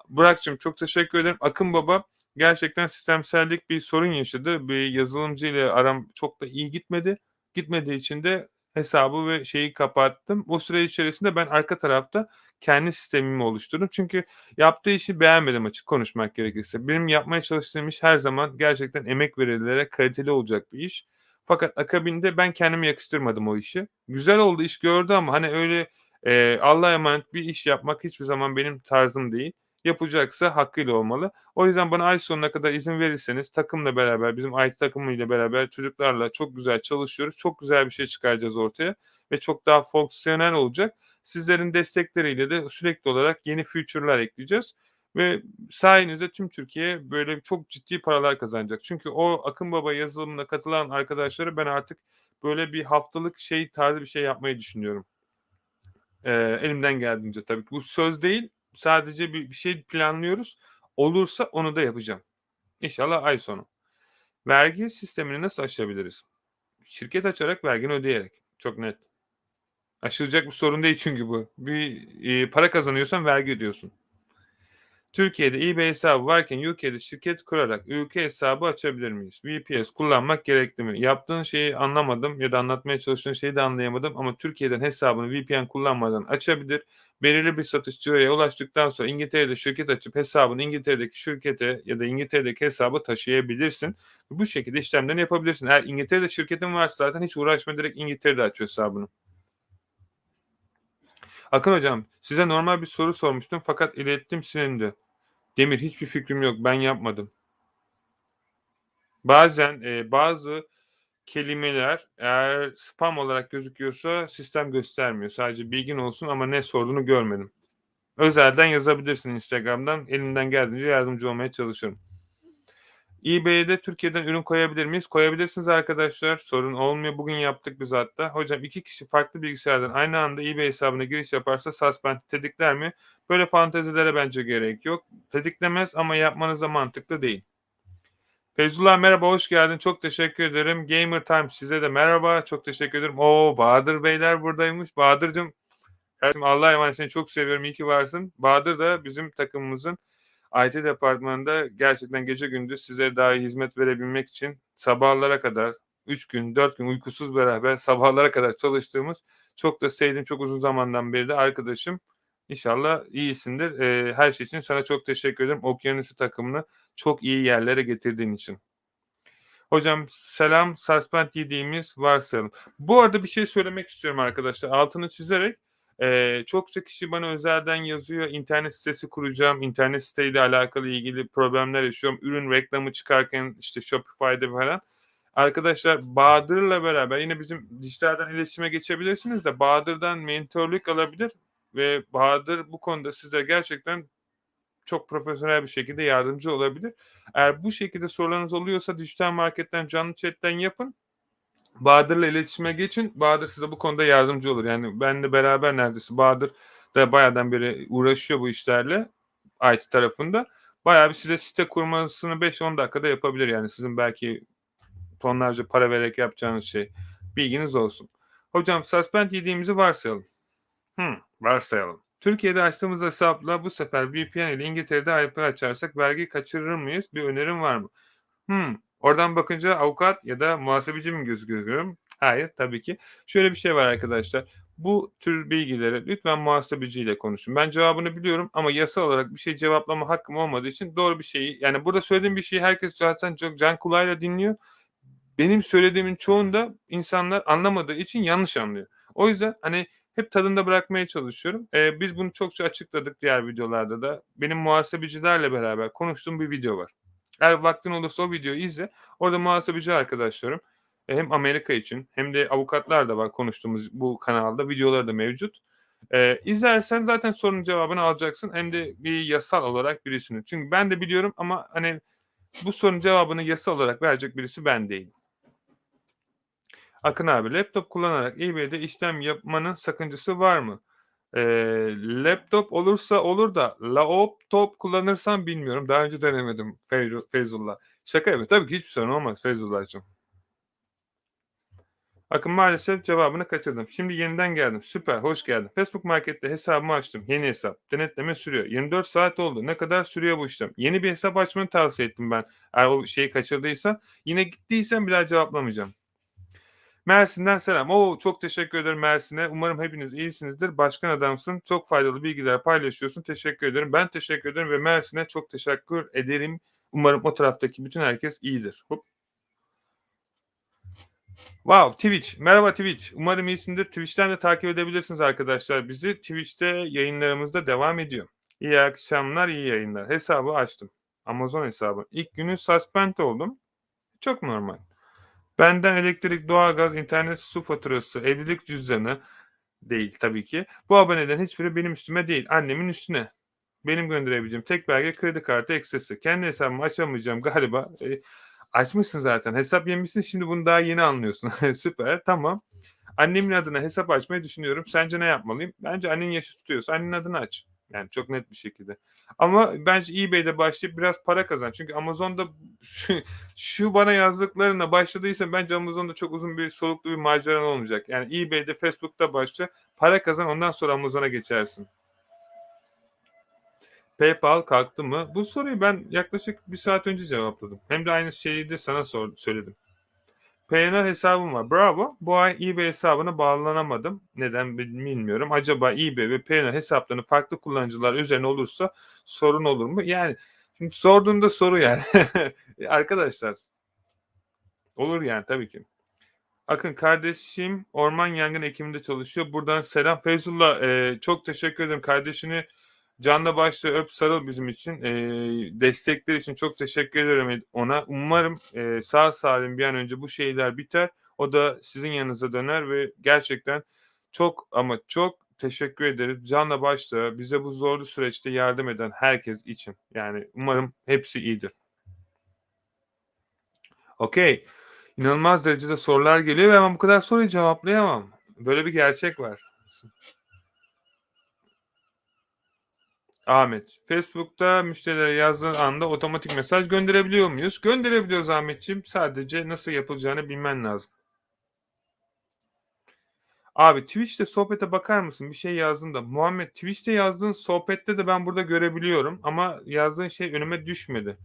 Burak'cığım çok teşekkür ederim. Akın Baba gerçekten sistemsellik bir sorun yaşadı. Bir yazılımcı ile aram çok da iyi gitmedi. Gitmediği için de hesabı ve şeyi kapattım. O süre içerisinde ben arka tarafta kendi sistemimi oluşturdum. Çünkü yaptığı işi beğenmedim, açık konuşmak gerekirse. Benim yapmaya çalıştığım iş her zaman gerçekten emek verilerek kaliteli olacak bir iş. Fakat akabinde ben kendime yakıştırmadım o işi. Güzel oldu, iş gördü, ama hani öyle, Allah'a emanet bir iş yapmak hiçbir zaman benim tarzım değil. Yapacaksa hakkıyla olmalı. O yüzden bana ay sonuna kadar izin verirseniz takımla beraber, bizim IT takımıyla beraber çocuklarla çok güzel çalışıyoruz. Çok güzel bir şey çıkaracağız ortaya ve çok daha fonksiyonel olacak. Sizlerin destekleriyle de sürekli olarak yeni feature'lar ekleyeceğiz ve sayenizde tüm Türkiye böyle çok ciddi paralar kazanacak. Çünkü o Akın Baba yazılımına katılan arkadaşları ben artık böyle bir haftalık şey tarzı bir şey yapmayı düşünüyorum. Elimden geldiğince tabii ki. Bu söz değil, sadece bir şey planlıyoruz. Olursa onu da yapacağım. İnşallah ay sonu. Vergi sistemini nasıl aşabiliriz? Şirket açarak, vergini ödeyerek. Çok net. Aşılacak bir sorun değil çünkü bu. Para kazanıyorsan vergi ödüyorsun. Türkiye'de eBay hesabı varken UK'de şirket kurarak ülke hesabı açabilir miyiz? VPS kullanmak gerekli mi? Yaptığın şeyi anlamadım ya da anlatmaya çalıştığın şeyi de anlayamadım, ama Türkiye'den hesabını VPN kullanmadan açabilir. Belirli bir satışçıya ulaştıktan sonra İngiltere'de şirket açıp hesabını İngiltere'deki şirkete ya da İngiltere'deki hesabı taşıyabilirsin. Bu şekilde işlemlerini yapabilirsin. Eğer İngiltere'de şirketin varsa zaten hiç uğraşma, direkt İngiltere'de aç hesabını. Akın hocam, size normal bir soru sormuştum fakat ilettim, silindi. Demir, hiçbir fikrim yok. Ben yapmadım. Bazen, bazı kelimeler eğer spam olarak gözüküyorsa sistem göstermiyor. Sadece bilgin olsun, ama ne sorduğunu görmedim. Özelden yazabilirsin Instagram'dan. Elimden geldiğince yardımcı olmaya çalışırım. eBay'de Türkiye'den ürün koyabilir miyiz? Koyabilirsiniz arkadaşlar. Sorun olmuyor. Bugün yaptık biz hatta. Hocam 2 kişi farklı bilgisayardan aynı anda eBay hesabına giriş yaparsa suspend tetikler mi? Böyle fantezilere bence gerek yok. Tetiklemez ama yapmanız da mantıklı değil. Feyzullah merhaba, hoş geldin. Çok teşekkür ederim. Gamer Time size de merhaba. Çok teşekkür ederim. Oo, Bahadır Beyler buradaymış. Bahadır'cığım, kardeşim Allah'a emanet, seni çok seviyorum. İyi ki varsın. Bahadır da bizim takımımızın IT departmanında gerçekten gece gündüz size daha iyi hizmet verebilmek için sabahlara kadar 3 gün, 4 gün uykusuz beraber sabahlara kadar çalıştığımız, çok da sevdiğim, çok uzun zamandan beri de arkadaşım. İnşallah iyisindir. Her şey için sana çok teşekkür ederim. Okyanusu takımını çok iyi yerlere getirdiğin için. Hocam selam, suspend yediğimiz varsayalım. Bu arada bir şey söylemek istiyorum arkadaşlar, altını çizerek. Çokça kişi bana özelden yazıyor, internet sitesi kuracağım, internet siteyle alakalı ilgili problemler yaşıyorum, ürün reklamı çıkarken işte Shopify'da falan. Arkadaşlar Bahadır'la beraber yine bizim dijitalden iletişime geçebilirsiniz de Bahadır'dan mentörlük alabilir ve Bahadır bu konuda size gerçekten çok profesyonel bir şekilde yardımcı olabilir. Eğer bu şekilde sorularınız oluyorsa dijital marketten, canlı chatten yapın. Bahadır'la iletişime geçin. Bahadır size bu konuda yardımcı olur. Yani benle beraber neredeyse Bahadır da bayağıdan beri uğraşıyor bu işlerle IT tarafında. Bayağı bir size site kurmasını 5-10 dakikada yapabilir. Yani sizin belki tonlarca para vererek yapacağınız şey. Bilginiz olsun. Hocam suspend yediğimizi varsayalım. Varsayalım. Türkiye'de açtığımız hesapla bu sefer VPN ile İngiltere'de IP açarsak vergi kaçırır mıyız? Bir önerim var mı? Oradan bakınca avukat ya da muhasebeci mi gözüküyorum? Hayır, tabii ki. Şöyle bir şey var arkadaşlar. Bu tür bilgileri lütfen muhasebeciyle konuşun. Ben cevabını biliyorum ama yasal olarak bir şey cevaplama hakkım olmadığı için doğru bir şeyi, yani burada söylediğim bir şeyi herkes zaten çok can kulağıyla dinliyor. Benim söylediğimin çoğunda insanlar anlamadığı için yanlış anlıyor. O yüzden, hani, hep tadında bırakmaya çalışıyorum. Biz bunu çokça açıkladık diğer videolarda da. Benim muhasebecilerle beraber konuştuğum bir video var. Eğer vaktin olursa o videoyu izle. Orada muhasebeci arkadaşlarım, hem Amerika için hem de avukatlar da var konuştuğumuz bu kanalda. Videoları da mevcut. İzlersen zaten sorunun cevabını alacaksın. Hem de bir yasal olarak birisini. Çünkü ben de biliyorum ama, hani, bu sorunun cevabını yasal olarak verecek birisi ben değilim. Akın abi, laptop kullanarak eBay'de işlem yapmanın sakıncası var mı? Laptop olursa olur da laptop kullanırsam bilmiyorum. Daha önce denemedim Feyzullah. Şaka yapıyorum. Tabii ki hiçbir sorun olmaz Feyzullah'cığım. Akın maalesef cevabını kaçırdım. Şimdi yeniden geldim. Süper, hoş geldin. Facebook Market'te hesabımı açtım. Yeni hesap. Denetleme sürüyor. 24 saat oldu. Ne kadar sürüyor bu işlem? Yeni bir hesap açmanı tavsiye ettim ben. Eğer o şeyi kaçırdıysan. Yine gittiysen bir daha cevaplamayacağım. Mersin'den selam. Oo, çok teşekkür ederim Mersin'e. Umarım hepiniz iyisinizdir. Başkan adamsın. Çok faydalı bilgiler paylaşıyorsun. Teşekkür ederim. Ben teşekkür ederim ve Mersin'e çok teşekkür ederim. Umarım o taraftaki bütün herkes iyidir. Hop. Wow, Twitch. Merhaba Twitch. Umarım iyisindir. Twitch'ten de takip edebilirsiniz arkadaşlar bizi. Twitch'te yayınlarımız da devam ediyor. İyi akşamlar, iyi yayınlar. Hesabı açtım. Amazon hesabı. İlk günü suspend oldum. Çok normal. Benden elektrik, doğalgaz, internet, su faturası, evlilik cüzdanı değil tabii ki. Bu abonelerin hiçbiri benim üstüme değil, annemin üstüne. Benim gönderebileceğim tek belge kredi kartı ekstresi. Kendi hesabımı açamayacağım galiba. Açmışsın zaten. Hesap yemişsin, şimdi bunu daha yeni anlıyorsun. Süper, tamam. Annemin adına hesap açmayı düşünüyorum. Sence ne yapmalıyım? Bence annen yaşı tutuyorsa annenin adını aç. Yani çok net bir şekilde. Ama bence eBay'de başlayıp biraz para kazan. Çünkü Amazon'da şu, şu bana yazdıklarına başladıysa bence Amazon'da çok uzun bir soluklu bir maceran olmayacak. Yani eBay'de, Facebook'ta başla, para kazan, ondan sonra Amazon'a geçersin. PayPal kalktı mı? Bu soruyu ben yaklaşık bir saat önce cevapladım. Hem de aynı şeyi de sana söyledim. Payoneer hesabım var. Bravo. Bu ay eBay hesabına bağlanamadım. Neden bilmiyorum. Acaba eBay ve Payoneer hesaplarını farklı kullanıcılar üzerine olursa sorun olur mu? Yani şimdi sorduğunda soru yani. Arkadaşlar, olur yani tabii ki. Akın kardeşim orman yangın ekiminde çalışıyor. Buradan selam. Feyzullah, çok teşekkür ederim. Kardeşini canla başla öp sarıl bizim için. Destekler için çok teşekkür ederim ona. Umarım sağ salim bir an önce bu şeyler biter. O da sizin yanınıza döner ve gerçekten çok ama çok teşekkür ederiz. Canla başla bize bu zorlu süreçte yardım eden herkes için. Yani umarım hepsi iyidir. Okay. İnanılmaz derecede sorular geliyor ve ben bu kadar soruyu cevaplayamam. Böyle bir gerçek var. Ahmet, Facebook'ta müşterilere yazdığın anda otomatik mesaj gönderebiliyor muyuz? Gönderebiliyoruz Ahmetciğim. Sadece nasıl yapılacağını bilmen lazım. Abi Twitch'te sohbete bakar mısın? Bir şey yazdın da. Muhammed Twitch'te yazdığın sohbette de ben burada görebiliyorum ama yazdığın şey önüme düşmedi.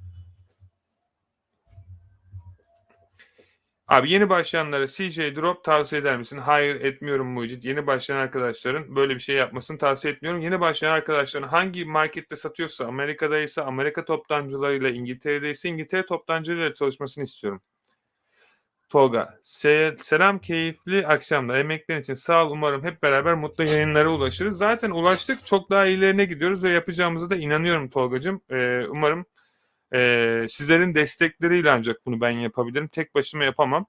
Abi yeni başlayanlara CJ Drop tavsiye eder misin? Hayır etmiyorum Mucit. Yeni başlayan arkadaşların böyle bir şey yapmasını tavsiye etmiyorum. Yeni başlayan arkadaşların hangi markette satıyorsa, Amerika'daysa Amerika toptancılarıyla, İngiltere'deyse İngiltere toptancılarıyla çalışmasını istiyorum. Tolga, selam keyifli akşamlar. Emeklerin için sağ ol. Umarım hep beraber mutlu yayınlara ulaşırız. Zaten ulaştık. Çok daha iyilerine gidiyoruz ve yapacağımıza da inanıyorum Tolgacığım. Umarım sizlerin destekleriyle ancak bunu ben yapabilirim. Tek başıma yapamam.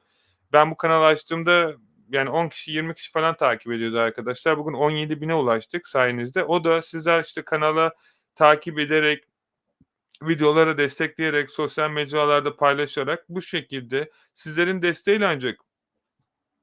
Ben bu kanalı açtığımda yani 10 kişi 20 kişi falan takip ediyordu arkadaşlar. Bugün 17 bine ulaştık sayenizde. O da sizler işte kanala takip ederek, videoları destekleyerek, sosyal mecralarda paylaşarak bu şekilde sizlerin desteğiyle ancak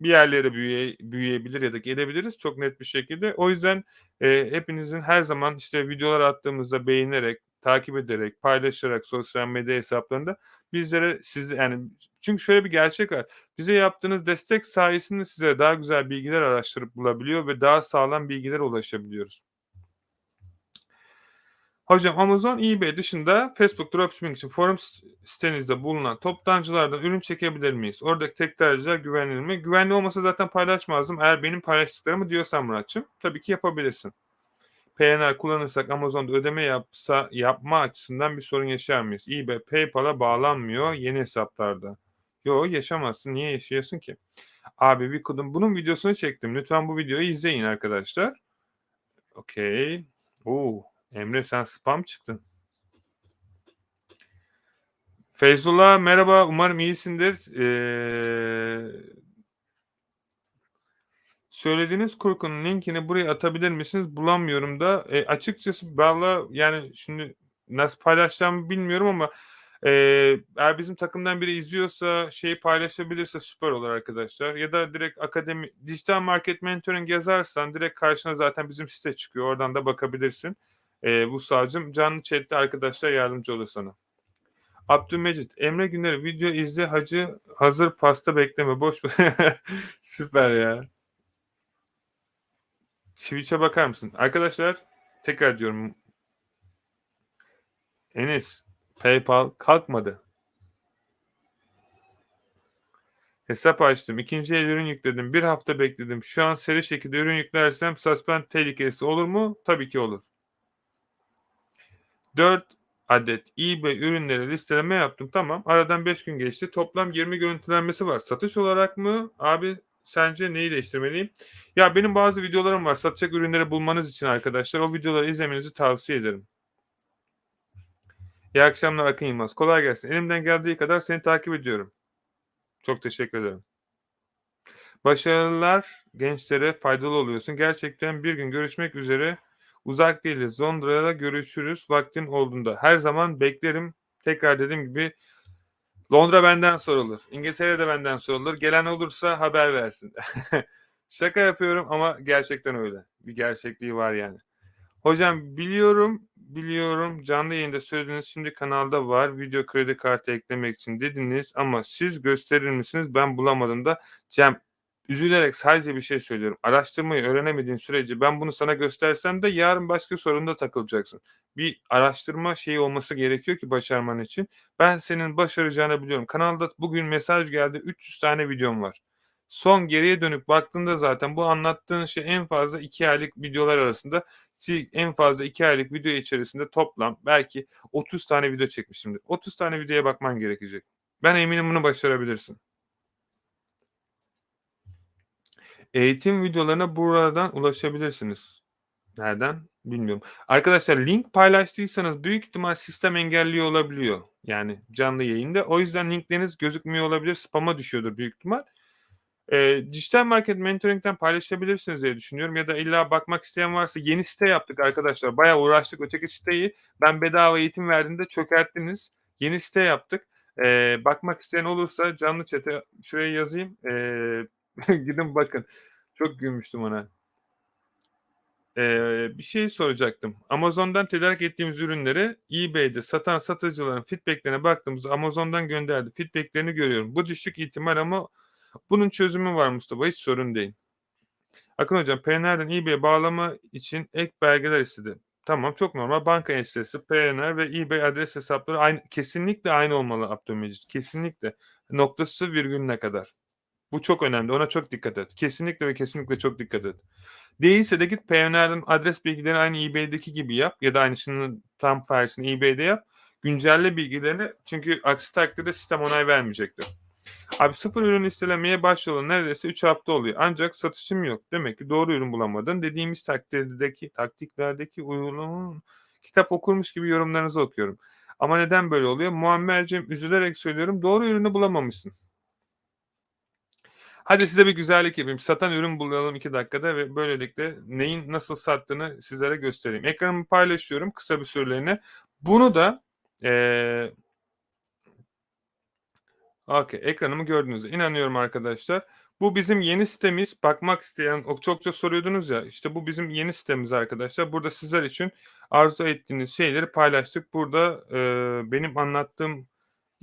bir yerlere büyüyebilir ya da gelebiliriz çok net bir şekilde. O yüzden hepinizin her zaman işte videolar attığımızda beğenerek, takip ederek, paylaşarak sosyal medya hesaplarında bizlere yani çünkü şöyle bir gerçek var. Bize yaptığınız destek sayesinde size daha güzel bilgiler araştırıp bulabiliyor ve daha sağlam bilgilere ulaşabiliyoruz. Hocam Amazon, eBay dışında Facebook Dropshipping için forum sitenizde bulunan toptancılardan ürün çekebilir miyiz? Oradaki tek tercihler güvenilir mi? Güvenli olmasa zaten paylaşmazdım. Eğer benim paylaştıklarımı diyorsan Muratçım, tabii ki yapabilirsin. PNR kullanırsak Amazon'da ödeme yapma açısından bir sorun yaşar mıyız? eBay, PayPal'a bağlanmıyor yeni hesaplarda. Yo yaşamazsın. Niye yaşayasın ki? Abi bir kodum. Bunun videosunu çektim. Lütfen bu videoyu izleyin arkadaşlar. Okey. Oo, Emre sen spam çıktın. Feyzullah merhaba, umarım iyisindir. Söylediğiniz kurgunun linkini buraya atabilir misiniz? Bulamıyorum da. Açıkçası valla yani şimdi nasıl paylaşacağımı bilmiyorum ama eğer bizim takımdan biri izliyorsa şeyi paylaşabilirse süper olur arkadaşlar. Ya da direkt dijital market mentoring yazarsan direkt karşına zaten bizim site çıkıyor. Oradan da bakabilirsin. Bu sağcım canlı chatte arkadaşlar yardımcı olur sana. Abdülmecit, Emre Güner'i video izle hacı hazır pasta bekleme boş Süper ya. Twitch'e bakar mısın? Arkadaşlar tekrar diyorum Enes PayPal kalkmadı. Hesap açtım. İkinci el ürün yükledim. Bir hafta bekledim. Şu an seri şekilde ürün yüklersem suspend tehlikesi olur mu? Tabii ki olur. 4 adet eBay ürünleri listeleme yaptım. Tamam. Aradan 5 gün geçti. Toplam 20 görüntülenmesi var. Satış olarak mı? Abi sence neyi değiştirmeliyim? Ya benim bazı videolarım var. Satacak ürünleri bulmanız için arkadaşlar. O videoları izlemenizi tavsiye ederim. İyi akşamlar Akın Yılmaz. Kolay gelsin. Elimden geldiği kadar seni takip ediyorum. Çok teşekkür ederim. Başarılar gençlere faydalı oluyorsun. Gerçekten bir gün görüşmek üzere. Uzak değiliz. Londra'da görüşürüz vaktin olduğunda. Her zaman beklerim. Tekrar dediğim gibi Londra benden sorulur. İngiltere de benden sorulur. Gelen olursa haber versin. Şaka yapıyorum ama gerçekten öyle. Bir gerçekliği var yani. Hocam biliyorum canlı yayında söylediğiniz şimdi kanalda var. Video kredi kartı eklemek için dediniz ama siz gösterir misiniz? Ben bulamadım da. Cem üzülerek sadece bir şey söylüyorum. Araştırmayı öğrenemediğin sürece ben bunu sana göstersem de yarın başka sorunda takılacaksın. Bir araştırma şeyi olması gerekiyor ki başarman için. Ben senin başaracağını biliyorum. Kanalda bugün mesaj geldi. 300 tane videom var. Son geriye dönüp baktığında zaten bu anlattığın şey en fazla 2 aylık videolar arasında en fazla 2 aylık video içerisinde toplam belki 30 tane video çekmişimdir. 30 tane videoya bakman gerekecek. Ben eminim bunu başarabilirsin. Eğitim videolarına buradan ulaşabilirsiniz. Nereden? Bilmiyorum. Arkadaşlar link paylaştıysanız büyük ihtimal sistem engelliyor olabiliyor. Yani canlı yayında. O yüzden linkleriniz gözükmüyor olabilir. Spam'a düşüyordur büyük ihtimal. Dijital market mentoring'den paylaşabilirsiniz diye düşünüyorum ya da illa bakmak isteyen varsa yeni site yaptık arkadaşlar. Bayağı uğraştık öteki siteyi. Ben bedava eğitim verdiğimde çökerttiniz. Yeni site yaptık. Bakmak isteyen olursa canlı chat'e şuraya yazayım. Gidin bakın. Çok gülmüştüm ona. Bir şey soracaktım. Amazon'dan tedarik ettiğimiz ürünleri eBay'de satan satıcıların feedback'lerine baktığımızda Amazon'dan gönderdi feedback'lerini görüyorum. Bu düşük ihtimal ama bunun çözümü var Mustafa, hiç sorun değil. Akın hocam, PNR'den eBay'e bağlama için ek belgeler istedi. Tamam, çok normal. Banka enstresi, PNR ve eBay adres hesapları aynı, kesinlikle aynı olmalı Abdülmecit. Kesinlikle. Noktası virgülüne kadar. Bu çok önemli. Ona çok dikkat et. Kesinlikle ve kesinlikle çok dikkat et. Değilse de git PNR'ın adres bilgilerini aynı eBay'deki gibi yap ya da aynısının tam tersini eBay'de yap. Güncelle bilgilerini, çünkü aksi takdirde sistem onay vermeyecektir. Abi, sıfır ürün listelemeye başlayalı neredeyse 3 hafta oluyor. Ancak satışım yok. Demek ki doğru ürün bulamadın. Dediğimiz taktiklerdeki uygulamanın kitap okurmuş gibi yorumlarınızı okuyorum. Ama neden böyle oluyor? Muammerciğim, üzülerek söylüyorum. Doğru ürünü bulamamışsın. Hadi size bir güzellik yapayım. Satan ürün bulalım 2 dakikada ve böylelikle neyin nasıl sattığını sizlere göstereyim. Ekranımı paylaşıyorum kısa bir süreliğine. Bunu da okay, ekranımı gördüğünüze inanıyorum arkadaşlar. Bu bizim yeni sitemiz. Bakmak isteyen, o çokça soruyordunuz ya, işte bu bizim yeni sitemiz arkadaşlar. Burada sizler için arzu ettiğiniz şeyleri paylaştık. Burada, benim anlattığım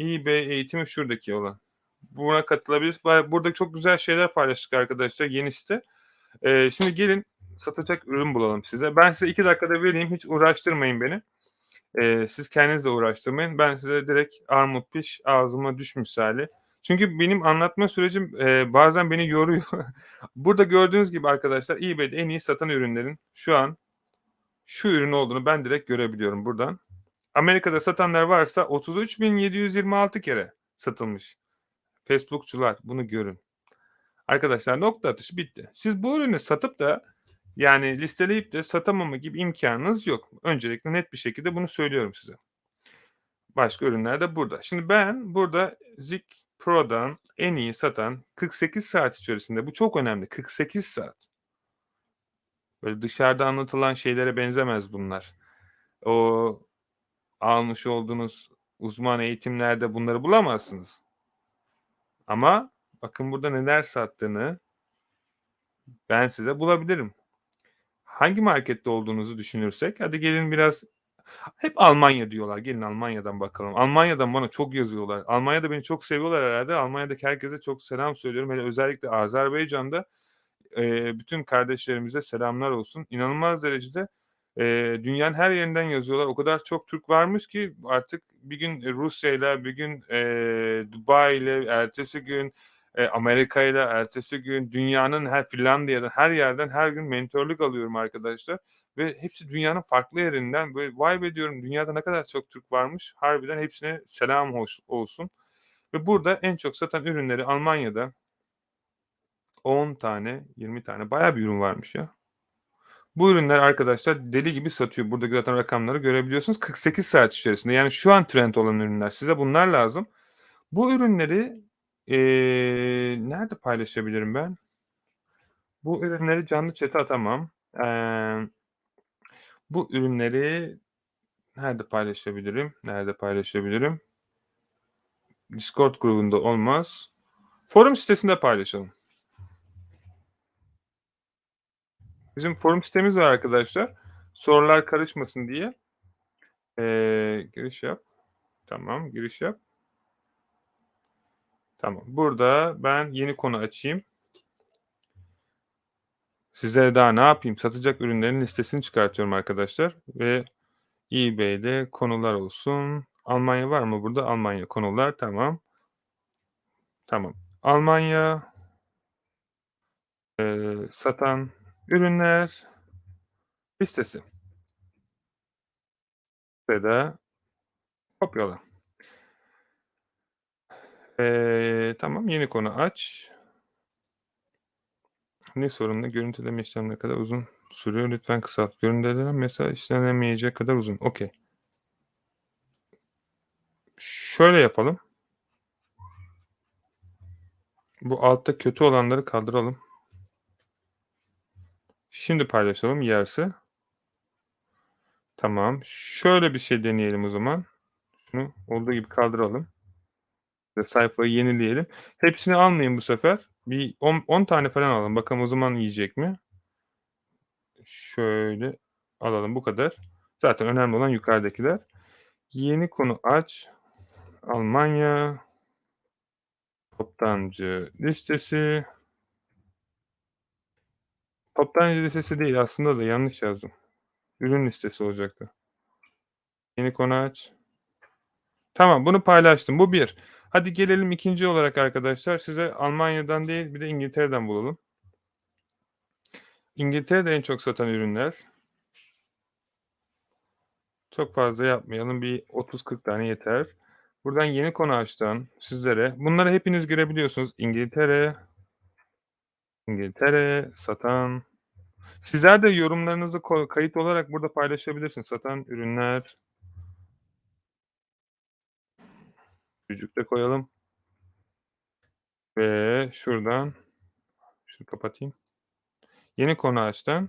eBay eğitimi şuradaki olan. Buna katılabiliriz. Burada çok güzel şeyler paylaştık arkadaşlar, yeni site. Şimdi gelin satacak ürün bulalım size. Ben size 2 dakikada vereyim, hiç uğraştırmayın beni. Siz kendiniz de uğraştırmayın. Ben size direkt armut piş, ağzıma düş misali. Çünkü benim anlatma sürecim, bazen beni yoruyor. Burada gördüğünüz gibi arkadaşlar, eBay'de en iyi satan ürünlerin şu an şu ürün olduğunu ben direkt görebiliyorum buradan. Amerika'da satanlar varsa 33.726 kere satılmış. Facebook'çular bunu görün. Arkadaşlar, nokta atışı bitti. Siz bu ürünü satıp da, yani listeleyip de satamama gibi imkânınız yok. Öncelikle net bir şekilde bunu söylüyorum size. Başka ürünler de burada. Şimdi ben burada Zik Pro'dan en iyi satan 48 saat içerisinde, bu çok önemli, 48 saat. Böyle dışarıda anlatılan şeylere benzemez bunlar. O almış olduğunuz uzman eğitimlerde bunları bulamazsınız. Ama bakın burada neler sattığını ben size bulabilirim. Hangi markette olduğunuzu düşünürsek, hadi gelin biraz, hep Almanya diyorlar. Gelin Almanya'dan bakalım. Almanya'dan bana çok yazıyorlar. Almanya'da beni çok seviyorlar herhâlde. Almanya'daki herkese çok selam söylüyorum. Hele özellikle Azerbaycan'da, bütün kardeşlerimize selamlar olsun. İnanılmaz derecede, dünyanın her yerinden yazıyorlar. O kadar çok Türk varmış ki artık bir gün, Rusya'yla, bir gün, Dubai'yle, ertesi gün, Amerika'yla, ertesi gün dünyanın Finlandiya'dan, her yerden her gün mentörlük alıyorum arkadaşlar ve hepsi dünyanın farklı yerinden. Böyle, "Vay be!" diyorum, "Dünyada ne kadar çok Türk varmış." Harbiden hepsine selam olsun ve burada en çok satan ürünleri Almanya'da 10 tane, 20 tane, bayağı bir ürün varmış ya. Bu ürünler arkadaşlar deli gibi satıyor. Buradaki zaten rakamları görebiliyorsunuz. 48 saat içerisinde. Yani şu an trend olan ürünler. Size bunlar lazım. Bu ürünleri, nerede paylaşabilirim ben? Bu ürünleri canlı chat'e atamam. Bu ürünleri nerede paylaşabilirim? Nerede paylaşabilirim? Discord grubunda olmaz. Forum sitesinde paylaşalım. Bizim forum sitemiz var arkadaşlar. Sorular karışmasın diye. Giriş yap. Tamam, giriş yap. Tamam. Burada ben yeni konu açayım. Sizlere daha ne yapayım? Satacak ürünlerin listesini çıkartıyorum arkadaşlar ve eBay'de konular olsun. Almanya var mı burada? Almanya konular. Tamam. Tamam. Almanya, satan ürünler listesi ve de kopyala. Tamam, yeni konu aç. Ne sorunlu? Görüntüleme işlemi ne kadar uzun sürüyor? Lütfen kısalt. Görüntüleme mesela işlenemeyecek kadar uzun. Okay. Şöyle yapalım. Bu altta kötü olanları kaldıralım. Şimdi paylaşalım yerse. Tamam. Şöyle bir şey deneyelim o zaman. Şunu olduğu gibi kaldıralım. Ve sayfayı yenileyelim. Hepsini almayın bu sefer. Bir 10 tane falan alalım. Bakalım o zaman yiyecek mi? Şöyle alalım, bu kadar. Zaten önemli olan yukarıdakiler. Yeni konu aç. Almanya. Toptancı listesi. Toptancı listesi değil aslında da yanlış yazdım. Ürün listesi olacaktı. Yeni konu aç. Tamam, bunu paylaştım. Bu bir. Hadi gelelim ikinci olarak arkadaşlar, size Almanya'dan değil bir de İngiltere'den bulalım. İngiltere'de en çok satan ürünler. Çok fazla yapmayalım. Bir 30-40 tane yeter. Buradan yeni konu açtan sizlere bunları hepiniz görebiliyorsunuz. İngiltere, İngiltere, satan. Sizler de yorumlarınızı kayıt olarak burada paylaşabilirsiniz. Satan ürünler, cücük de koyalım ve şuradan şunu kapatayım. Yeni konu açtan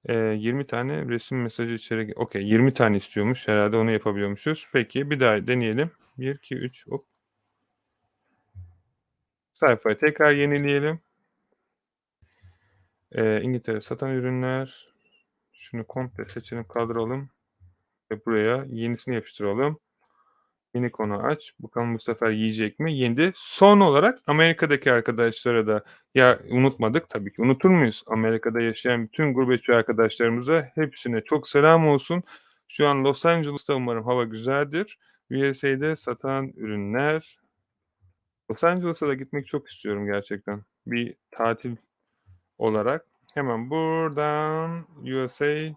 20 tane resim mesajı içeri okay, 20 tane istiyormuş. Herhâlde onu yapabiliyormuşuz. Peki, bir daha deneyelim. 1, 2, 3 hop. Sayfayı tekrar yenileyelim. İngiltere satan ürünler. Şunu komple seçelim, kaldıralım ve buraya yenisini yapıştıralım. Yeni konu aç. Bakalım bu sefer yiyecek mi? Yedi. Son olarak Amerika'daki arkadaşlara da ya unutmadık tabii ki. Unutur muyuz? Amerika'da yaşayan bütün gurbetçi arkadaşlarımıza hepsine çok selam olsun. Şu an Los Angeles'ta umarım hava güzeldir. USA'de satan ürünler. Los Angeles'a da gitmek çok istiyorum gerçekten. Bir tatil olarak. Hemen buradan USA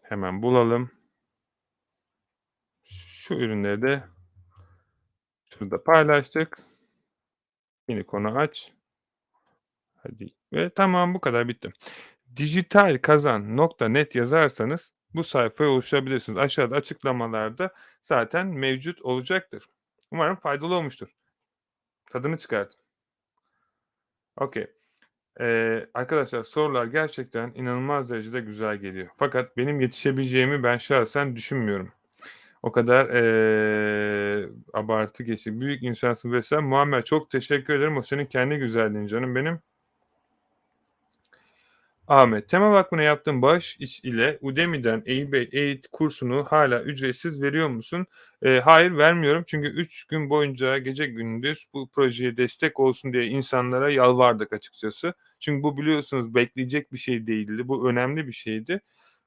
hemen bulalım. Şu ürünleri de şurada paylaştık. Yeni konu aç. Hadi ve tamam, bu kadar bitti. Dijitalkazan.net yazarsanız bu sayfaya ulaşabilirsiniz. Aşağıda açıklamalarda zaten mevcut olacaktır. Umarım faydalı olmuştur. Tadını çıkartın. Okay. Arkadaşlar sorular gerçekten inanılmaz derecede güzel geliyor. Fakat benim yetişebileceğimi ben şahsen düşünmüyorum. O kadar, abartı geçti. Büyük insansın ve sen Muammer çok teşekkür ederim. O senin kendi güzelliğin canım benim. Ahmet, Tema Vakfı'na yaptığın bağış ile Udemy'den eğit kursunu hala ücretsiz veriyor musun? Hayır, vermiyorum. Çünkü 3 gün boyunca gece gündüz bu projeye destek olsun diye insanlara yalvardık açıkçası. Çünkü bu biliyorsunuz bekleyecek bir şey değildi. Bu önemli bir şeydi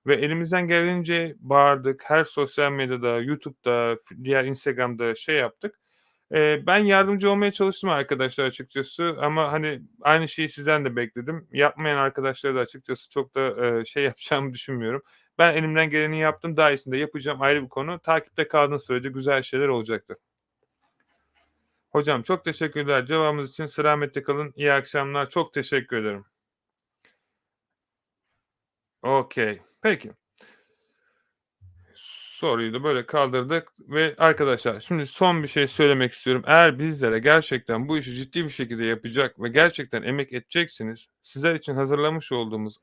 ve elimizden geldiğince bağırdık. Her sosyal medyada, YouTube'da, diğer Instagram'da şey yaptık. Ben yardımcı olmaya çalıştım arkadaşlar açıkçası ama, hani, aynı şeyi sizden de bekledim. Yapmayan arkadaşlara da açıkçası çok da, şey yapacağımı düşünmüyorum. Ben elimden geleni yaptım. Daha iyisini de yapacağım, ayrı bir konu. Takipte kaldığın sürece güzel şeyler olacaktır. Hocam çok teşekkürler cevabınız için. Selametle kalın. İyi akşamlar. Çok teşekkür ederim. Okay. Peki. Soruyu da böyle kaldırdık ve arkadaşlar şimdi son bir şey söylemek istiyorum. Eğer bizlere gerçekten bu işi ciddi bir şekilde yapacak ve gerçekten emek edeceksiniz, sizler için hazırlamış olduğumuz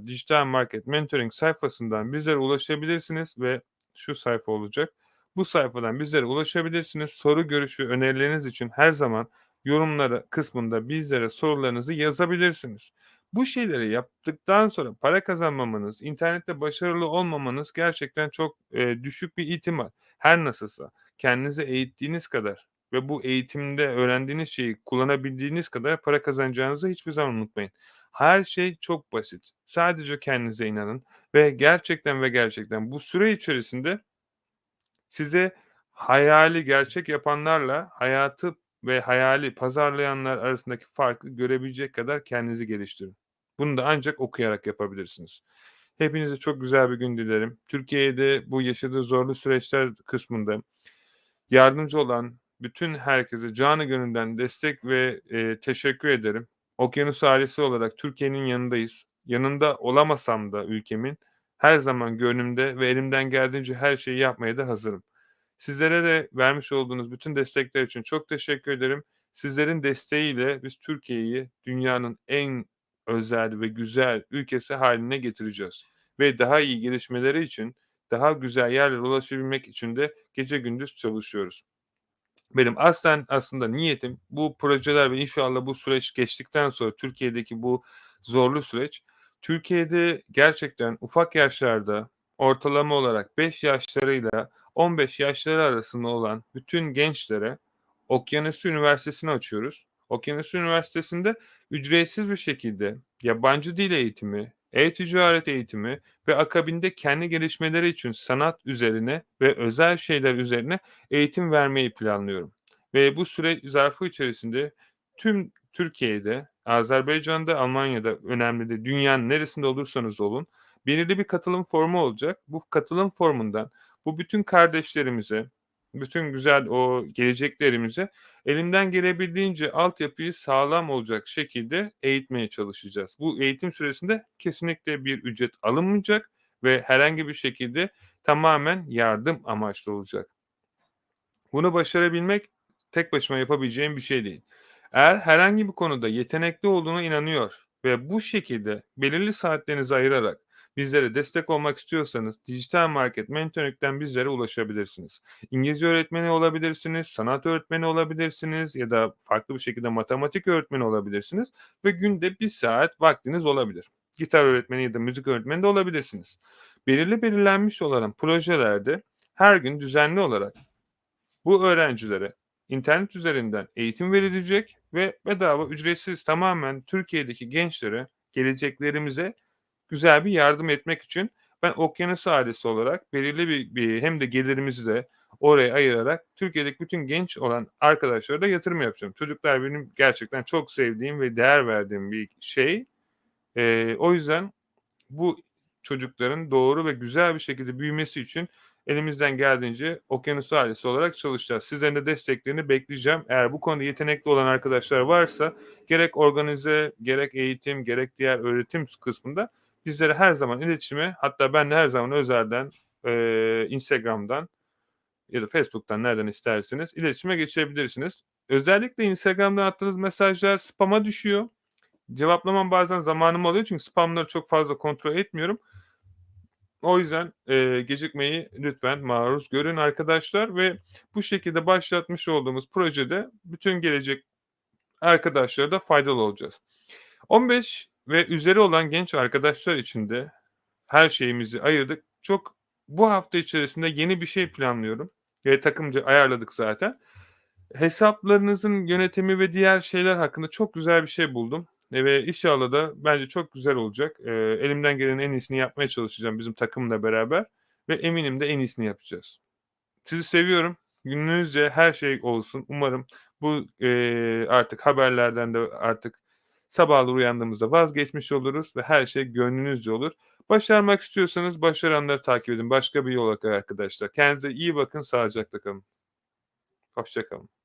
Dijital Market Mentoring sayfasından bizlere ulaşabilirsiniz ve şu sayfa olacak. Bu sayfadan bizlere ulaşabilirsiniz. Soru, görüş ve önerileriniz için her zaman yorumlara kısmında bizlere sorularınızı yazabilirsiniz. Bu şeyleri yaptıktan sonra para kazanmamanız, internette başarılı olmamanız gerçekten çok, düşük bir ihtimal. Her nasılsa kendinizi eğittiğiniz kadar ve bu eğitimde öğrendiğiniz şeyi kullanabildiğiniz kadar para kazanacağınızı hiçbir zaman unutmayın. Her şey çok basit. Sadece kendinize inanın ve gerçekten bu süre içerisinde size hayali gerçek yapanlarla hayatı ve hayali pazarlayanlar arasındaki farkı görebilecek kadar kendinizi geliştirin. Bunu da ancak okuyarak yapabilirsiniz. Hepinize çok güzel bir gün dilerim. Türkiye'de bu yaşadığı zorlu süreçler kısmında yardımcı olan bütün herkese canı gönülden destek ve, teşekkür ederim. Okyanus ailesi olarak Türkiye'nin yanındayız. Yanında olamasam da ülkemin her zaman gönlümde ve elimden geldiğince her şeyi yapmaya da hazırım. Sizlere de vermiş olduğunuz bütün destekler için çok teşekkür ederim. Sizlerin desteğiyle biz Türkiye'yi dünyanın en özel ve güzel ülkesi haline getireceğiz ve daha iyi gelişmeleri için daha güzel yerlere ulaşabilmek için de gece gündüz çalışıyoruz. Benim aslen aslında niyetim bu projeler ve inşallah bu süreç geçtikten sonra Türkiye'deki bu zorlu süreç, Türkiye'de gerçekten ufak yaşlarda ortalama olarak 5 yaşlarıyla 15 yaşları arasında olan bütün gençlere Okyanus Üniversitesi'ni açıyoruz. Okyanus Üniversitesi'nde ücretsiz bir şekilde yabancı dil eğitimi, e-ticaret eğitimi ve akabinde kendi gelişmeleri için sanat üzerine ve özel şeyler üzerine eğitim vermeyi planlıyorum. Ve bu süre zarfı içerisinde tüm Türkiye'de, Azerbaycan'da, Almanya'da önemli de dünyanın neresinde olursanız olun belirli bir katılım formu olacak. Bu katılım formundan bu bütün kardeşlerimize, bütün güzel o geleceklerimize elimden gelebildiğince altyapıyı sağlam olacak şekilde eğitmeye çalışacağız. Bu eğitim süresinde kesinlikle bir ücret alınmayacak ve herhangi bir şekilde tamamen yardım amaçlı olacak. Bunu başarabilmek tek başıma yapabileceğim bir şey değil. Eğer herhangi bir konuda yetenekli olduğuna inanıyor ve bu şekilde belirli saatlerinizi ayırarak bizlere destek olmak istiyorsanız dijital market mentorluktan bizlere ulaşabilirsiniz. İngilizce öğretmeni olabilirsiniz, sanat öğretmeni olabilirsiniz ya da farklı bir şekilde matematik öğretmeni olabilirsiniz ve günde bir saat vaktiniz olabilir. Gitar öğretmeni ya da müzik öğretmeni de olabilirsiniz. Belirlenmiş olan projelerde her gün düzenli olarak bu öğrencilere internet üzerinden eğitim verilecek ve bedava, ücretsiz tamamen Türkiye'deki gençlere, geleceklerimize güzel bir yardım etmek için ben Okyanus ailesi olarak belirli bir hem de gelirimizi de oraya ayırarak Türkiye'deki bütün genç olan arkadaşlara da yatırım yapacağım. Çocuklar benim gerçekten çok sevdiğim ve değer verdiğim bir şey. O yüzden bu çocukların doğru ve güzel bir şekilde büyümesi için elimizden geldiğince Okyanus ailesi olarak çalışacağız. Sizlerin de desteklerini bekleyeceğim. Eğer bu konuda yetenekli olan arkadaşlar varsa gerek organize, gerek eğitim, gerek diğer öğretim kısmında bizlere her zaman iletişime, hatta benle her zaman özelden, Instagram'dan ya da Facebook'tan nereden isterseniz iletişime geçebilirsiniz. Özellikle Instagram'dan attığınız mesajlar spam'a düşüyor. Cevaplamam bazen zamanımı alıyor çünkü spamları çok fazla kontrol etmiyorum. O yüzden, gecikmeyi lütfen maruz görün arkadaşlar ve bu şekilde başlatmış olduğumuz projede bütün gelecek arkadaşlara da faydalı olacağız. 15 ve üzeri olan genç arkadaşlar için de her şeyimizi ayırdık. Bu hafta içerisinde yeni bir şey planlıyorum ve takımca ayarladık zaten. Hesaplarınızın yönetimi ve diğer şeyler hakkında çok güzel bir şey buldum, ve inşallah da bence çok güzel olacak. Elimden gelenin en iyisini yapmaya çalışacağım bizim takımla beraber ve eminim de en iyisini yapacağız. Sizi seviyorum. Gönlünüzce her şey olsun. Umarım bu, artık haberlerden de artık sabahları uyandığımızda vazgeçmiş oluruz ve her şey gönlünüzce olur. Başarmak istiyorsanız başaranları takip edin. Başka bir yol yok arkadaşlar. Kendinize iyi bakın, sağlıcakla kalın. Hoşça kalın.